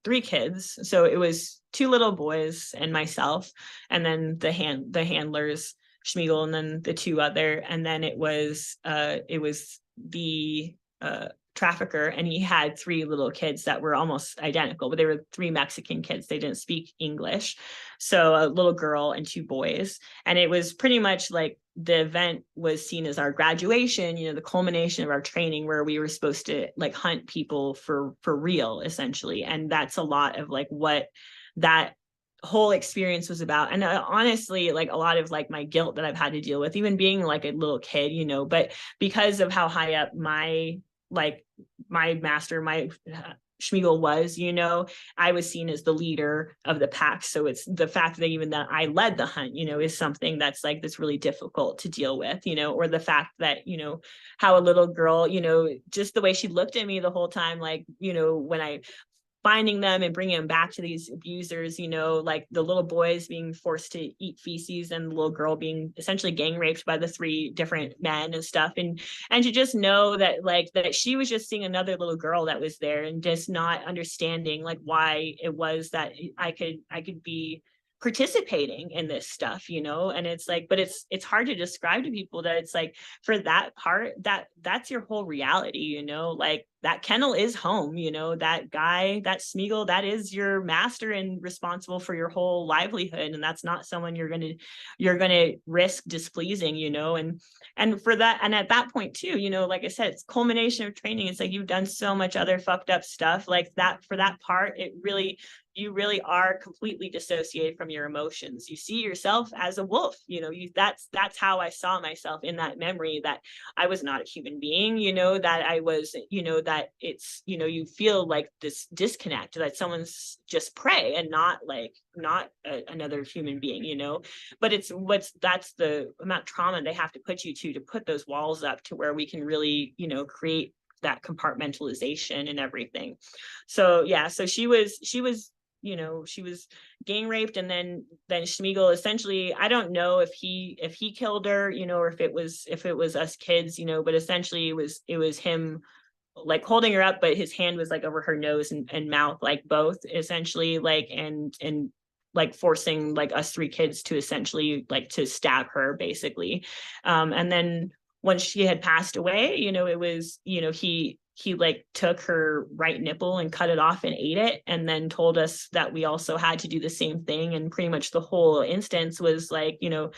three kids. So it was two little boys and myself, and then the handlers, Schmiegel, and then the two other, and then it was the trafficker, and he had three little kids that were almost identical, but they were three Mexican kids. They didn't speak English. So a little girl and two boys. And it was pretty much like the event was seen as our graduation, you know, the culmination of our training, where we were supposed to like hunt people for real, essentially. And that's a lot of like what that whole experience was about. And honestly, like a lot of like my guilt that I've had to deal with, even being like a little kid, you know, but because of how high up my master, my Schmiegel was, you know, I was seen as the leader of the pack. So it's the fact that even that I led the hunt, you know, is something that's really difficult to deal with, you know, or the fact that, you know, how a little girl, you know, just the way she looked at me the whole time, like, you know, when I finding them and bringing them back to these abusers, you know, like the little boys being forced to eat feces and the little girl being essentially gang raped by the three different men and stuff. And to just know that like that she was just seeing another little girl that was there and just not understanding like why it was that I could be participating in this stuff, you know. And it's like, but it's hard to describe to people that it's like for that part, that's your whole reality, you know, like that kennel is home, you know, that guy, that Smeagol, that is your master and responsible for your whole livelihood. And that's not someone you're going to risk displeasing, you know. And for that, and at that point too, you know, like I said, it's culmination of training. It's like you've done so much other fucked up stuff like that. For that part, you really are completely dissociated from your emotions. You see yourself as a wolf, you know. That's how I saw myself in that memory, that I was not a human being, you know, that I was, you know, that it's, you know, you feel like this disconnect, that someone's just prey and not another human being, you know. But that's the amount of trauma they have to put you to put those walls up to where we can really, you know, create that compartmentalization and everything. So yeah, so she was you know, she was gang raped, and then Schmiegel essentially, I don't know if he killed her, you know, or if it was us kids, you know, but essentially it was him like holding her up, but his hand was like over her nose and mouth, like both essentially, like and like forcing like us three kids to essentially like to stab her basically. And then once she had passed away, you know, it was, you know, he like took her right nipple and cut it off and ate it, and then told us that we also had to do the same thing. And pretty much the whole instance was like, you know,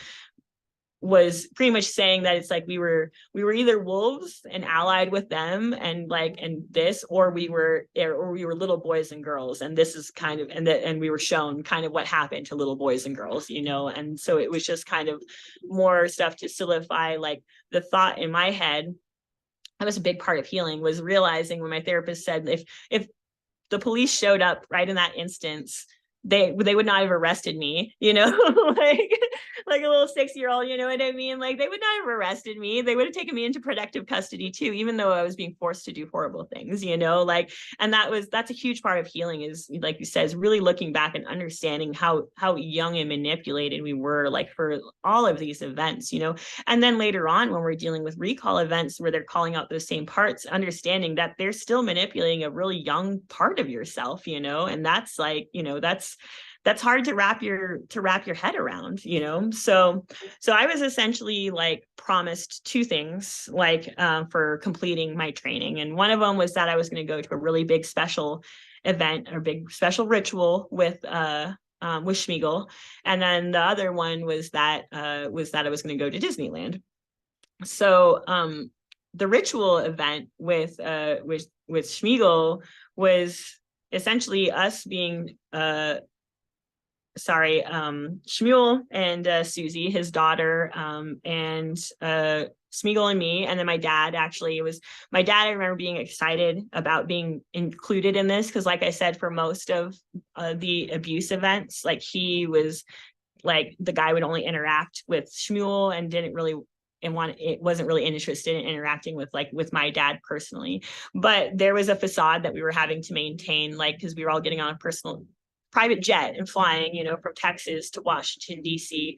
was pretty much saying that it's like we were either wolves and allied with them and like and this, or we were little boys and girls, and this is kind of and we were shown kind of what happened to little boys and girls, you know. And so it was just kind of more stuff to solidify like the thought in my head. That was a big part of healing, was realizing when my therapist said if the police showed up right in that instance, they would not have arrested me, you know, like a little 6-year-old, you know what I mean? Like they would not have arrested me. They would have taken me into protective custody too, even though I was being forced to do horrible things, you know, like, and that's a huge part of healing, is like you said, is really looking back and understanding how young and manipulated we were, like for all of these events, you know. And then later on, when we're dealing with recall events where they're calling out those same parts, understanding that they're still manipulating a really young part of yourself, you know. And that's like, you know, that's hard to wrap your head around, you know. So I was essentially like promised two things, like for completing my training. And one of them was that I was going to go to a really big special event or big special ritual with Schmiegel. And then the other one was that I was going to go to Disneyland. So the ritual event with Schmiegel was essentially us being Shmuel and Susie, his daughter, and Smeagol and me, and then my dad. Actually, it was my dad. I remember being excited about being included in this because, like I said, for most of the abuse events, like he was like the guy would only interact with Shmuel and didn't really it wasn't really interested in interacting with my dad personally. But there was a facade that we were having to maintain, like, because we were all getting on a personal private jet and flying, from Texas to Washington, D.C.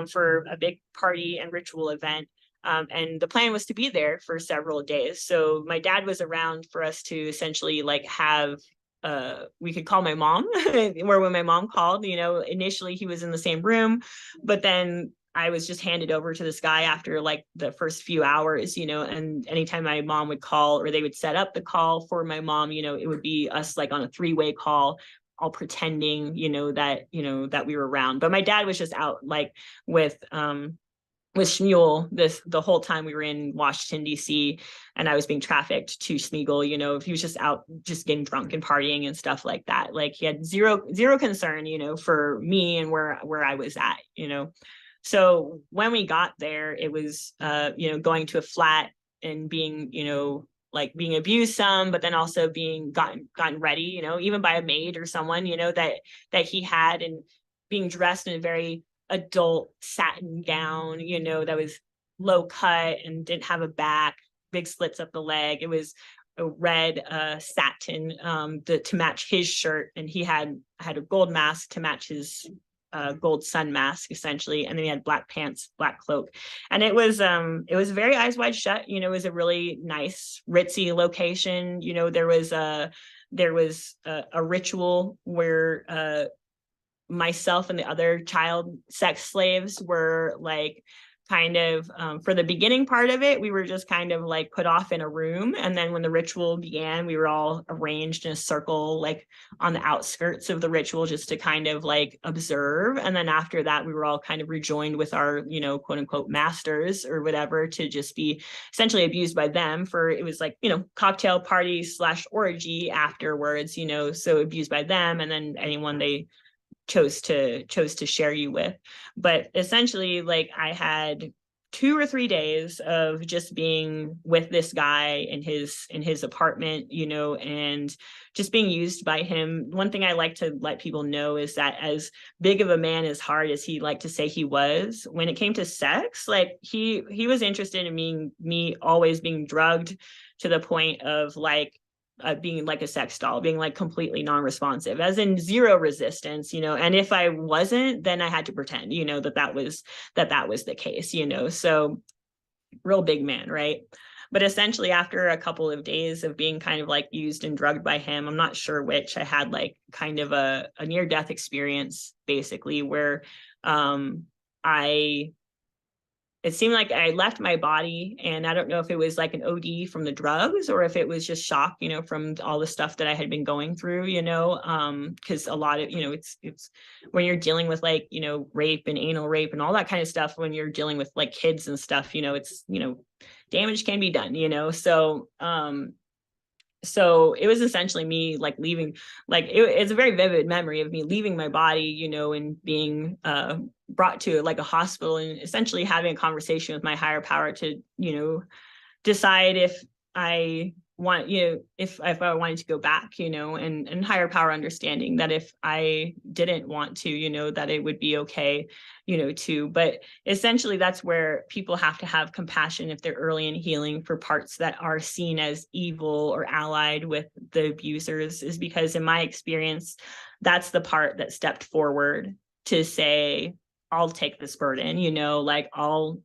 For a big party and ritual event. And the plan was to be there for several days. So my dad was around for us to essentially like have, we could call my mom, where when my mom called, initially he was in the same room, but then I was just handed over to this guy after like the first few hours, and anytime my mom would call or they would set up the call for my mom, it would be us like on a 3-way call, all pretending, that we were around. But my dad was just out like with Shmuel the whole time we were in Washington, D.C., and I was being trafficked to Smeagol. He was just out just getting drunk and partying and stuff like that. Like he had zero concern, for me and where I was at, So when we got there, it was, going to a flat and being, like being abused some, but then also being gotten ready, even by a maid or someone, that he had, and being dressed in a very adult satin gown, that was low cut and didn't have a back, big slits up the leg. It was a red satin to match his shirt, and he had a gold mask to match his gold sun mask essentially, and then he had black pants, black cloak, and it was very eyes wide shut. It was a really nice ritzy location. There was a ritual where myself and the other child sex slaves were like kind of for the beginning part of it, we were just kind of like put off in a room, and then when the ritual began, we were all arranged in a circle like on the outskirts of the ritual just to kind of like observe, and then after that we were all kind of rejoined with our quote unquote masters or whatever to just be essentially abused by them. For it was like cocktail party / orgy afterwards, so abused by them, and then anyone they chose to share you with. But essentially, like, I had 2 or 3 days of just being with this guy in his apartment, and just being used by him. One thing I like to let people know is that as big of a man as hard as he liked to say he was, when it came to sex, like he was interested in me always being drugged to the point of like being like a sex doll, being like completely non-responsive, as in zero resistance, and if I wasn't, then I had to pretend, that was the case, so real big man, right? But essentially after a couple of days of being kind of like used and drugged by him, I'm not sure which, I had like kind of a near-death experience basically, where it seemed like I left my body, and I don't know if it was like an OD from the drugs or if it was just shock, from all the stuff that I had been going through, because a lot of, it's when you're dealing with like, rape and anal rape and all that kind of stuff, when you're dealing with like kids and stuff, it's, damage can be done, so it was essentially me like leaving, like it's a very vivid memory of me leaving my body, and being brought to like a hospital, and essentially having a conversation with my higher power to, decide if I want, if I wanted to go back, and higher power understanding that if I didn't want to, that it would be okay, to. But essentially that's where people have to have compassion if they're early in healing for parts that are seen as evil or allied with the abusers, is because in my experience, that's the part that stepped forward to say, I'll take this burden, like I'll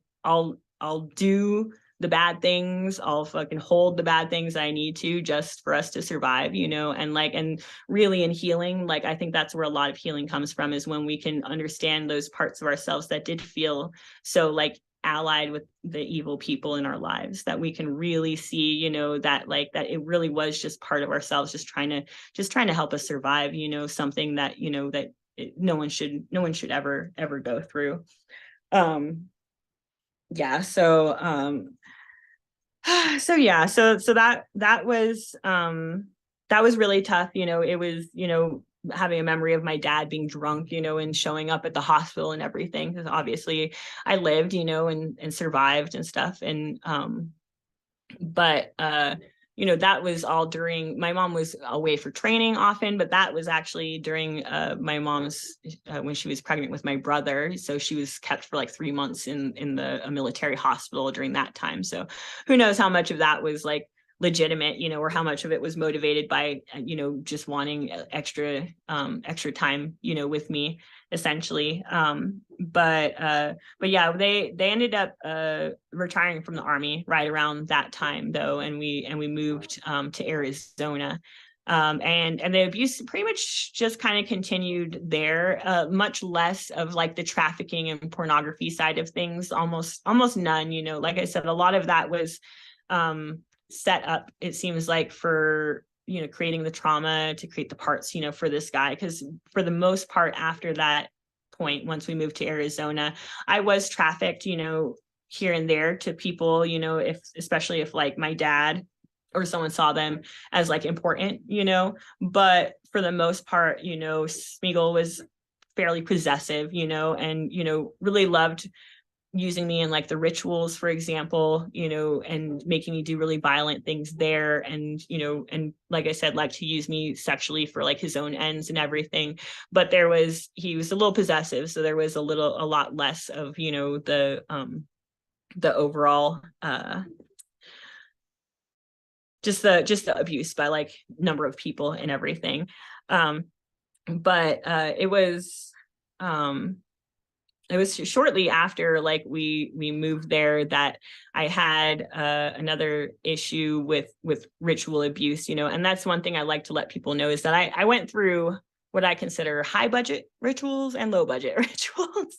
do the bad things, I'll fucking hold the bad things I need to just for us to survive, and really in healing, like I think that's where a lot of healing comes from, is when we can understand those parts of ourselves that did feel so like allied with the evil people in our lives, that we can really see, that like that it really was just part of ourselves, just trying to help us survive, something that, that no one should ever go through. Yeah, so that was really tough. It was, having a memory of my dad being drunk, and showing up at the hospital and everything, because obviously I lived, and survived and stuff. And but that was all during, my mom was away for training often, but that was actually during my mom's, when she was pregnant with my brother. So she was kept for like 3 months in the military hospital during that time. So who knows how much of that was like legitimate, or how much of it was motivated by, just wanting extra time, with me, essentially. But yeah, they ended up retiring from the Army right around that time, though, and we moved to Arizona. And the abuse pretty much just kind of continued there, much less of like the trafficking and pornography side of things, almost none. Like I said, a lot of that was set up, it seems like, for creating the trauma to create the parts for this guy, because for the most part after that point, once we moved to Arizona, I was trafficked here and there to people, especially if like my dad or someone saw them as like important, but for the most part, Smeagol was fairly possessive, and really loved using me in like the rituals, for example, and making me do really violent things there. And, and like I said, like to use me sexually for like his own ends and everything. But he was a little possessive. So there was a lot less of, the overall, just the abuse by like number of people and everything. But it was shortly after like we moved there that I had another issue with ritual abuse, and that's one thing I like to let people know, is that I went through what I consider high budget rituals and low budget rituals.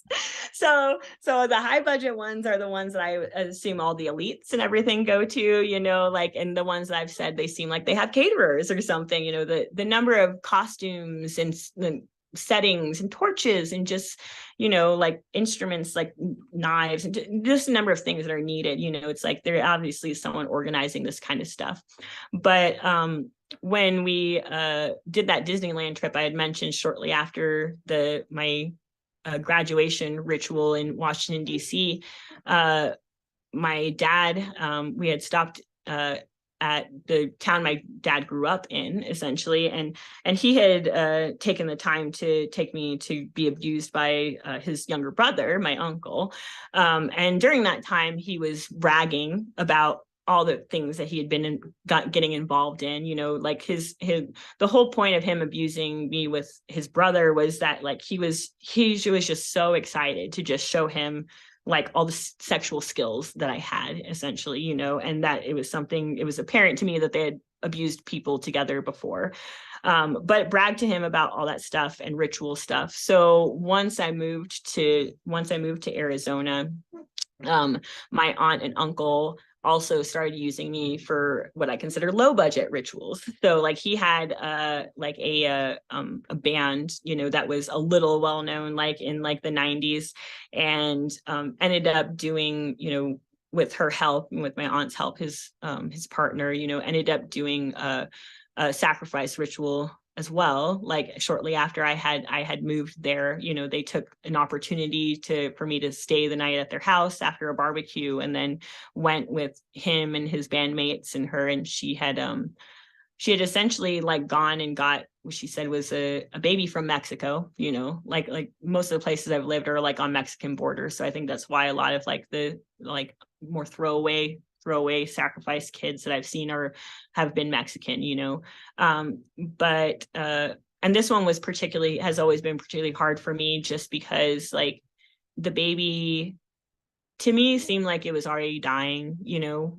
So the high budget ones are the ones that I assume all the elites and everything go to, like, and the ones that I've said they seem like they have caterers or something, the number of costumes and settings and torches and just like instruments like knives and just a number of things that are needed. It's like there obviously is someone organizing this kind of stuff. But when we did that Disneyland trip I had mentioned shortly after my graduation ritual in Washington, D.C., my dad, we had stopped at the town my dad grew up in, essentially, and he had taken the time to take me to be abused by his younger brother, my uncle, and during that time he was bragging about all the things that he had been getting involved in, like the whole point of him abusing me with his brother was that like he was just so excited to just show him like all the sexual skills that I had, essentially, and that it was apparent to me that they had abused people together before, but bragged to him about all that stuff and ritual stuff. So once I moved to Arizona, my aunt and uncle also started using me for what I consider low budget rituals. So like he had like a band, that was a little well known like in like the 90s, and ended up doing, with her help and with my aunt's help, his partner, ended up doing a sacrifice ritual as well. Like shortly after I had moved there, they took an opportunity for me to stay the night at their house after a barbecue, and then went with him and his bandmates and her, and she had essentially like gone and got what she said was a baby from Mexico, like most of the places I've lived are like on Mexican borders. So I think that's why a lot of like the like more throwaway sacrifice kids that I've seen have been Mexican, but and this one has always been particularly hard for me, just because like the baby to me seemed like it was already dying,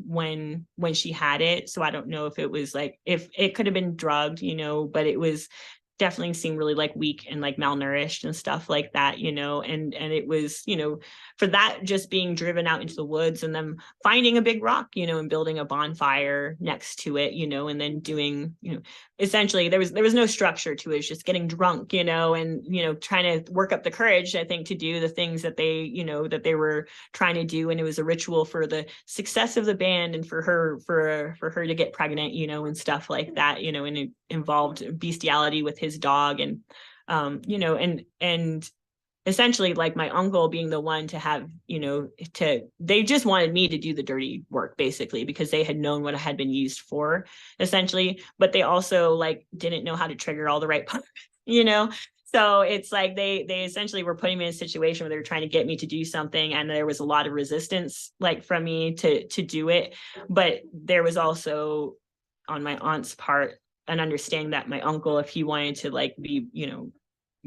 when she had it. So I don't know if it was like, if it could have been drugged, but it was definitely seemed really like weak and like malnourished and stuff like that, and it was, for that just being driven out into the woods and them finding a big rock, and building a bonfire next to it, and then doing, essentially there was no structure to it. It's just getting drunk, and, trying to work up the courage, I think, to do the things that they were trying to do. And it was a ritual for the success of the band and for her to get pregnant, and stuff like that, and it involved bestiality with his dog, and and essentially like my uncle being the one to have, they just wanted me to do the dirty work basically, because they had known what I had been used for essentially, but they also like didn't know how to trigger all the right parts, So it's like they essentially were putting me in a situation where they were trying to get me to do something, and there was a lot of resistance like from me to do it. But there was also on my aunt's part an understanding that my uncle, if he wanted to like be,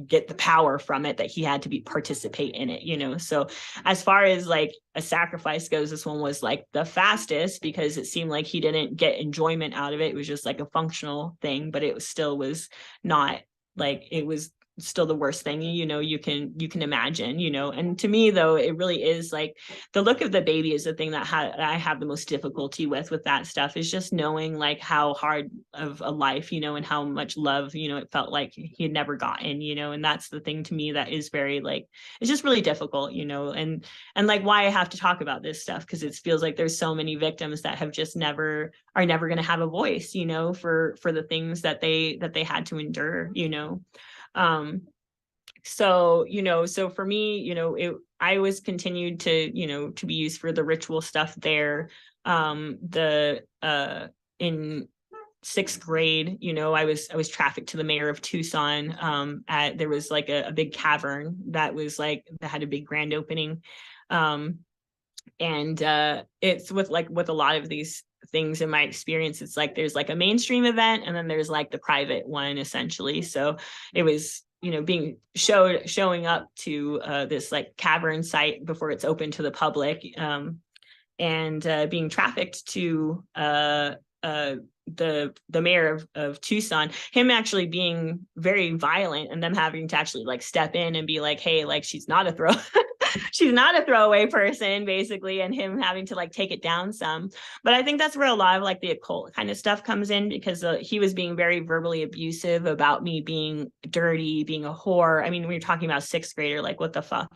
get the power from it, that he had to participate in it, So as far as like a sacrifice goes, this one was like the fastest, because it seemed like he didn't get enjoyment out of it. It was just like a functional thing, but it still was not like, it was still the worst thing you can imagine. And to me though, it really is like the look of the baby is the thing that I have the most difficulty with that stuff, is just knowing like how hard of a life, and how much love, it felt like he had never gotten, and that's the thing to me that is very like, it's just really difficult, and like why I have to talk about this stuff, because it feels like there's so many victims that have just are never going to have a voice, for the things that they had to endure. So for me, I was continued to be used for the ritual stuff there. In sixth grade, I was trafficked to the mayor of Tucson. There was like a big cavern that had a big grand opening. And it's with a lot of these things in my experience, it's like there's like a mainstream event, and then there's like the private one essentially. So it was being showing up to this like cavern site before it's open to the public, and being trafficked to the mayor of Tucson, him actually being very violent, and them having to actually like step in and be like, hey, like she's not a she's not a throwaway person basically, and him having to like take it down some. But I think that's where a lot of like the occult kind of stuff comes in, because he was being very verbally abusive about me being dirty, being a whore. I mean, we were talking about sixth grader, like what the fuck,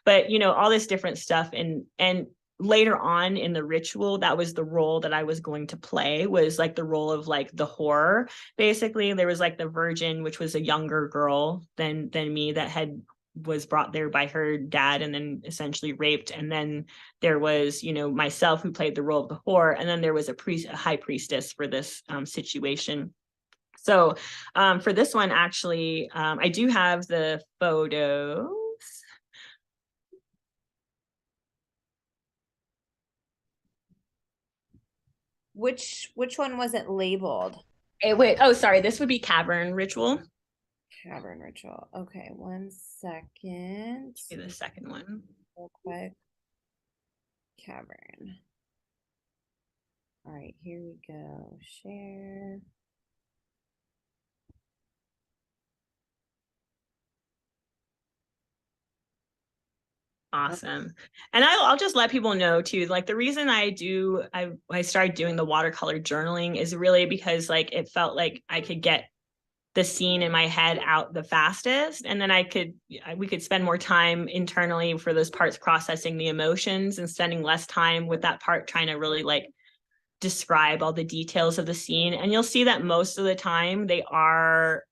but all this different stuff. And later on in the ritual, that was the role that I was going to play, was like the role of like the horror. Basically, there was like the virgin, which was a younger girl than me, that was brought there by her dad and then essentially raped. And then there was, myself, who played the role of the whore. And then there was a high priestess for this situation. So for this one, actually, I do have the photos. Which one was it labeled? Sorry, this would be cavern ritual. Cavern ritual. Okay, 1 second. See the second one. Real quick. Cavern. All right, here we go. Share. Awesome. And I'll just let people know too, like the reason I started doing the watercolor journaling is really because like it felt like I could get the scene in my head out the fastest, and then we could spend more time internally for those parts processing the emotions, and spending less time with that part trying to really like describe all the details of the scene. And you'll see that most of the time they are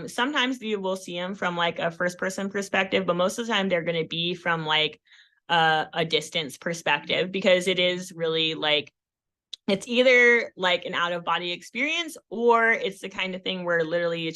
sometimes you will see them from like a first person perspective, but most of the time they're going to be from like a distance perspective, because it is really like, it's either like an out of body experience, or it's the kind of thing where literally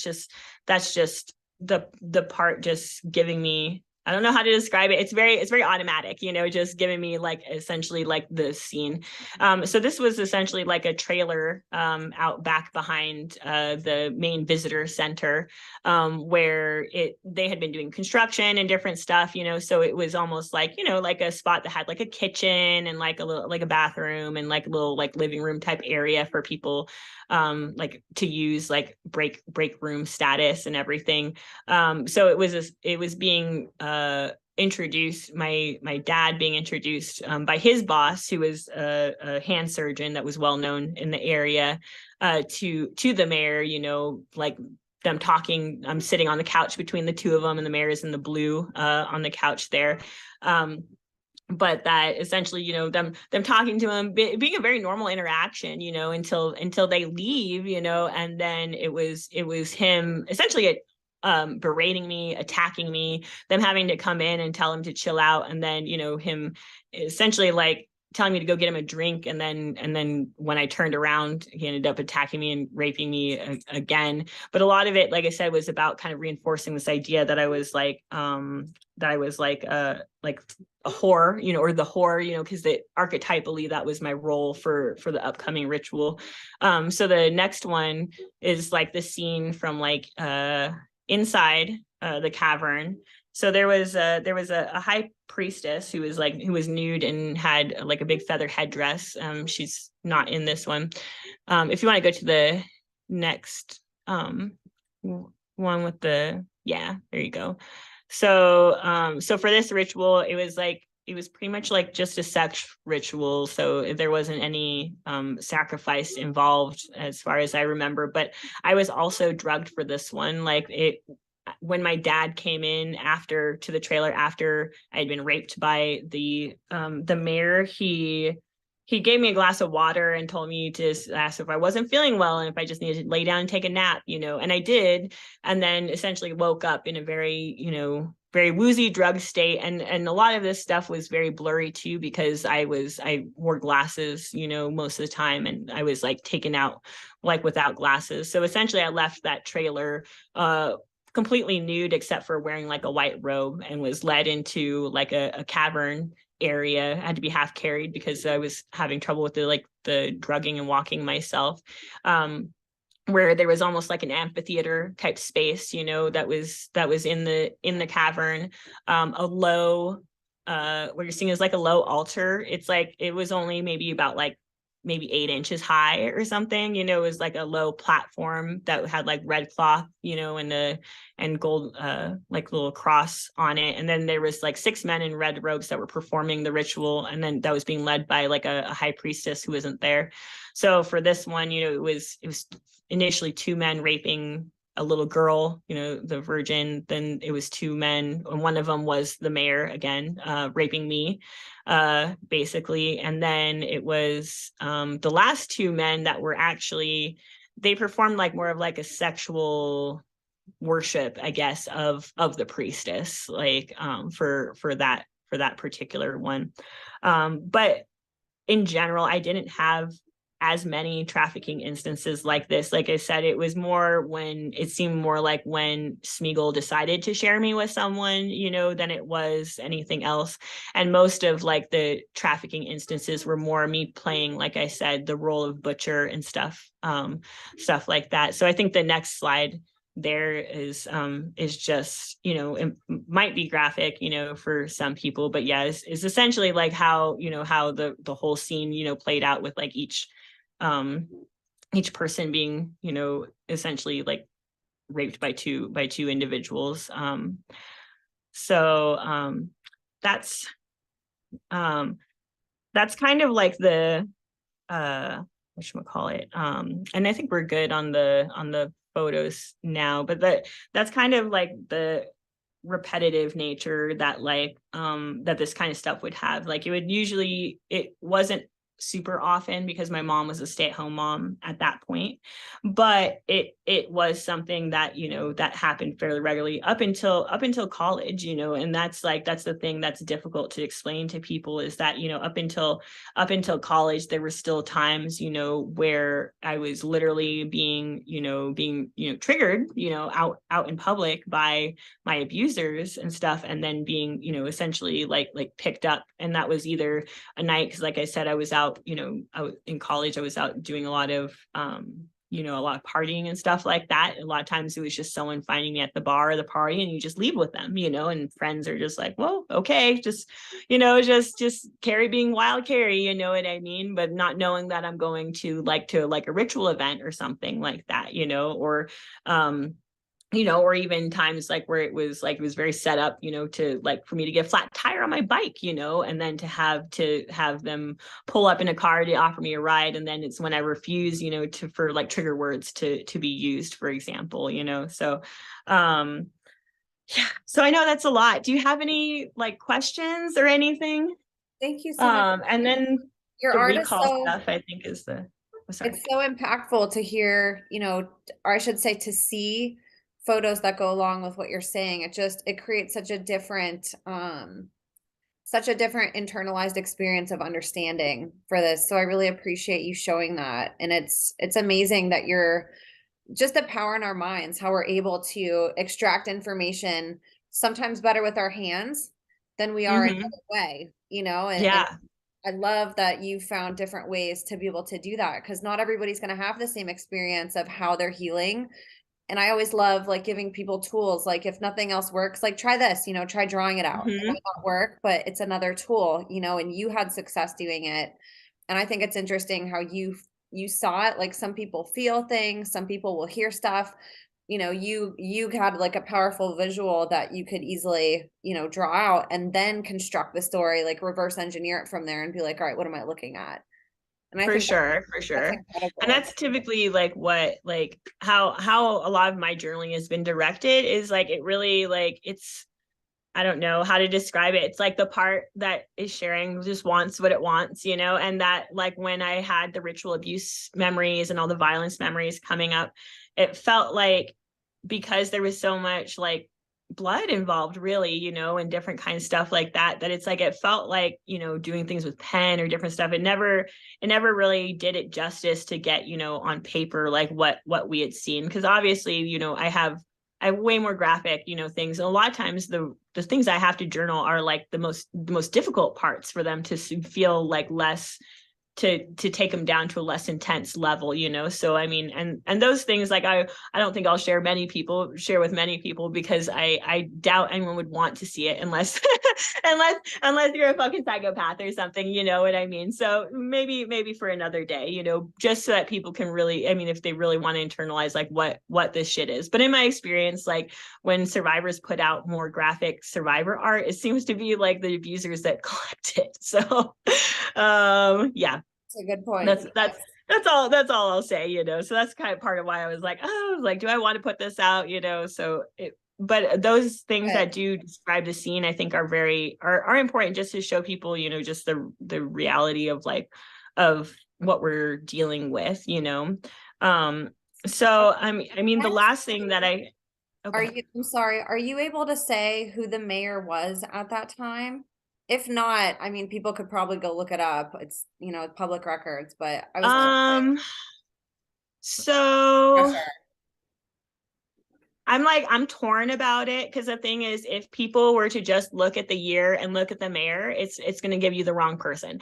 that's just the part just giving me, I don't know how to describe it. It's very automatic, just giving me like essentially like the scene. So this was essentially like a trailer out back behind the main visitor center, where they had been doing construction and different stuff, so it was almost like, like a spot that had like a kitchen and like a little, like a bathroom and like a little like living room type area for people like to use like break room status and everything. So it was being introduced, my dad being introduced by his boss, who was a hand surgeon that was well known in the area, to the mayor, like them talking. I'm sitting on the couch between the two of them, and the mayor is in the blue on the couch there. But that essentially, them talking to him, being a very normal interaction, until they leave, and then it was him essentially berating me, attacking me, them having to come in and tell him to chill out, and then, him essentially like telling me to go get him a drink, and then when I turned around, he ended up attacking me and raping me again. But a lot of it, like I said, was about kind of reinforcing this idea that I was like like a whore, or the whore, because the archetypally that was my role for the upcoming ritual. So the next one is like the scene from like inside the cavern. So there was a high priestess who was nude and had like a big feather headdress. She's not in this one. If you want to go to the next one with there you go. So for this ritual, it was pretty much like just a sex ritual. So there wasn't any sacrifice involved as far as I remember. But I was also drugged for this one. When my dad came in to the trailer after I had been raped by the mayor, he gave me a glass of water and told me to ask if I wasn't feeling well and if I just needed to lay down and take a nap, and I did, and then essentially woke up in a very, very woozy drug state. And a lot of this stuff was very blurry too, because I wore glasses, most of the time, and I was like taken out like without glasses. So essentially I left that trailer completely nude except for wearing like a white robe, and was led into like a cavern area. I had to be half carried because I was having trouble with the drugging and walking myself, where there was almost like an amphitheater type space, that was in the cavern. A low what you're seeing is like a low altar. It's like it was only maybe about like maybe 8 inches high or something. It was like a low platform that had like red cloth, and gold like little cross on it. And then there was like 6 men in red robes that were performing the ritual, and then that was being led by like a high priestess who wasn't there. So for this one, it was initially 2 men raping a little girl, the virgin. Then it was 2 men, and one of them was the mayor again, raping me, basically. And then it was the last 2 men that were actually, they performed like more of like a sexual worship, I guess, of the priestess, like for that particular one. But in general, I didn't have as many trafficking instances like this. Like I said, it was more when it seemed more like when Smeagol decided to share me with someone, than it was anything else. And most of like the trafficking instances were more me playing, like I said, the role of butcher and stuff like that. So I think the next slide there is just, it might be graphic, for some people, but yeah, is essentially like how the whole scene, played out with like each person being, essentially like raped by two individuals. So that's kind of like the whatchamacallit. And I think we're good on the photos now, but that's kind of like the repetitive nature that that this kind of stuff would have. Like it wasn't super often because my mom was a stay-at-home mom at that point, but it was something that that happened fairly regularly up until college, and that's the thing that's difficult to explain to people, is that up until college there were still times where I was literally being triggered out in public by my abusers and stuff, and then being essentially like picked up. And that was either a night, because like I said, I was out, I was in college, I was out doing a lot of a lot of partying and stuff like that. A lot of times it was just someone finding me at the bar or the party, and you just leave with them, and friends are just like, well, okay, just just Carrie being wild Carrie, you know what I mean? But not knowing that I'm going to a ritual event or something like that, or even times like where it was very set up, to like for me to get a flat tire on my bike, and then to have them pull up in a car to offer me a ride. And then it's when I refuse, for like trigger words to be used, for example, so, yeah. So I know that's a lot. Do you have any like questions or anything? Thank you so much. And then Your the art is recall so, stuff, I think sorry. it's so impactful to hear, or I should say to see photos that go along with what you're saying. It creates such a different internalized experience of understanding for this. So I really appreciate you showing that. And it's amazing that you're just the power in our minds, how we're able to extract information sometimes better with our hands than we are Mm-hmm. another way, and Yeah, I love that you found different ways to be able to do that, because not everybody's going to have the same experience of how they're healing. And I always love like giving people tools, like if nothing else works, like try this, try drawing it out. It mm-hmm. might not work, but it's another tool, and you had success doing it. And I think it's interesting how you saw it. Like some people feel things, some people will hear stuff. You had like a powerful visual that you could easily, draw out and then construct the story, like reverse engineer it from there and be like, all right, what am I looking at? And I For think sure, for that's sure. And incredible. that's typically like what like how a lot of my journaling has been directed is like it really like it's I don't know how to describe it. It's like the part that is sharing just wants what it wants, and that like when I had the ritual abuse memories and all the violence memories coming up, it felt like because there was so much like blood involved really, and different kind of stuff like that, that it's like it felt like, doing things with pen or different stuff. It never really did it justice to get, on paper like what we had seen. Because obviously, I have way more graphic, things. And a lot of times the things I have to journal are like the most difficult parts for them to feel like less to take them down to a less intense level, so I mean, and those things like I don't think I'll share with many people because I doubt anyone would want to see it unless unless you're a fucking psychopath or something, you know what I mean? So maybe for another day, just so that people can really, I mean, if they really want to internalize like what this shit is. But in my experience, like when survivors put out more graphic survivor art, it seems to be like the abusers that collect it. So yeah, That's a good point. that's all I'll say, so that's kind of part of why I was like, do I want to put this out, so but those things Good. that do describe the scene I think are important just to show people, just the reality of like of what we're dealing with, so I mean the last thing that I okay. I'm sorry, are you able to say who the mayor was at that time? If not, I mean, people could probably go look it up. It's, public records, but I was um so pressure. I'm torn about it because the thing is, if people were to just look at the year and look at the mayor, it's going to give you the wrong person,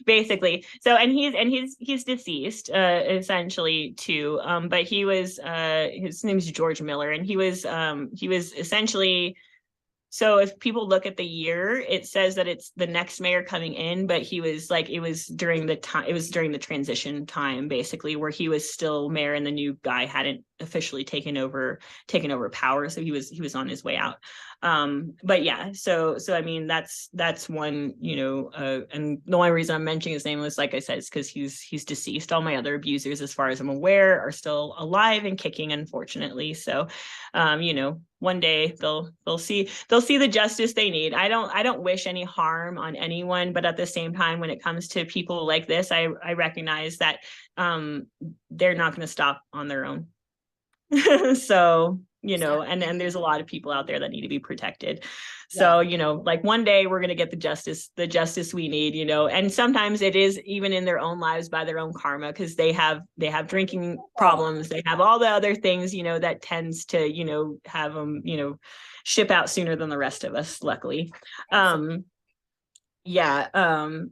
basically. So, and he's deceased, essentially too. But his name is George Miller, and he was essentially. So if people look at the year, it says that it's the next mayor coming in, but it was during the transition time, basically, where he was still mayor and the new guy hadn't officially taken over power. So he was on his way out. But yeah, so I mean that's one, and the only reason I'm mentioning his name was, like I said, is because he's deceased. All my other abusers, as far as I'm aware, are still alive and kicking, unfortunately. So one day they'll see the justice they need. I don't wish any harm on anyone, but at the same time, when it comes to people like this, I recognize that they're not going to stop on their own. So and there's a lot of people out there that need to be protected. So like one day we're going to get the justice we need, and sometimes it is even in their own lives by their own karma, because they have drinking problems, they have all the other things, that tends to have them ship out sooner than the rest of us, luckily. Yeah.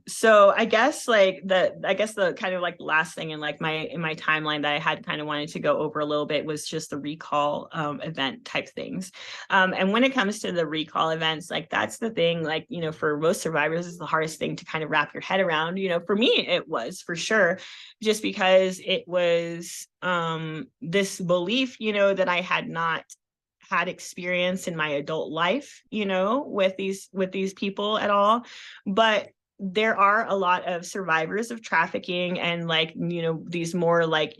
So I guess the kind of like last thing in like in my timeline that I had kind of wanted to go over a little bit was just the recall event type things. And when it comes to the recall events, like that's the thing, like, for most survivors is the hardest thing to kind of wrap your head around. For me, it was for sure, just because it was this belief, that I had not had experience in my adult life, with these people at all. But there are a lot of survivors of trafficking and like, these more like,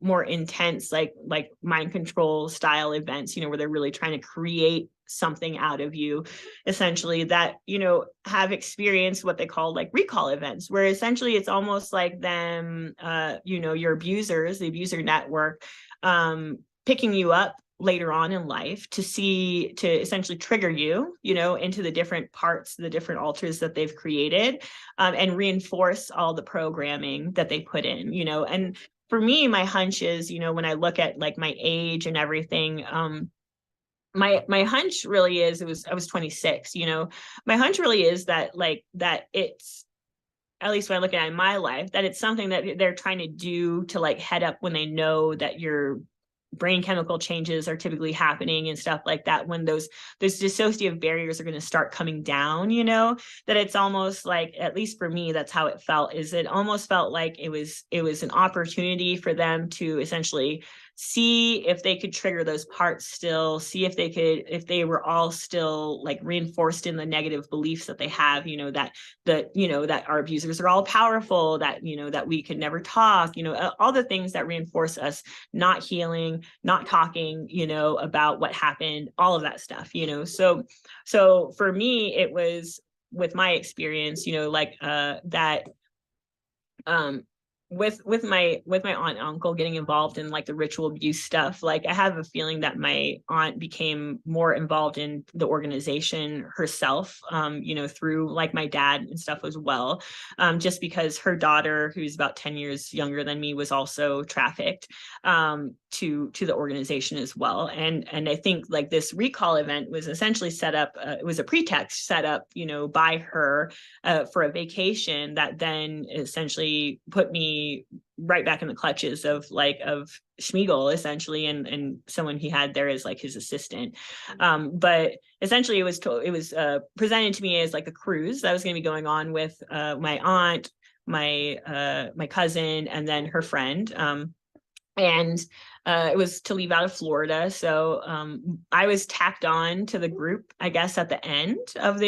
more intense, like mind control style events, where they're really trying to create something out of you, essentially, that, have experienced what they call like recall events, where essentially it's almost like them, your abusers, the abuser network, picking you up later on in life to essentially trigger you, into the different parts, the different alters that they've created, and reinforce all the programming that they put in, and for me, my hunch is, when I look at like my age and everything, my hunch really is, I was 26, my hunch really is that it's, at least when I look at it in my life, that it's something that they're trying to do to like head up when they know that your brain chemical changes are typically happening and stuff like that, when those dissociative barriers are going to start coming down, that it's almost like, at least for me, that's how it felt, is it almost felt like it was an opportunity for them to essentially see if they could trigger those parts still, see if they were all still like reinforced in the negative beliefs that they have, that our abusers are all powerful, that, that we could never talk, all the things that reinforce us not healing, not talking, about what happened, all of that stuff, so for me, it was, with my experience, that, with my aunt and uncle getting involved in like the ritual abuse stuff, like I have a feeling that my aunt became more involved in the organization herself, through like my dad and stuff as well, just because her daughter, who's about 10 years younger than me, was also trafficked, to the organization as well, and I think like this recall event was essentially set up, it was a pretext set up, by her, for a vacation that then essentially put me right back in the clutches of Schmiegel, essentially, and someone he had there as like his assistant. But essentially it was presented to me as like a cruise that was going to be going on with my aunt, my cousin, and then her friend. And it was to leave out of Florida. So I was tacked on to the group, I guess, at the end of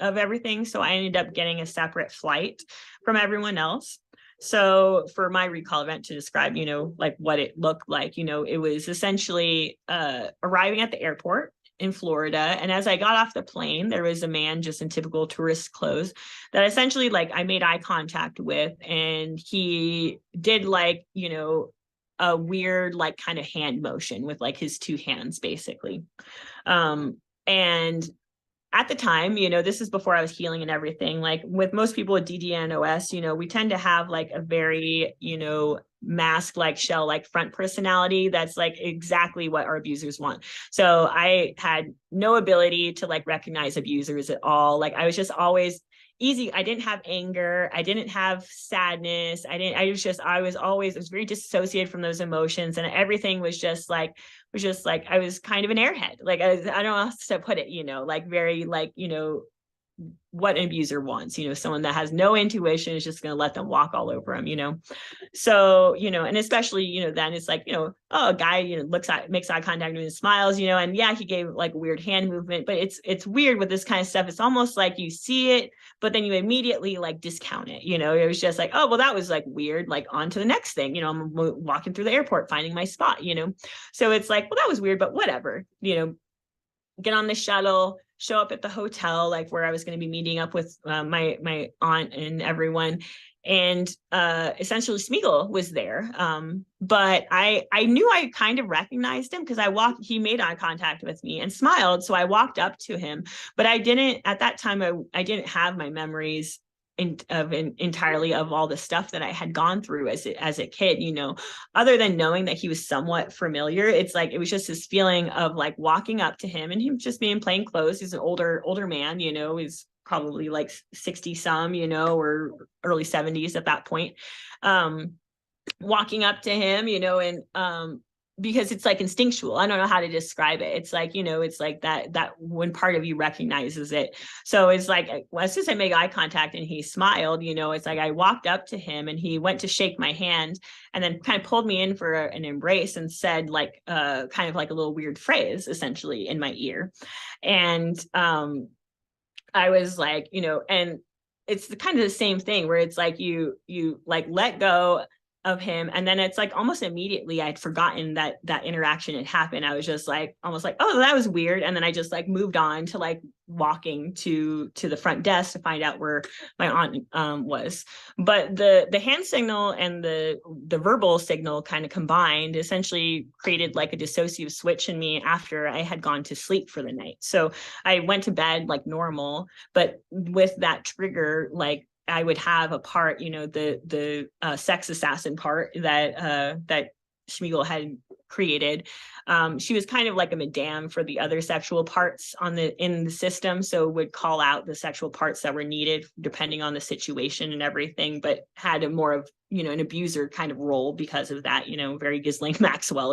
everything. So I ended up getting a separate flight from everyone else. So for my recall event, to describe, like what it looked like, it was essentially arriving at the airport in Florida. And as I got off the plane, there was a man just in typical tourist clothes that essentially like I made eye contact with, and he did like, a weird like kind of hand motion with like his two hands basically. And at the time, this is before I was healing and everything, like with most people with DDNOS, we tend to have like a very, mask like shell like front personality that's like exactly what our abusers want. So I had no ability to like recognize abusers at all. Like I was just always easy. I didn't have anger. I didn't have sadness. I was very dissociated from those emotions, and everything was just like I was kind of an airhead. Like I don't know how else to put it, like very like, what an abuser wants, someone that has no intuition is just going to let them walk all over them, so, and especially, then it's like, oh, a guy, makes eye contact and smiles, and yeah, he gave like a weird hand movement, but it's weird with this kind of stuff. It's almost like you see it, but then you immediately like discount it, it was just like, oh, well, that was like weird, like on to the next thing, I'm walking through the airport, finding my spot, so it's like, well, that was weird, but whatever, get on the shuttle, show up at the hotel, like where I was going to be meeting up with my aunt and everyone. And essentially Smeagol was there. But I knew I kind of recognized him because he made eye contact with me and smiled. So I walked up to him, but at that time, I didn't have my memories entirely of all the stuff that I had gone through as a kid, other than knowing that he was somewhat familiar. It's like, it was just this feeling of like walking up to him and him just being plain clothes. He's an older man, he's probably like 60 some, or early 70s at that point. Walking up to him, and because it's like instinctual. I don't know how to describe it. It's like, it's like that when part of you recognizes it. So it's like, as soon as I make eye contact and he smiled, it's like I walked up to him and he went to shake my hand and then kind of pulled me in for an embrace and said like, kind of like a little weird phrase essentially in my ear. And I was like, and it's kind of the same thing where it's like, you like let go of him, and then it's like almost immediately I'd forgotten that interaction had happened. I was just like almost like, oh, that was weird, and then I just like moved on to like walking to the front desk to find out where my aunt was. But the hand signal and the verbal signal kind of combined essentially created like a dissociative switch in me after I had gone to sleep for the night. So I went to bed like normal, but with that trigger, like I would have a part, the sex assassin part that Schmiegel had created. She was kind of like a madame for the other sexual parts in the system, so would call out the sexual parts that were needed depending on the situation and everything, but had a more of an abuser kind of role because of that, very Ghislaine Maxwell,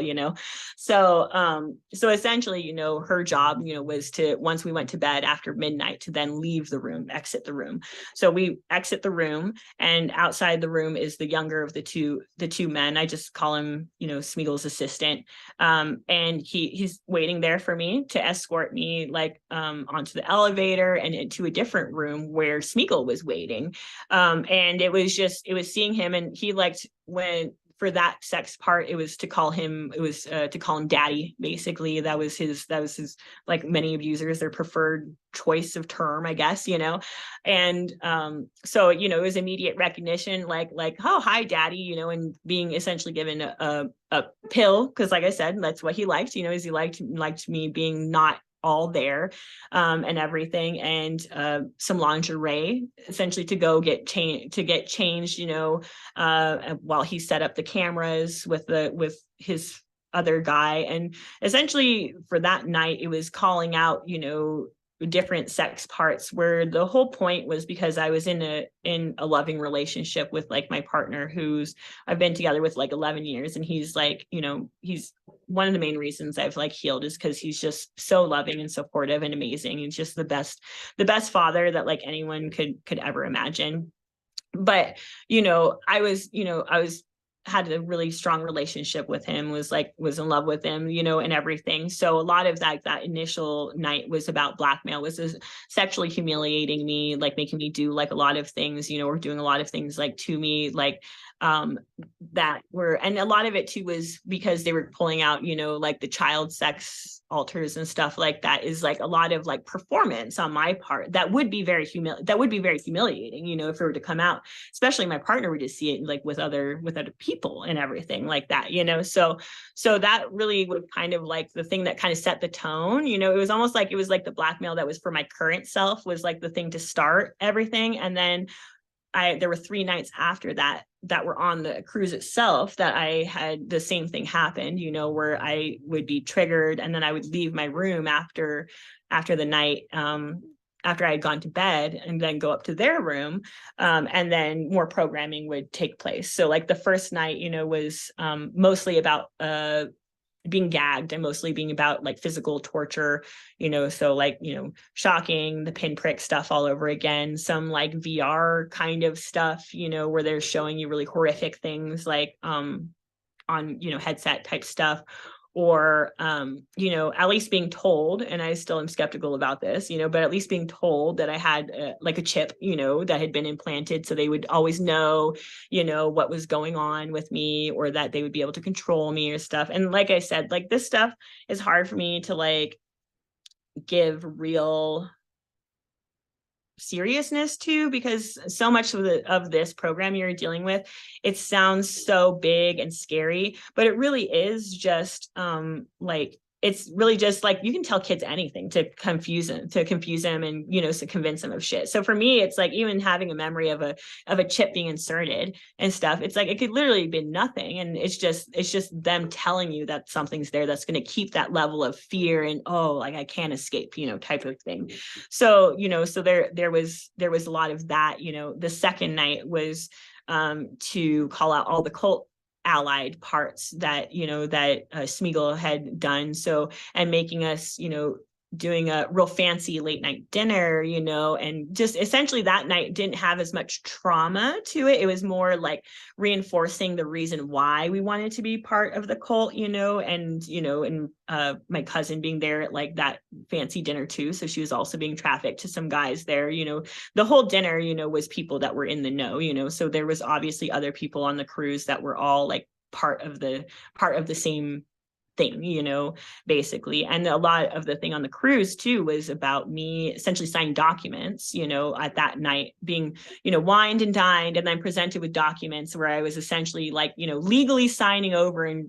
So essentially, her job, was to, once we went to bed after midnight, to then leave the room, exit the room. So we exit the room, and outside the room is the younger of the two men. I just call him, Smiegel's assistant. And he's waiting there for me to escort me like onto the elevator and into a different room where Smeagol was waiting. And it was seeing him, and he liked, when for that sex part, it was to call him daddy. Basically, that was his, like many abusers, their preferred choice of term, I guess, and so it was immediate recognition, like oh, hi daddy, and being essentially given a pill, because like I said, that's what he liked, is he liked me being not all there, and everything, and some lingerie essentially to go get changed, while he set up the cameras with his other guy. And essentially for that night, it was calling out, different sex parts, where the whole point was because I was in a loving relationship with like my partner, who's I've been together with like 11 years, and he's like, he's one of the main reasons I've like healed is because he's just so loving and supportive and amazing. He's just the best father that like anyone could ever imagine. But I was had a really strong relationship with him, was in love with him, and everything. So a lot of that that night was about blackmail, was sexually humiliating me, like making me do like a lot of things, or doing a lot of things like to me, like that were, and a lot of it too was because they were pulling out, like the child sex alters and stuff like that, is like a lot of like performance on my part that would be very humiliating, if it were to come out, especially my partner would just see it like with other people and everything like that, so that really was kind of like the thing that kind of set the tone. It was almost like it was like the blackmail that was for my current self was like the thing to start everything. And then there were 3 nights after that were on the cruise itself that I had the same thing happen, where I would be triggered, and then I would leave my room after the night, after I had gone to bed, and then go up to their room, and then more programming would take place. So like the first night, was mostly about being gagged, and mostly being about like physical torture, so like, shocking, the pinprick stuff all over again, some like VR kind of stuff, where they're showing you really horrific things like on, headset type stuff, or, at least being told, and I still am skeptical about this, but at least being told that I had like a chip, that had been implanted. So they would always know, what was going on with me, or that they would be able to control me or stuff. And like I said, like this stuff is hard for me to like give real seriousness to, because so much of this program you're dealing with, it sounds so big and scary, but it really is just like, it's really just like, you can tell kids anything to confuse them and, to convince them of shit. So for me, it's like, even having a memory of a chip being inserted and stuff, it's like, it could literally be nothing. And it's just them telling you that something's there that's going to keep that level of fear and, oh, like I can't escape, type of thing. So, so there was a lot of that. The second night was to call out all the cult allied parts that Smeagol had done, so, and making us doing a real fancy late night dinner, and just essentially that night didn't have as much trauma to it. It was more like reinforcing the reason why we wanted to be part of the cult, and my cousin being there at like that fancy dinner too. So she was also being trafficked to some guys there, the whole dinner, was people that were in the know, so there was obviously other people on the cruise that were all like part of the same thing, basically. And a lot of the thing on the cruise too was about me essentially signing documents, at that night, being, wined and dined, and then presented with documents where I was essentially like, legally signing over and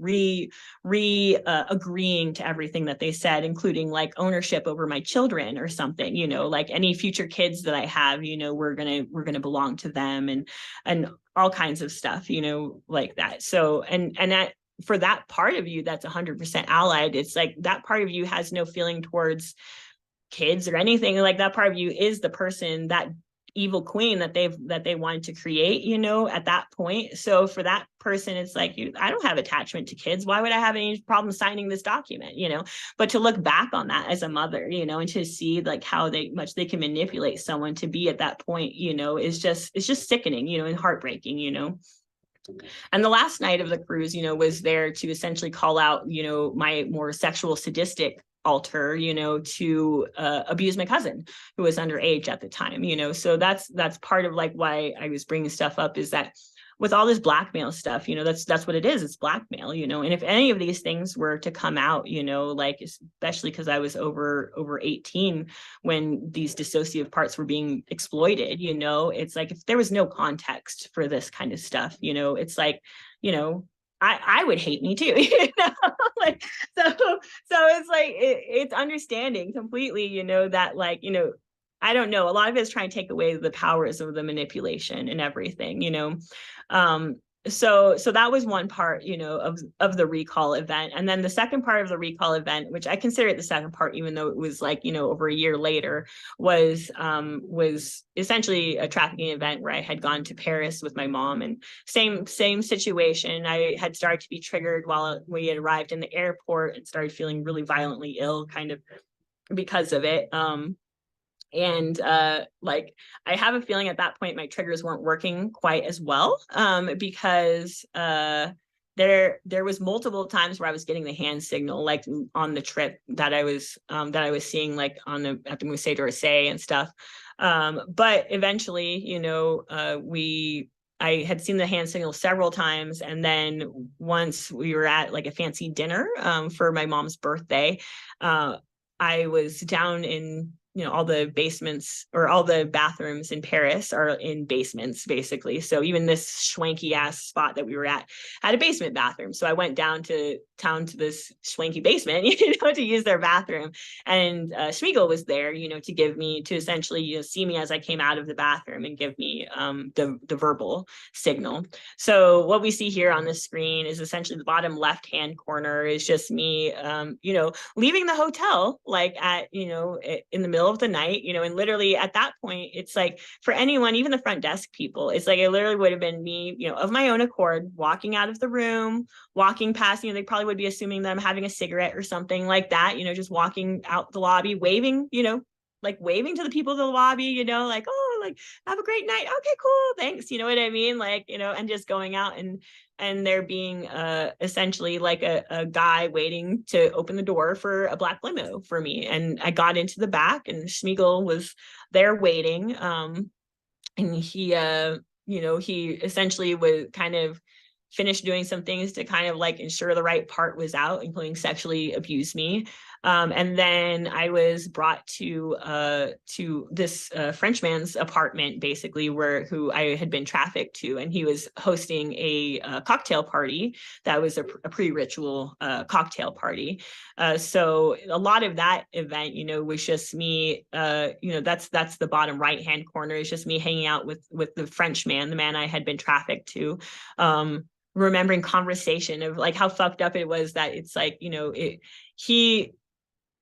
agreeing to everything that they said, including like ownership over my children or something, like any future kids that I have, we're gonna belong to them, and all kinds of stuff, like that. So, and that, for that part of you that's 100% allied, it's like that part of you has no feeling towards kids or anything. Like that part of you is the person, that evil queen that they wanted to create, at that point. So for that person, it's like, I don't have attachment to kids. Why would I have any problem signing this document? But to look back on that as a mother, and to see like how much they can manipulate someone to be at that point, it's just sickening, and heartbreaking, And the last night of the cruise, was there to essentially call out, my more sexual sadistic alter, to abuse my cousin who was underage at the time, so that's part of like why I was bringing stuff up, is that with all this blackmail stuff, that's what it is. It's blackmail, and if any of these things were to come out, like, especially because I was over 18 when these dissociative parts were being exploited, it's like, if there was no context for this kind of stuff, it's like, I would hate me too, like, so it's like, it's understanding completely, that like, I don't know, a lot of it is trying to take away the powers of the manipulation and everything, so that was one part, of the recall event. And then the second part of the recall event, which I consider it the second part, even though it was like, over a year later, was essentially a trafficking event where I had gone to Paris with my mom, and same situation. I had started to be triggered while we had arrived in the airport and started feeling really violently ill, kind of because of it. And like, I have a feeling at that point my triggers weren't working quite as well, because there was multiple times where I was getting the hand signal, like on the trip that I was seeing, like at the Musée d'Orsay and stuff. But eventually, I had seen the hand signal several times, and then once we were at like a fancy dinner for my mom's birthday, I was down in, all the basements, or all the bathrooms in Paris are in basements, basically. So even this schwanky ass spot that we were at had a basement bathroom. So I went down to town to this schwanky basement, to use their bathroom. And Schmiegel was there, to essentially, see me as I came out of the bathroom and give me the verbal signal. So what we see here on the screen is essentially the bottom left-hand corner is just me, leaving the hotel, like at, in the middle of the night, and literally at that point, it's like, for anyone, even the front desk people, it's like, it literally would have been me, of my own accord, walking out of the room, walking past, they probably would be assuming that I'm having a cigarette or something like that, just walking out the lobby, waving, like waving to the people in the lobby, like, oh, like, have a great night. Okay, cool. Thanks. You know what I mean? Like, and just going out, and there being essentially like a guy waiting to open the door for a black limo for me. And I got into the back, and Schmiegel was there waiting. And he, he essentially was kind of finished doing some things to kind of like ensure the right part was out, including sexually abuse me. And then I was brought to this Frenchman's apartment, basically, who I had been trafficked to, and he was hosting a cocktail party that was a pre-ritual cocktail party. So a lot of that event, was just me. That's the bottom right-hand corner. Is just me hanging out with the Frenchman, the man I had been trafficked to. Remembering conversation of like how fucked up it was that it's like,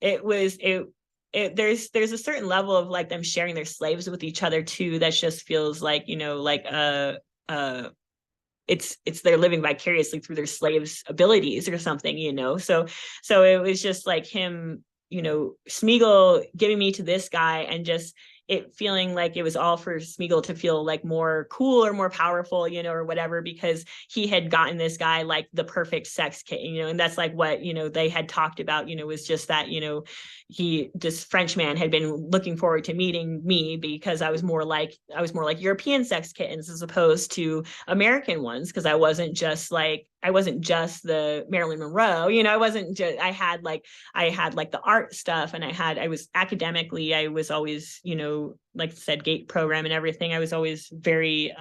there's a certain level of like them sharing their slaves with each other too, that just feels like, it's they're living vicariously through their slaves' abilities or something, so it was just like him, Smeagol giving me to this guy, and just it feeling like it was all for Smeagol to feel like more cool or more powerful, or whatever, because he had gotten this guy like the perfect sex kit, and that's like what, they had talked about, was just that, this Frenchman had been looking forward to meeting me because I was more like European sex kittens as opposed to American ones, because I wasn't just like I wasn't just the Marilyn Monroe, I wasn't just, I had like the art stuff, and I was academically, I was always, like I said, GATE program and everything. I was always very,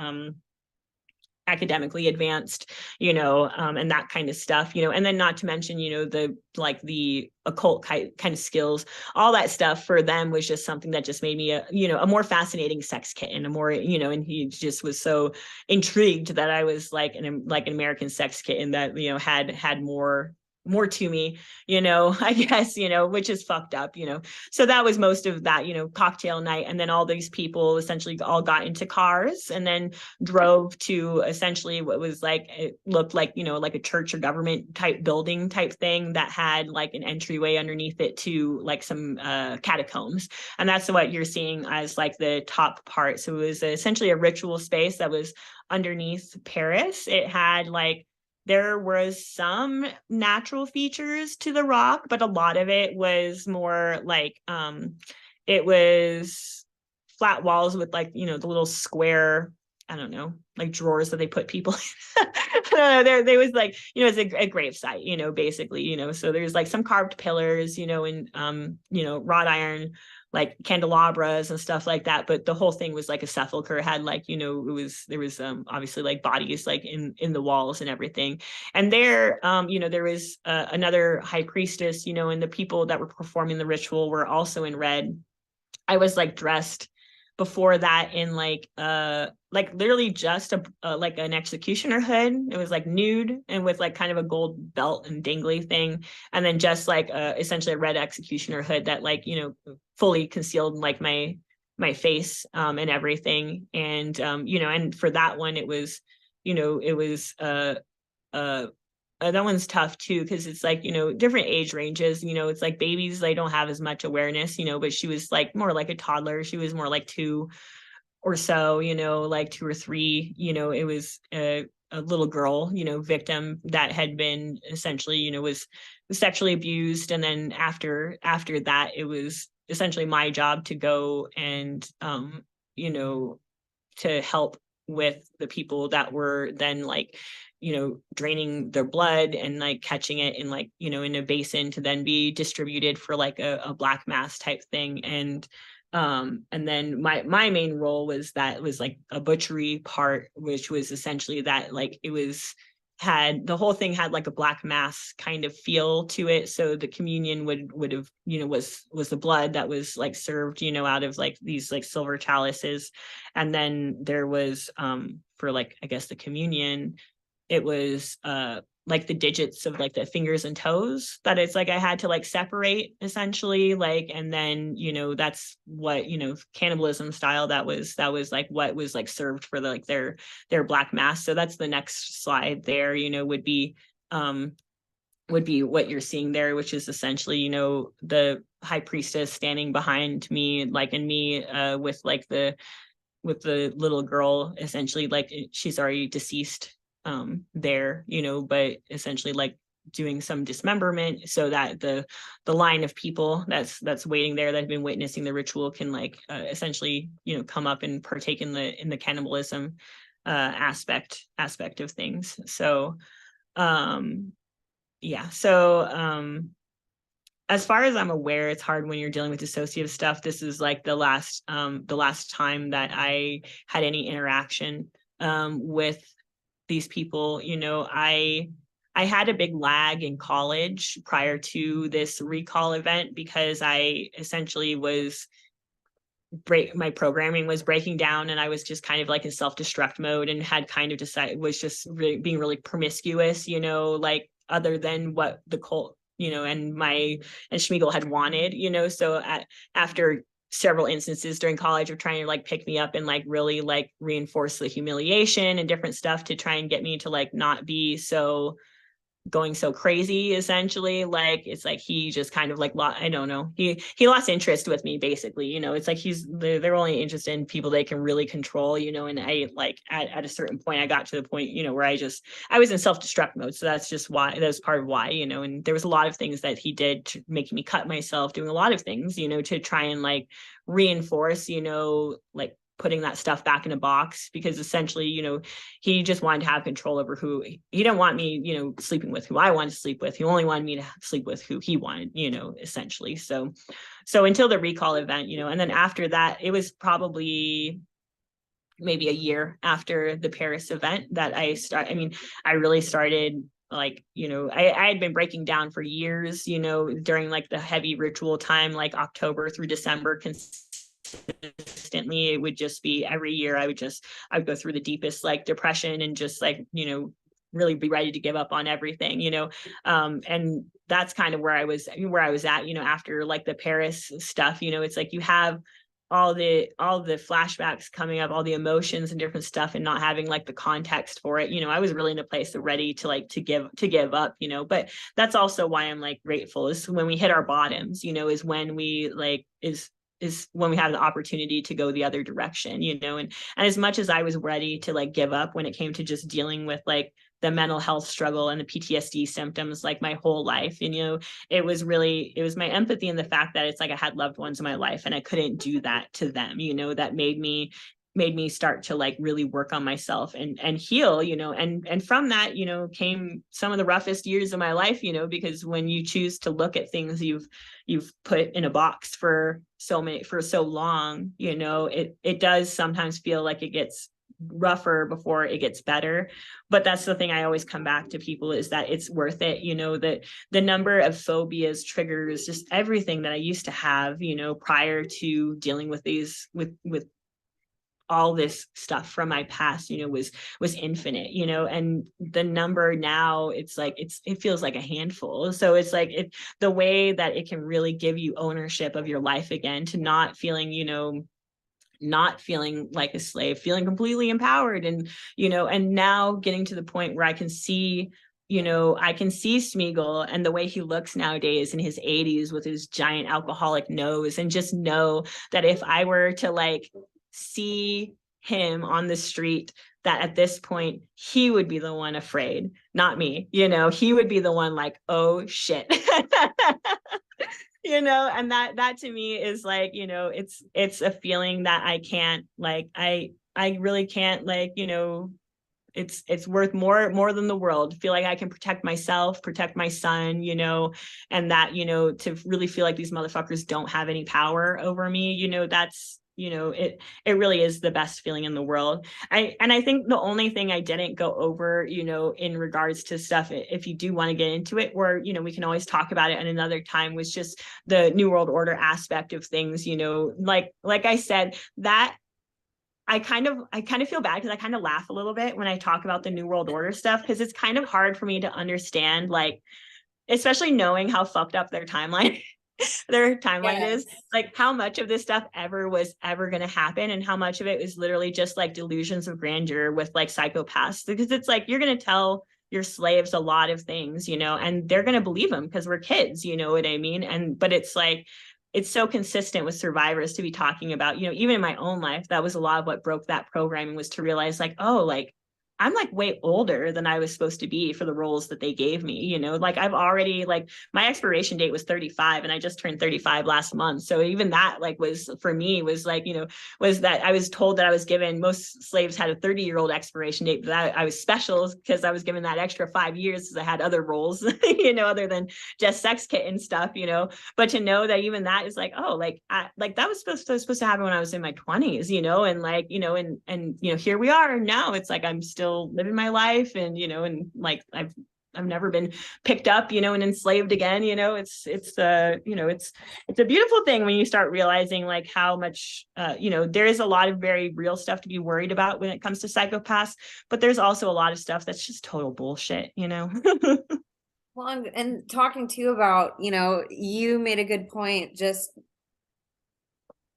academically advanced, and that kind of stuff, and then not to mention, the occult kind of skills, all that stuff for them was just something that just made me a more fascinating sex kitten, a more, and he just was so intrigued that I was like an American sex kitten that, had more to me, I guess, which is fucked up, So that was most of that, cocktail night. And then all these people essentially all got into cars and then drove to essentially what was like, it looked like, like a church or government type building type thing that had like an entryway underneath it to like some catacombs. And that's what you're seeing as like the top part. So it was essentially a ritual space that was underneath Paris. It had like, there was some natural features to the rock, but a lot of it was more like it was flat walls with like, the little square, I don't know, like drawers that they put people in. I don't know, there was like, it's a grave site, basically, so there's like some carved pillars, and wrought iron like candelabras and stuff like that, but the whole thing was like a sepulcher. It had like, there was obviously like bodies like in the walls and everything. And there, there was another high priestess, and the people that were performing the ritual were also in red. I was like dressed before that in like literally just a like an executioner hood. It was like nude and with like kind of a gold belt and dangly thing, and then just like essentially a red executioner hood that like fully concealed like my face and everything. And and for that one it was uh that one's tough too, because it's like, different age ranges, it's like babies, they don't have as much awareness, but she was like more like a toddler. She was more like 2 or so, like 2 or 3, it was a little girl, victim that had been essentially, was sexually abused. And then after that, it was essentially my job to go and, to help with the people that were then like, draining their blood and like catching it in like, in a basin to then be distributed for like a black mass type thing. And then my main role was like a butchery part, which was essentially that like it was the whole thing had like a black mass kind of feel to it. So the communion would have, was the blood that was like served, out of like these like silver chalices. And then there was for like, I guess the communion, it was like the digits of like the fingers and toes that it's like I had to like separate essentially, like, and then that's what cannibalism style, that was like what was like served for the, like their black mass. So that's the next slide there, would be what you're seeing there, which is essentially the high priestess standing behind me, like, and me with the little girl, essentially like she's already deceased there, but essentially like doing some dismemberment so that the line of people that's waiting there that have been witnessing the ritual can like essentially come up and partake in the cannibalism aspect of things. So yeah, so as far as I'm aware, it's hard when you're dealing with dissociative stuff. This is like the last time that I had any interaction with these people. I had a big lag in college prior to this recall event because I essentially my programming was breaking down, and I was just kind of like in self-destruct mode and had kind of decided, was just being really promiscuous, like other than what the cult, and Schmiegel had wanted, so after several instances during college of trying to like pick me up and like really like reinforce the humiliation and different stuff to try and get me to like not be going so crazy, essentially, like it's like he just kind of like I don't know, he lost interest with me, basically. It's like they're only interested in people they can really control, and I like at a certain point I got to the point where I was in self-destruct mode. So that's part of why, and there was a lot of things that he did to make me cut myself, doing a lot of things to try and like reinforce like putting that stuff back in a box, because essentially, you know, he just wanted to have control over who he didn't want me, you know, sleeping with who I wanted to sleep with. He only wanted me to sleep with who he wanted, you know, essentially. So until the recall event, you know, and then after that, it was probably maybe a year after the Paris event that I really started, like, you know, I had been breaking down for years, you know, during like the heavy ritual time, like October through December, consistently. It would just be every year I would go through the deepest like depression and just like, you know, really be ready to give up on everything, you know. And that's kind of where I was at, you know, after like the Paris stuff. You know, it's like you have all the flashbacks coming up, all the emotions and different stuff, and not having like the context for it. You know, I was really in a place of ready to like to give up, you know. But that's also why I'm like grateful, is when we hit our bottoms, you know, is when we like is when we have the opportunity to go the other direction, you know. And as much as I was ready to like give up when it came to just dealing with like the mental health struggle and the PTSD symptoms like my whole life, and you know, it was my empathy and the fact that it's like I had loved ones in my life and I couldn't do that to them, you know, that made me start to like really work on myself and heal, you know. And from that, you know, came some of the roughest years of my life, you know, because when you choose to look at things you've put in a box for so long, you know, it does sometimes feel like it gets rougher before it gets better. But that's the thing I always come back to people, is that it's worth it, you know. That the number of phobias, triggers, just everything that I used to have, you know, prior to dealing with these with all this stuff from my past, you know, was infinite, you know. And the number now, it's like it feels like a handful. So it's like the way that it can really give you ownership of your life again, to not feeling, you know, not feeling like a slave, feeling completely empowered. And, you know, and now getting to the point where I can see, you know, I can see Smeagol and the way he looks nowadays in his 80s with his giant alcoholic nose, and just know that if I were to like see him on the street, that at this point he would be the one afraid, not me. You know, he would be the one like, oh shit. You know, and that to me is like, you know, it's a feeling that I can't like, I really can't, like, you know, it's worth more than the world. Feel like I can protect myself, protect my son, you know, and that, you know, to really feel like these motherfuckers don't have any power over me, you know. That's, you know, it really is the best feeling in the world. I think the only thing I didn't go over, you know, in regards to stuff, if you do want to get into it, or, you know, we can always talk about it at another time, was just the New World Order aspect of things, you know. Like I said, that I kind of feel bad because I kind of laugh a little bit when I talk about the New World Order stuff, because it's kind of hard for me to understand, like, especially knowing how fucked up their timeline Yes. is, like how much of this stuff was ever going to happen, and how much of it is literally just like delusions of grandeur with like psychopaths. Because it's like, you're going to tell your slaves a lot of things, you know, and they're going to believe them because we're kids, you know what I mean? But it's like, it's so consistent with survivors to be talking about, you know, even in my own life, that was a lot of what broke that programming, was to realize like, oh, like I'm like way older than I was supposed to be for the roles that they gave me, you know. Like I've already, like, my expiration date was 35 and I just turned 35 last month. So even that, like, was for me, was like, you know, was that I was told that I was given, most slaves had a 30-year-old expiration date, but I was special because I was given that extra 5 years because I had other roles, you know, other than just sex kitten stuff, you know. But to know that even that is like, oh, like like that was supposed to happen when I was in my 20s, you know. And like, you know, and you know, here we are now. It's like I'm still living my life, and you know, and like I've never been picked up, you know, and enslaved again, you know. It's you know, it's a beautiful thing when you start realizing like how much you know, there is a lot of very real stuff to be worried about when it comes to psychopaths, but there's also a lot of stuff that's just total bullshit, you know. Well, and talking to you about, you know, you made a good point, just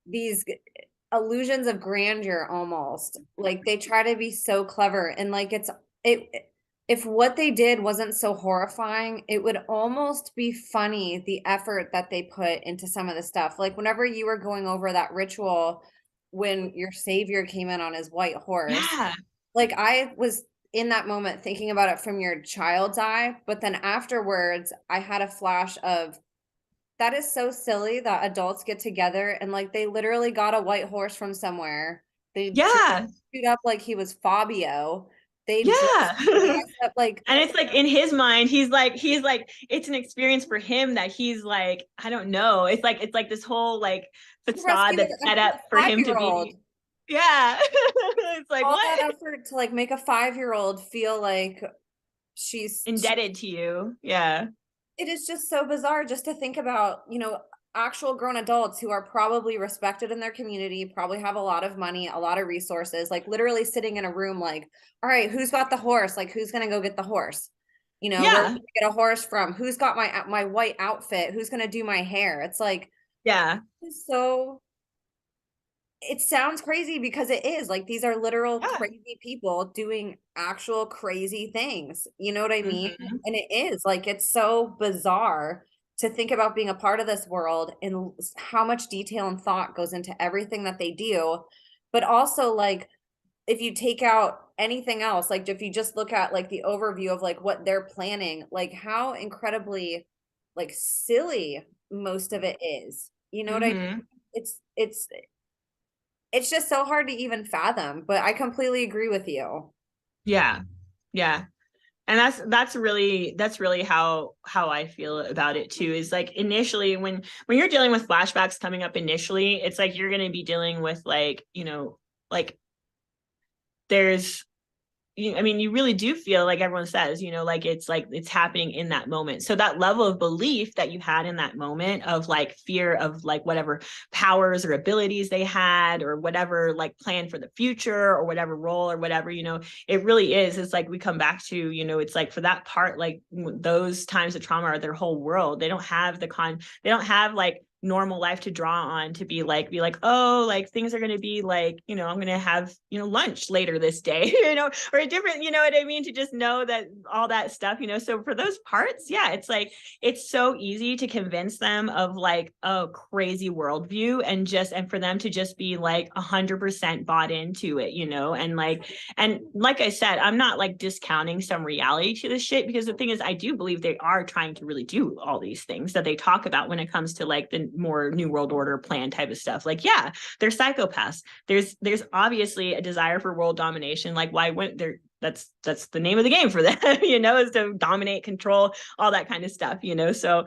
these illusions of grandeur, almost like they try to be so clever, and like it if what they did wasn't so horrifying, it would almost be funny, the effort that they put into some of the stuff. Like whenever you were going over that ritual when your savior came in on his white horse, Yeah. like I was in that moment thinking about it from your child's eye, but then afterwards I had a flash of, that is so silly that adults get together and like they literally got a white horse from somewhere. They'd Yeah. shoot up like he was Fabio. They'd dress Yeah. up like And it's like in his mind, he's like, it's an experience for him that he's like, I don't know. It's like this whole like he facade rescued that's set a up for him to 5-year-old. be. Yeah. It's like, All that what? effort to like make a 5-year-old feel like she's Indebted to you. Yeah. it is just so bizarre just to think about, actual grown adults who are probably respected in their community, probably have a lot of money, a lot of resources, like literally sitting in a room like, all right, who's got the horse? Like who's gonna go get the horse? Where do Yeah. we get a horse from? Who's got my white outfit? Who's gonna do my hair? It's like Yeah. so it sounds crazy because it is like these are literal Yeah. crazy people doing actual crazy things. You know what I mean? Hmm. And it is like it's so bizarre to think about being a part of this world and how much detail and thought goes into everything that they do. But also like if you take out anything else, like if you just look at like the overview of like what they're planning, like how incredibly like silly most of it is. You know what I mean? Hmm. It's just so hard to even fathom, but I completely agree with you. Yeah. Yeah. And that's really how I feel about it too, is like initially when you're dealing with flashbacks coming up initially, it's like you're going to be dealing with like, like there's I mean, you really do feel like everyone says, like it's happening in that moment. So that level of belief that you had in that moment of like fear of like whatever powers or abilities they had or whatever like plan for the future or whatever role or whatever, it really is. It's like we come back to, it's like for that part, like those times of trauma are their whole world. They don't have they don't have like normal life to draw on to be like, oh, like things are going to be like, I'm going to have, lunch later this day, or a different, you know what I mean? To just know that all that stuff, so for those parts, yeah, it's like, it's so easy to convince them of like a crazy worldview and for them to just be like 100% bought into it, and like I said, I'm not like discounting some reality to this shit, because the thing is, I do believe they are trying to really do all these things that they talk about when it comes to like the more New World Order plan type of stuff. Like, yeah, they're psychopaths. There's obviously a desire for world domination. Like, why wouldn't there? That's the name of the game for them, is to dominate, control, all that kind of stuff, So,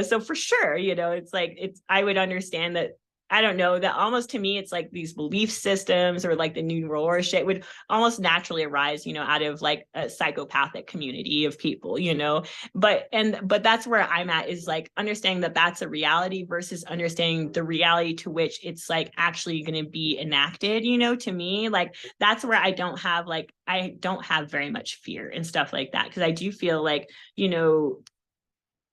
so for sure, it's like I would understand that. I don't know, that almost to me, it's like these belief systems or like the New World Order shit would almost naturally arise, out of like a psychopathic community of people, but that's where I'm at, is like understanding that that's a reality versus understanding the reality to which it's like actually going to be enacted, to me, like that's where I don't have very much fear and stuff like that, because I do feel like,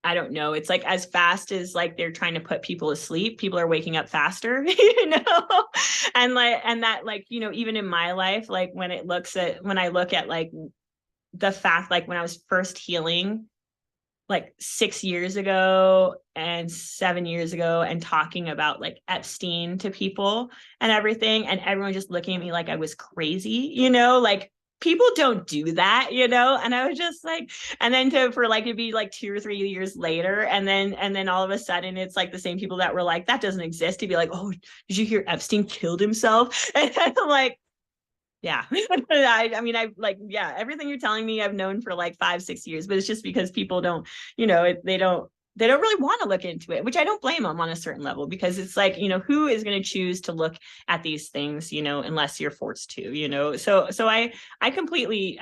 I don't know. It's like as fast as like they're trying to put people to sleep, people are waking up faster, and that like, even in my life, like when I look at like the fact, like when I was first healing, like 6 years ago and 7 years ago, and talking about like Epstein to people and everything, and everyone just looking at me like I was crazy, like people don't do that, and I was just like, and then for like to be like 2 or 3 years later, and then all of a sudden it's like the same people that were like that doesn't exist, to be like, oh, did you hear Epstein killed himself? And I'm like, yeah. I mean, I like, yeah, everything you're telling me I've known for like 5-6 years, but it's just because people don't, they don't really want to look into it, which I don't blame them on a certain level, because it's like, who is going to choose to look at these things, unless you're forced to, so I completely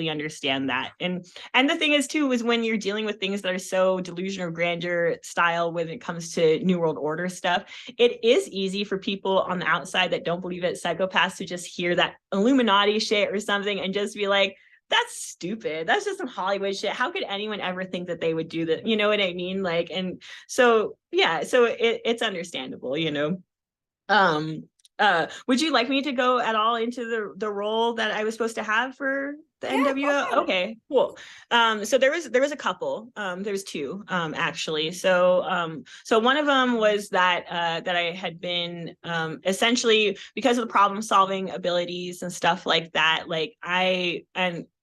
understand that. And the thing is too, is when you're dealing with things that are so delusion or grandeur style, when it comes to New World Order stuff, it is easy for people on the outside that don't believe it, psychopaths, to just hear that Illuminati shit or something and just be like, that's stupid. That's just some Hollywood shit. How could anyone ever think that they would do that? You know what I mean? Like, and so, yeah, so it's understandable, Um, would you like me to go at all into the role that I was supposed to have for the Yeah, go NWO? ahead. Okay, cool. So there was a couple. There's two, actually. So one of them was that I had been essentially, because of the problem solving abilities and stuff like that. Like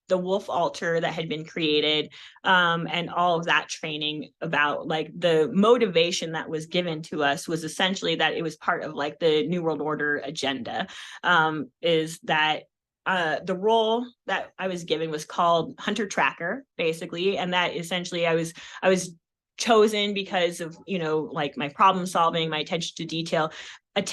the wolf altar that had been created, and all of that training about like the motivation that was given to us was essentially that it was part of like the New World Order agenda, is that the role that I was given was called hunter tracker, basically, and that essentially I was chosen because of, you know, like my problem solving, my attention to detail.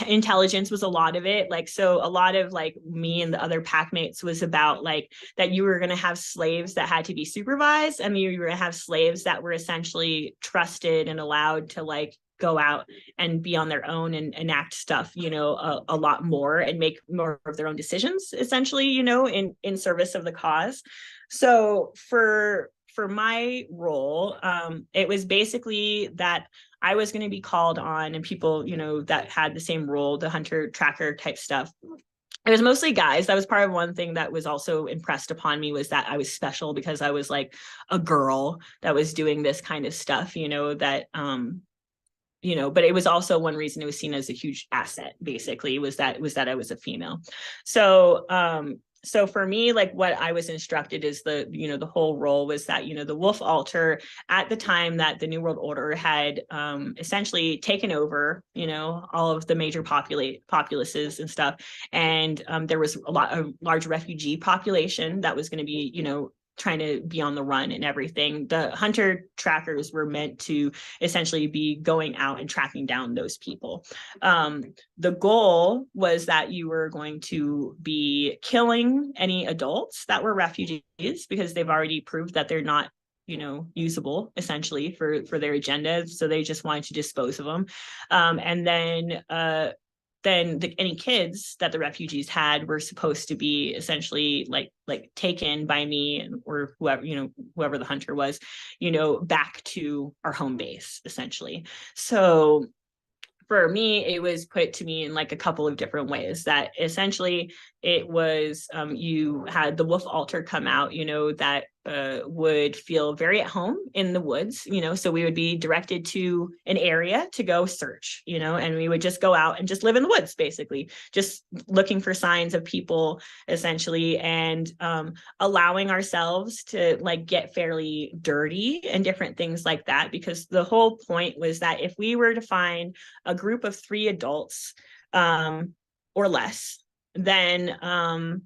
Intelligence was a lot of it. Like, so a lot of like me and the other pack mates was about like that you were going to have slaves that had to be supervised, and you were going to have slaves that were essentially trusted and allowed to like go out and be on their own and enact stuff, you know, a lot more and make more of their own decisions, essentially, you know, in service of the cause. So for my role, it was basically that I was going to be called on, and people, you know, that had the same role, the hunter tracker type stuff. It was mostly guys. That was part of one thing that was also impressed upon me, was that I was special because I was like a girl that was doing this kind of stuff, you know, that you know, but it was also one reason it was seen as a huge asset, basically, was that I was a female. So so for me, like what I was instructed is the, you know, the whole role was that, you know, the wolf altar at the time that the New World Order had essentially taken over, you know, all of the major populaces and stuff. And there was a large refugee population that was going to be, you know, trying to be on the run and everything. The hunter trackers were meant to essentially be going out and tracking down those people. The goal was that you were going to be killing any adults that were refugees, because they've already proved that they're not, you know, usable essentially for their agenda. So they just wanted to dispose of them. And then any kids that the refugees had were supposed to be essentially like taken by me or whoever, you know, whoever the hunter was, you know, back to our home base, essentially. So for me, it was put to me in like a couple of different ways. That essentially it was you had the wolf altar come out, you know, that would feel very at home in the woods, you know, so we would be directed to an area to go search, you know, and we would just go out and just live in the woods, basically, just looking for signs of people, essentially, and allowing ourselves to like get fairly dirty and different things like that, because the whole point was that if we were to find a group of 3 adults or less, then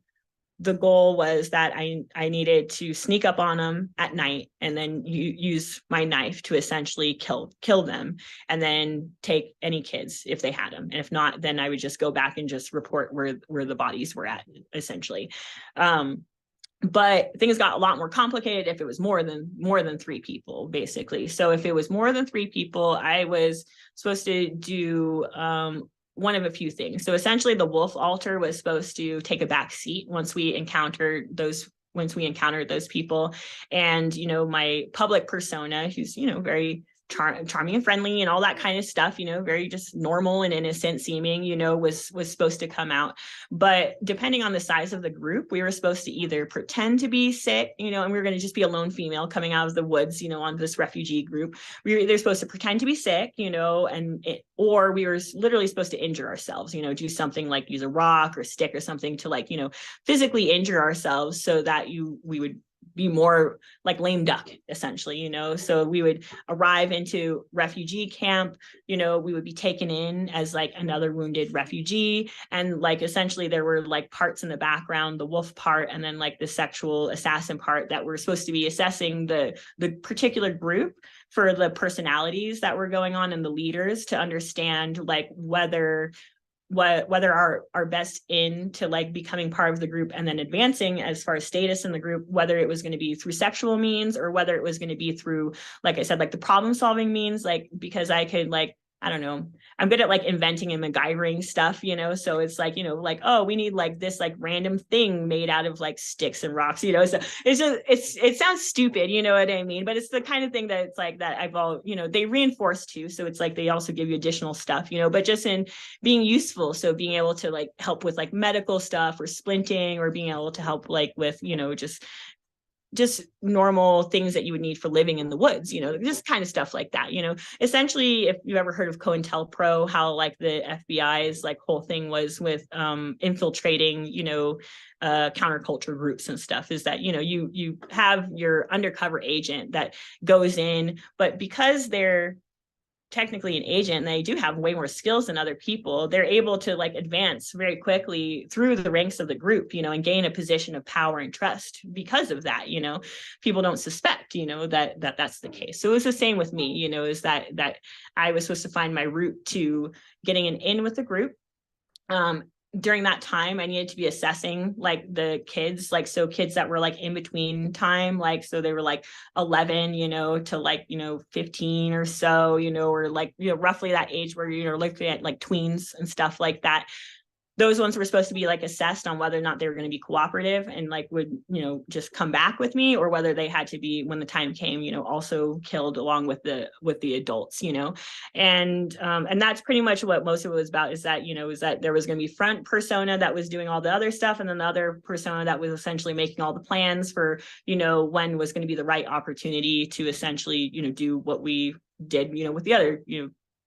the goal was that I needed to sneak up on them at night and then use my knife to essentially kill them, and then take any kids if they had them. And if not, then I would just go back and just report where the bodies were at, essentially. But things got a lot more complicated if it was more than 3 people, basically. So if it was more than 3 people, I was supposed to do one of a few things. So essentially the wolf altar was supposed to take a back seat once we encountered those people. And, you know, my public persona, who's, you know, very charming and friendly and all that kind of stuff, you know, very just normal and innocent seeming, you know, was supposed to come out. But depending on the size of the group, we were supposed to either pretend to be sick, you know, and we were going to just be a lone female coming out of the woods, you know, on this refugee group. We were either supposed to pretend to be sick, you know, or we were literally supposed to injure ourselves, you know, do something like use a rock or stick or something to like, you know, physically injure ourselves so that we would be more like lame duck, essentially, you know. So we would arrive into refugee camp, you know, we would be taken in as like another wounded refugee, and like essentially there were like parts in the background, the wolf part and then like the sexual assassin part, that were supposed to be assessing the particular group for the personalities that were going on and the leaders, to understand like whether our best in to like becoming part of the group and then advancing as far as status in the group, whether it was going to be through sexual means or whether it was going to be through, like I said, like the problem solving means, like, because I could like, I don't know, I'm good at like inventing and MacGyvering stuff, you know, so it's like, you know, like, oh, we need like this like random thing made out of like sticks and rocks, you know, so it's just, it sounds stupid, you know what I mean, but it's the kind of thing that it's like that I've all, you know, they reinforce too, so it's like they also give you additional stuff, you know, but just in being useful, so being able to like help with like medical stuff or splinting, or being able to help like with, you know, just just normal things that you would need for living in the woods, just kind of stuff like that, essentially. If you ever heard of COINTELPRO, how like the FBI's like whole thing was with infiltrating, counterculture groups and stuff, is that, you have your undercover agent that goes in, but because they're technically an agent and they do have way more skills than other people, they're able to like advance very quickly through the ranks of the group, and gain a position of power and trust because of that. People don't suspect, that's the case. So it was the same with me, is that I was supposed to find my route to getting an in with the group. During that time, I needed to be assessing like the kids, like, so kids that were like in between time, like, so they were like 11, to like, 15 or so, or like, roughly that age where you're looking at like tweens and stuff like that. Those ones were supposed to be like assessed on whether or not they were going to be cooperative and like would, just come back with me, or whether they had to be, when the time came, also killed along with the adults, and that's pretty much what most of it was about, is that, is that there was going to be front persona that was doing all the other stuff, and then the other persona that was essentially making all the plans for, when was going to be the right opportunity to essentially, do what we did, with the other,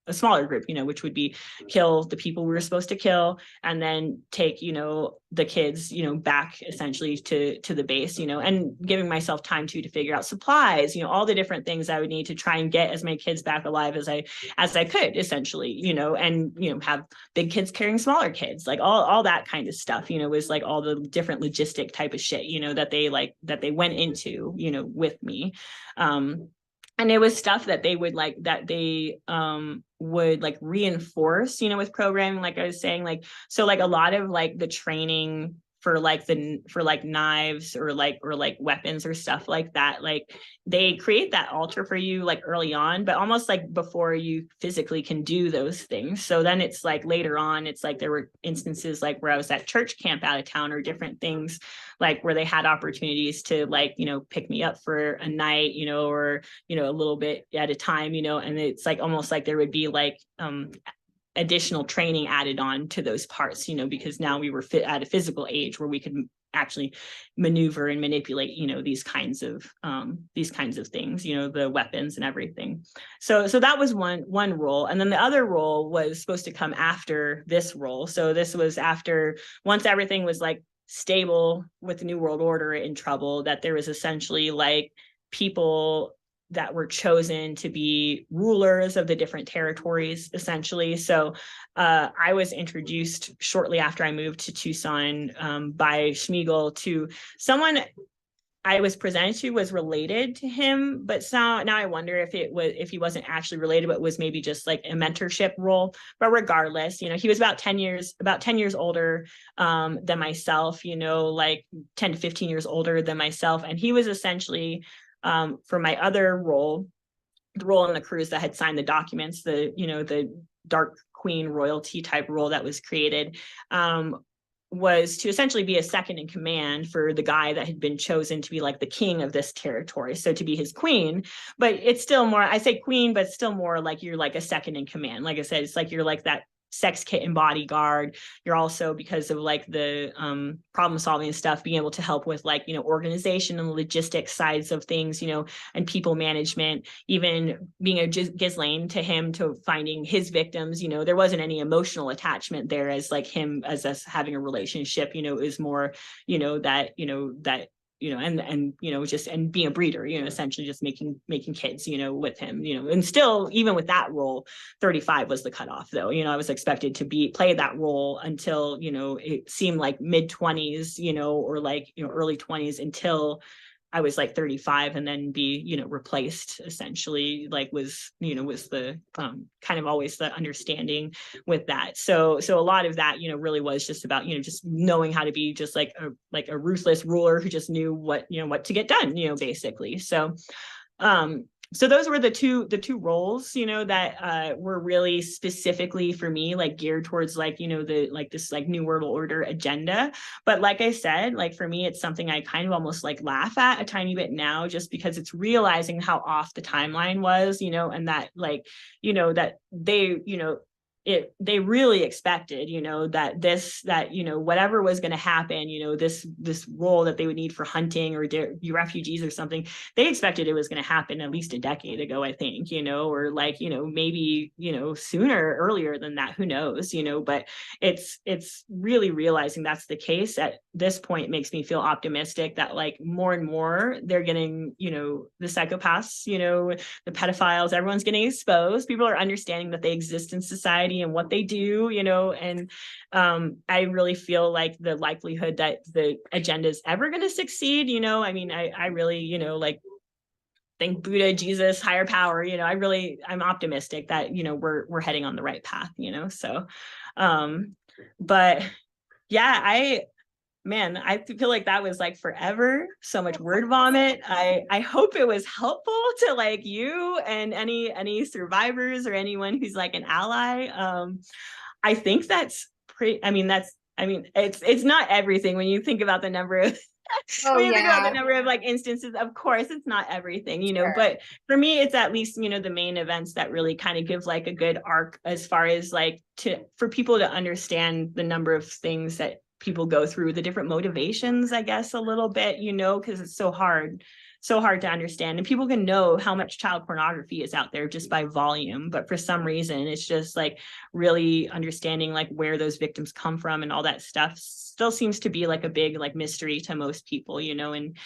a smaller group, which would be kill the people we were supposed to kill, and then take, the kids, back essentially to the base, and giving myself time to figure out supplies, all the different things I would need to try and get as many kids back alive as I could, essentially, and, have big kids carrying smaller kids, like all that kind of stuff, was like all the different logistic type of shit, that they went into, with me. And it was stuff that they would like, that they would like reinforce, with programming, like I was saying, like, so like a lot of like the training for like knives or like weapons or stuff like that, like they create that altar for you like early on, but almost like before you physically can do those things. So then it's like later on, it's like there were instances like where I was at church camp out of town, or different things like where they had opportunities to like, pick me up for a night, or, a little bit at a time, and it's like almost like there would be like additional training added on to those parts, because now we were at a physical age where we could actually maneuver and manipulate, these kinds of things, the weapons and everything. So that was one role. And then the other role was supposed to come after this role. So this was after, once everything was like stable with the New World Order in trouble, that there was essentially like people that were chosen to be rulers of the different territories, essentially. So I was introduced shortly after I moved to Tucson by Schmiegel to someone I was presented to was related to him, but now I wonder if he wasn't actually related, but was maybe just like a mentorship role. But regardless, he was about 10 years older than myself, like 10 to 15 years older than myself. And he was essentially, for my other role, the role in the cruise that had signed the documents, the Dark Queen royalty type role that was created, was to essentially be a second in command for the guy that had been chosen to be like the king of this territory. So to be his queen, but it's still more, I say queen, but it's still more like you're like a second in command. Like I said, it's like you're like that sex kitten bodyguard. You're also, because of like the problem solving stuff, being able to help with like, organization and logistics sides of things, and people management, even being a Ghislaine to him, to finding his victims. There wasn't any emotional attachment there as like him as us having a relationship, is more, that just, and being a breeder, essentially just making kids, with him, and still, even with that role, 35 was the cutoff though. I was expected to play that role until, it seemed like mid-20s, or like, early 20s, until I was like 35, and then be, replaced essentially, like was the kind of always the understanding with that. So a lot of that, really was just about, just knowing how to be just like a ruthless ruler who just knew what to get done, basically. So those were the two roles, that were really specifically for me, like geared towards like, this like New World Order agenda. But like I said, like for me, it's something I kind of almost like laugh at a tiny bit now, just because it's realizing how off the timeline was, and that like, that they, they really expected, that whatever was going to happen, this role that they would need for hunting or refugees or something, they expected it was going to happen at least a decade ago, I think, or like, maybe, sooner, earlier than that, who knows, but it's really realizing that's the case at this point makes me feel optimistic that like more and more they're getting, the psychopaths, the pedophiles, everyone's getting exposed. People are understanding that they exist in society and what they do, and I really feel like the likelihood that the agenda is ever going to succeed, I mean, I really, like think Buddha, Jesus, higher power, I'm optimistic that, we're heading on the right path, so, but yeah, I feel like that was like forever, so much word vomit. I hope it was helpful to like you and any survivors or anyone who's like an ally. I think that's pretty, it's not everything when you think about the number of Oh when you think about the yeah, number of like instances, of course it's not everything, sure. but for me it's at least, the main events that really kind of give like a good arc as far as like for people to understand the number of things that people go through, the different motivations, I guess, a little bit, because it's so hard to understand. And people can know how much child pornography is out there just by volume, but for some reason it's just like really understanding like where those victims come from and all that stuff still seems to be like a big like mystery to most people, and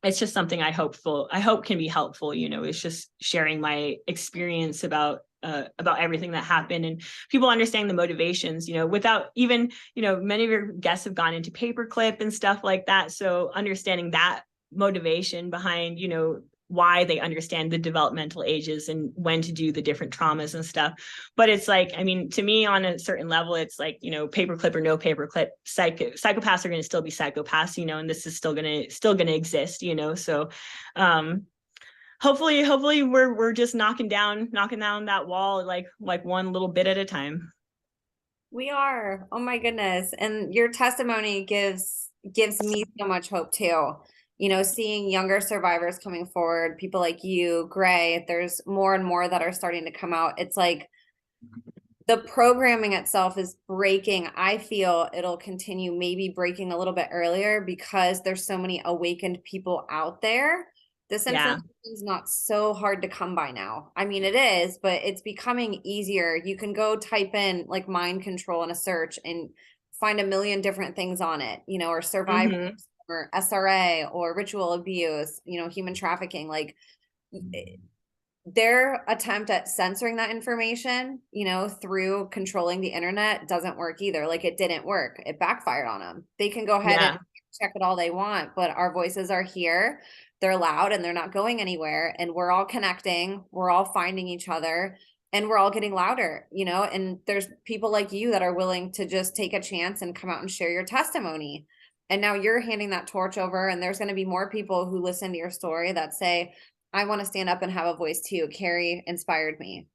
it's just something I hope can be helpful, it's just sharing my experience about everything that happened and people understanding the motivations, without even, many of your guests have gone into paperclip and stuff like that. So understanding that motivation behind, why they understand the developmental ages and when to do the different traumas and stuff. But it's like, I mean, to me on a certain level, it's like, paperclip or no paperclip, psychopaths are going to still be psychopaths, and this is still going to exist, so hopefully we're just knocking down that wall like one little bit at a time. We are. Oh my goodness. And your testimony gives me so much hope too. Seeing younger survivors coming forward, people like you, Gray, there's more and more that are starting to come out. It's like the programming itself is breaking. I feel it'll continue maybe breaking a little bit earlier because there's so many awakened people out there. This Yeah. information is not so hard to come by now. I mean, it is, but it's becoming easier. You can go type in like mind control in a search and find a million different things on it, or survivors Mm-hmm. or SRA or ritual abuse, human trafficking. Like their attempt at censoring that information, through controlling the internet doesn't work either. Like it didn't work. It backfired on them. They can go ahead Yeah. and check it all they want, but our voices are here. They're loud and they're not going anywhere. And we're all connecting. We're all finding each other and we're all getting louder, and there's people like you that are willing to just take a chance and come out and share your testimony. And now you're handing that torch over, and there's going to be more people who listen to your story that say, I want to stand up and have a voice too. Carrie inspired me,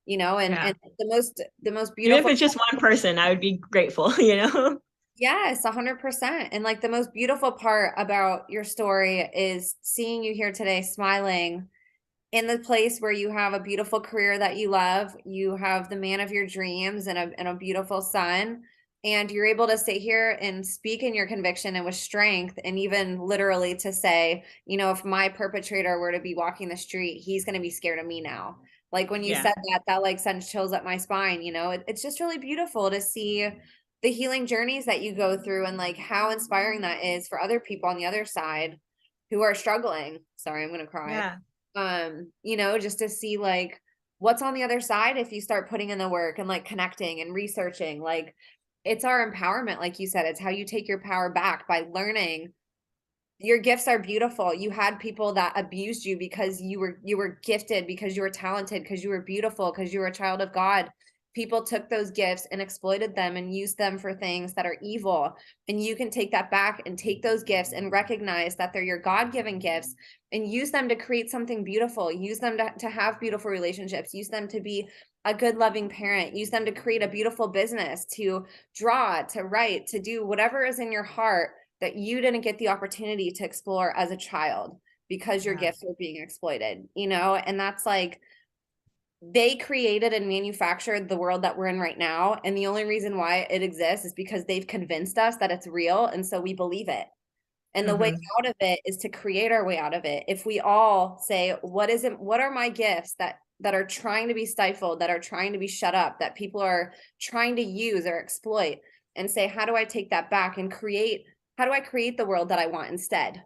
Yeah. and the most Even if beautiful, it's just one person, I would be grateful, yes, 100%. And like the most beautiful part about your story is seeing you here today smiling in the place where you have a beautiful career that you love, you have the man of your dreams and a beautiful son, and you're able to sit here and speak in your conviction and with strength, and even literally to say, if my perpetrator were to be walking the street, he's going to be scared of me now. Like when you Yeah. said that like sends chills up my spine, it's just really beautiful to see the healing journeys that you go through and like how inspiring that is for other people on the other side who are struggling. Sorry, I'm going to cry. Yeah. Just to see like what's on the other side if you start putting in the work and like connecting and researching. Like it's our empowerment, like you said. It's how you take your power back by learning. Your gifts are beautiful. You had people that abused you because you were gifted, because you were talented, because you were beautiful, because you were a child of God. People took those gifts and exploited them and used them for things that are evil. And you can take that back and take those gifts and recognize that they're your God-given gifts and use them to create something beautiful. Use them to have beautiful relationships. Use them to be a good, loving parent. Use them to create a beautiful business, to draw, to write, to do whatever is in your heart that you didn't get the opportunity to explore as a child because your Yeah. gifts were being exploited, and that's like they created and manufactured the world that we're in right now. And the only reason why it exists is because they've convinced us that it's real. And so we believe it. And the way Mm-hmm. out of it is to create our way out of it. If we all say, what are my gifts that are trying to be stifled, that are trying to be shut up, that people are trying to use or exploit, and say, how do I take that back and how do I create the world that I want instead?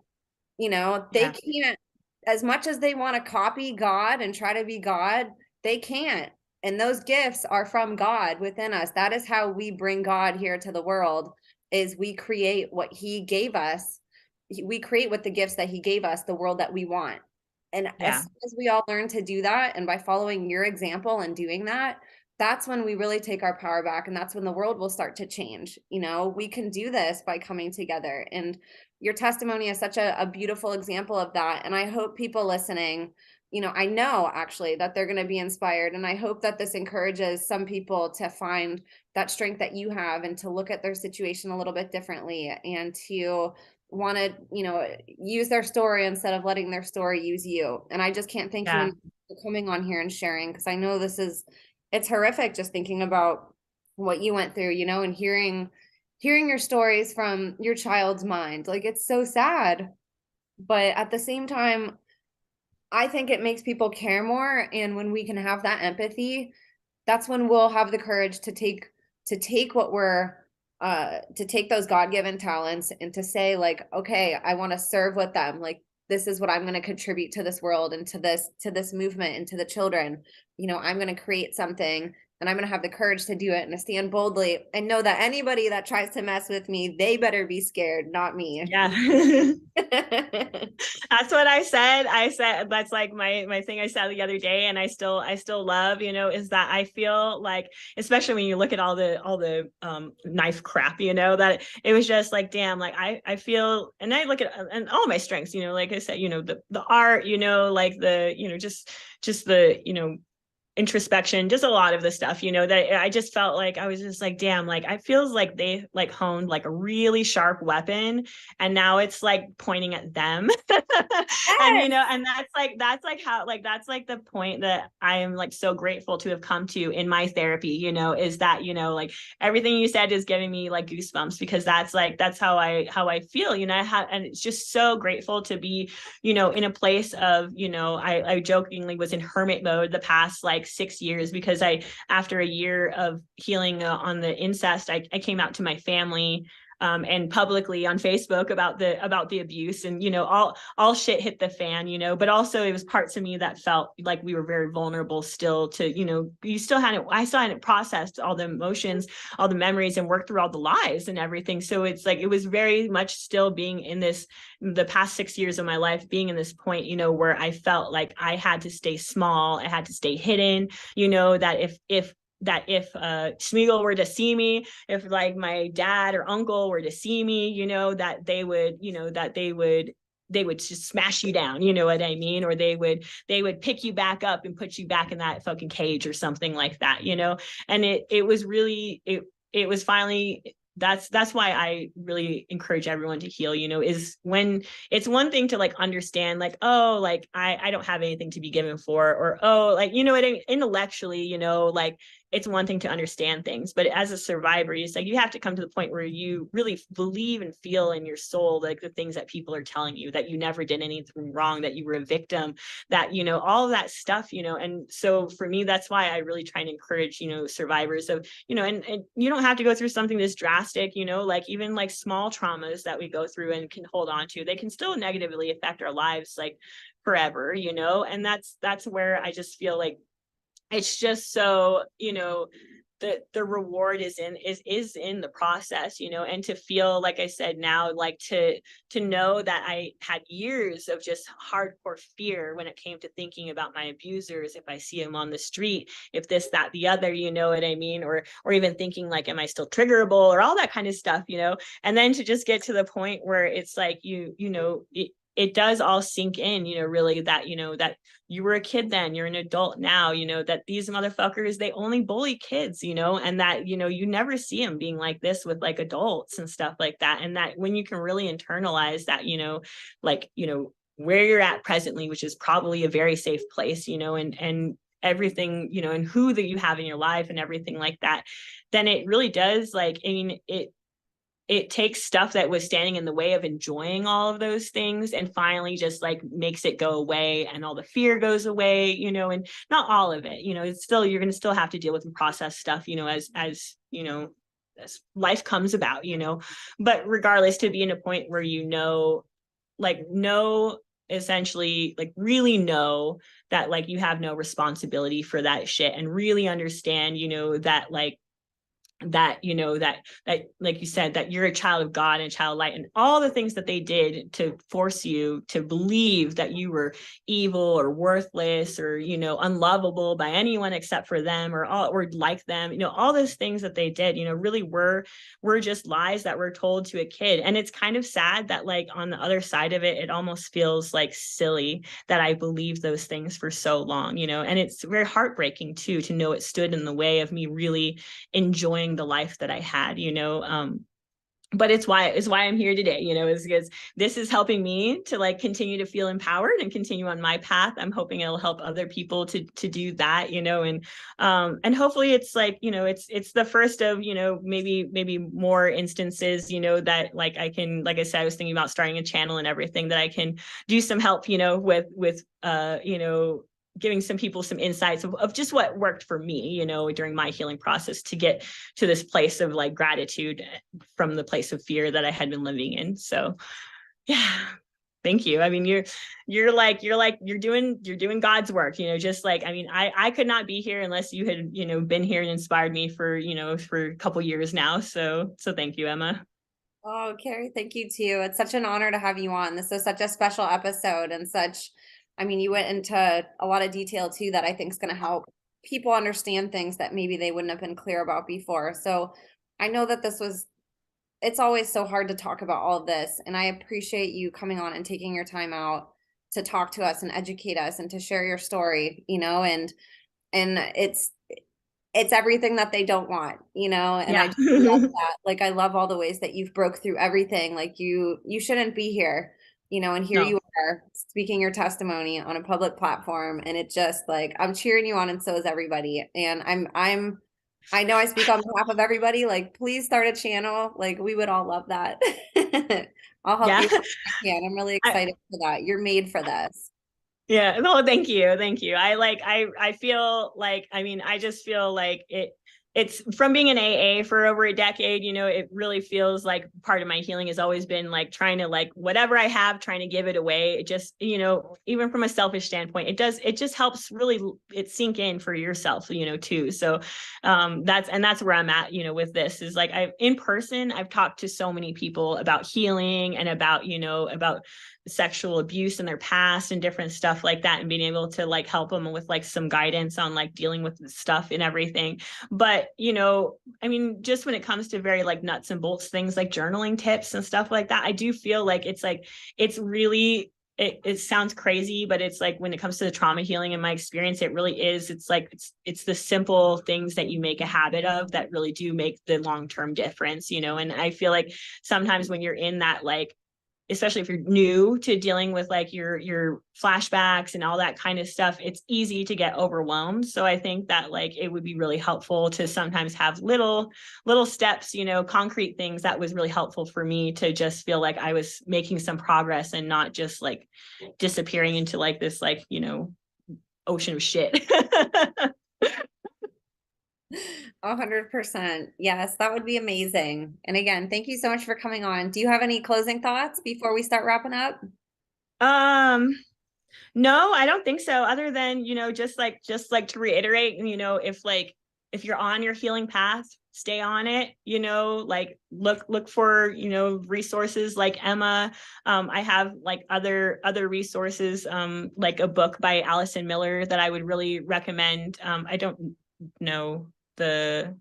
They Yeah. can't, as much as they want to copy God and try to be God, they can't. And those gifts are from God within us. That is how we bring God here to the world, is we create what he gave us. We create with the gifts that he gave us the world that we want. And as Yeah. soon as we all learn to do that, and by following your example and doing that, that's when we really take our power back. And that's when the world will start to change. We can do this by coming together. And your testimony is such a beautiful example of that. And I hope people listening, I know actually that they're going to be inspired. And I hope that this encourages some people to find that strength that you have and to look at their situation a little bit differently and to want to, use their story instead of letting their story use you. And I just can't thank you Yeah. enough for coming on here and sharing, because I know it's horrific just thinking about what you went through, and hearing your stories from your child's mind. Like, it's so sad, but at the same time, I think it makes people care more. And when we can have that empathy, that's when we'll have the courage to take what we're to take those God-given talents and to say, like, okay, I want to serve with them. Like, this is what I'm going to contribute to this world and to this movement and to the children. I'm going to create something, and I'm going to have the courage to do it and to stand boldly and know that anybody that tries to mess with me, they better be scared, not me. Yeah. That's what I said. I said that's like my thing I said the other day, and I still love, is that I feel like, especially when you look at all the knife crap, that it was just like, damn, like I feel, and I look at and all my strengths, like I said, the art, like the, just the, introspection, just a lot of the stuff, that I just felt like I was just like, damn, like I feels like they like honed like a really sharp weapon, and now it's like pointing at them. And Yes. and that's like how, like that's like the point that I am like so grateful to have come to in my therapy, is that, like everything you said is giving me like goosebumps, because that's how I feel, and it's just so grateful to be, in a place of, I jokingly was in hermit mode the past like 6 years, because after a year of healing on the incest, I came out to my family, and publicly on Facebook about the abuse, and all shit hit the fan, but also it was parts of me that felt like we were very vulnerable still to, I still hadn't processed all the emotions, all the memories, and worked through all the lies and everything. So it's like it was very much still being in the past 6 years of my life, being in this point, where I felt like I had to stay small, I had to stay hidden, that if Smeagol were to see me, if like my dad or uncle were to see me, that they would, they would just smash you down, you know what I mean? Or they would pick you back up and put you back in that fucking cage or something like that, And it was really, it was finally, that's why I really encourage everyone to heal, is when it's one thing to like understand, like, oh, like I don't have anything to be given for, or, oh, like, intellectually, like it's one thing to understand things, but as a survivor, it's like you have to come to the point where you really believe and feel in your soul, like the things that people are telling you, that you never did anything wrong, that you were a victim, that, all of that stuff, and so for me, that's why I really try and encourage, survivors of, and you don't have to go through something this drastic, like even like small traumas that we go through and can hold on to, they can still negatively affect our lives like forever, and that's where I just feel like it's just so, the reward is in the process, and to feel, like I said, now, like to know that I had years of just hardcore fear when it came to thinking about my abusers, if I see them on the street, if this, that, the other, you know what I mean, or even thinking like, am I still triggerable, or all that kind of stuff, and then to just get to the point where it's like it does all sink in, really, that that you were a kid then, you're an adult now, that these motherfuckers, they only bully kids, and that, you never see them being like this with like adults and stuff like that. And that when you can really internalize that, like, where you're at presently, which is probably a very safe place, and everything, you know, and who that you have in your life and everything like that, then it really does, like, I mean, it takes stuff that was standing in the way of enjoying all of those things and finally just like makes it go away, and all the fear goes away, you know, and not all of it, you know, it's still, you're going to still have to deal with and process stuff, you know, as you know, as life comes about, you know, but regardless, to be in a point where, you know, like, know, essentially, like, really know that like you have no responsibility for that shit, and really understand, you know, that like, that, you know, that like you said, that you're a child of God and a child of light, and all the things that they did to force you to believe that you were evil or worthless or, you know, unlovable by anyone except for them, or like them, you know, all those things that they did, you know, really were just lies that were told to a kid. And it's kind of sad that like on the other side of it, it almost feels like silly that I believed those things for so long, you know, and it's very heartbreaking too, to know it stood in the way of me really enjoying the life that I had, you know. But it's why I'm here today, you know, is because this is helping me to like continue to feel empowered and continue on my path. I'm hoping it'll help other people to do that, you know, and hopefully it's like, you know, it's the first of, you know, maybe more instances, you know, that like I can, like I said, I was thinking about starting a channel and everything, that I can do some help, you know, with you know, giving some people some insights of just what worked for me, you know, during my healing process to get to this place of like gratitude from the place of fear that I had been living in. So yeah, thank you. I mean, you're doing God's work, you know, just like, I mean, I could not be here unless you had, you know, been here and inspired me for, you know, for a couple years now. So thank you, Emma. Oh, Carrie, thank you too. It's such an honor to have you on. This was such a special episode and such, I mean, you went into a lot of detail too that I think is going to help people understand things that maybe they wouldn't have been clear about before. So I know that it's always so hard to talk about all of this. And I appreciate you coming on and taking your time out to talk to us and educate us and to share your story, you know, and it's everything that they don't want, you know, and I Yeah. just love that. Like, I love all the ways that you've broke through everything. Like you shouldn't be here, you know, and here No. you are speaking your testimony on a public platform. And it just like, I'm cheering you on, and so is everybody. And I know I speak on behalf of everybody. Like, please start a channel. Like, we would all love that. I'll help Yeah. you if I can. I'm really I, excited for that. You're made for this. Yeah, no, thank you. Thank you. I feel like, I mean, I just feel like it's from being an AA for over a decade, you know, it really feels like part of my healing has always been like trying to, like, whatever I have, trying to give it away. It just, you know, even from a selfish standpoint, it just helps really it sink in for yourself, you know, too. So that's where I'm at, you know, with this is like, I've talked to so many people about healing and about, you know, about sexual abuse in their past and different stuff like that, and being able to like help them with like some guidance on like dealing with the stuff and everything. But, you know, I mean, just when it comes to very like nuts and bolts things like journaling tips and stuff like that, I do feel like it's really, it sounds crazy, but it's like when it comes to the trauma healing, in my experience, it really is. It's like, it's the simple things that you make a habit of that really do make the long-term difference, you know? And I feel like sometimes when you're in that, like, especially if you're new to dealing with like your flashbacks and all that kind of stuff, it's easy to get overwhelmed. So I think that like it would be really helpful to sometimes have little steps, you know, concrete things. That was really helpful for me to just feel like I was making some progress and not just like disappearing into like this, like, you know, ocean of shit. 100%. Yes, that would be amazing. And again, thank you so much for coming on. Do you have any closing thoughts before we start wrapping up? um No, I don't think so. Other than, you know, just like to reiterate, you know, if you're on your healing path, stay on it, you know, like look for, you know, resources like Emma. I have like other resources, like a book by Allison Miller that I would really recommend. I don't know the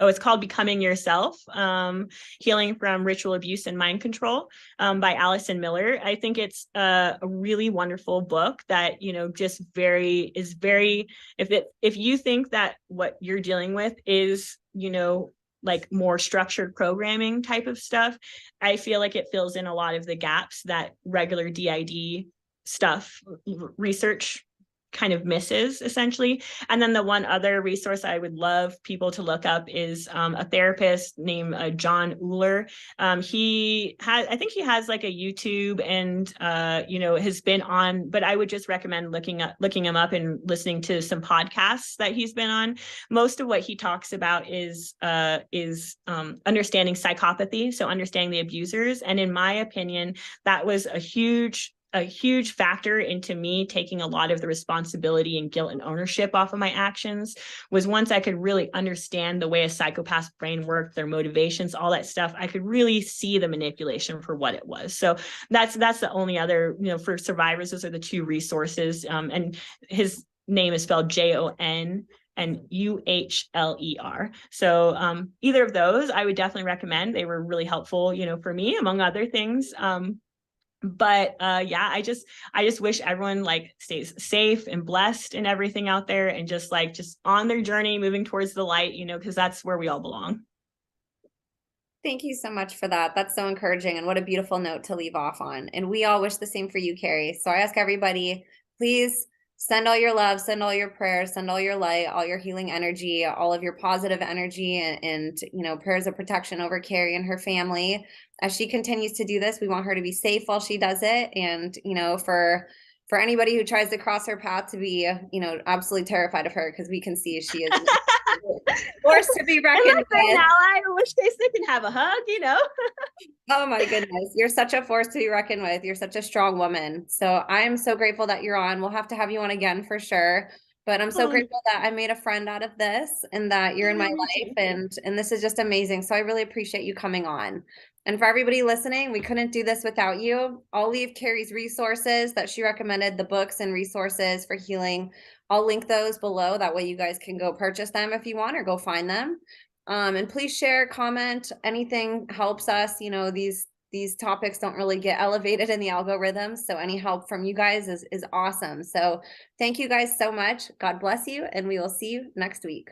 it's called Becoming Yourself, Healing from Ritual Abuse and Mind Control, by Allison Miller. I think it's a really wonderful book that, you know, just is very, if you think that what you're dealing with is, you know, like more structured programming type of stuff, I feel like it fills in a lot of the gaps that regular DID stuff, research kind of misses, essentially. And then the one other resource I would love people to look up is a therapist named John Olah. I think he has like a YouTube and has been on, but I would just recommend looking him up and listening to some podcasts that he's been on. Most of what he talks about is understanding psychopathy, so understanding the abusers. And in my opinion, that was a huge factor into me taking a lot of the responsibility and guilt and ownership off of my actions. Was once I could really understand the way a psychopath's brain worked, their motivations, all that stuff, I could really see the manipulation for what it was. So that's the only other, for survivors, those are the two resources. And his name is spelled Jon and Uhler. So either of those I would definitely recommend. They were really helpful, for me, among other things. But I just wish everyone like stays safe and blessed and everything out there, and just on their journey moving towards the light, because that's where we all belong. Thank you so much for that. That's so encouraging, and what a beautiful note to leave off on. And we all wish the same for you, Carrie. So I ask everybody, please send all your love, send all your prayers, send all your light, all your healing energy, all of your positive energy, and prayers of protection over Carrie and her family as she continues to do this. We want her to be safe while she does it, and for anybody who tries to cross her path to be absolutely terrified of her, because we can see she is force to be reckoned with. Now I wish they can have a hug, Oh my goodness, you're such a force to be reckoned with. You're such a strong woman. So I'm so grateful that you're on. We'll have to have you on again for sure. But I'm so grateful that I made a friend out of this, and that you're in my life, and this is just amazing. So I really appreciate you coming on. And for everybody listening, we couldn't do this without you. I'll leave Carrie's resources that she recommended, the books and resources for healing. I'll link those below. That way you guys can go purchase them if you want, or go find them. And please share, comment, anything helps us. These topics don't really get elevated in the algorithms, so any help from you guys is awesome. So thank you guys so much. God bless you, and we will see you next week.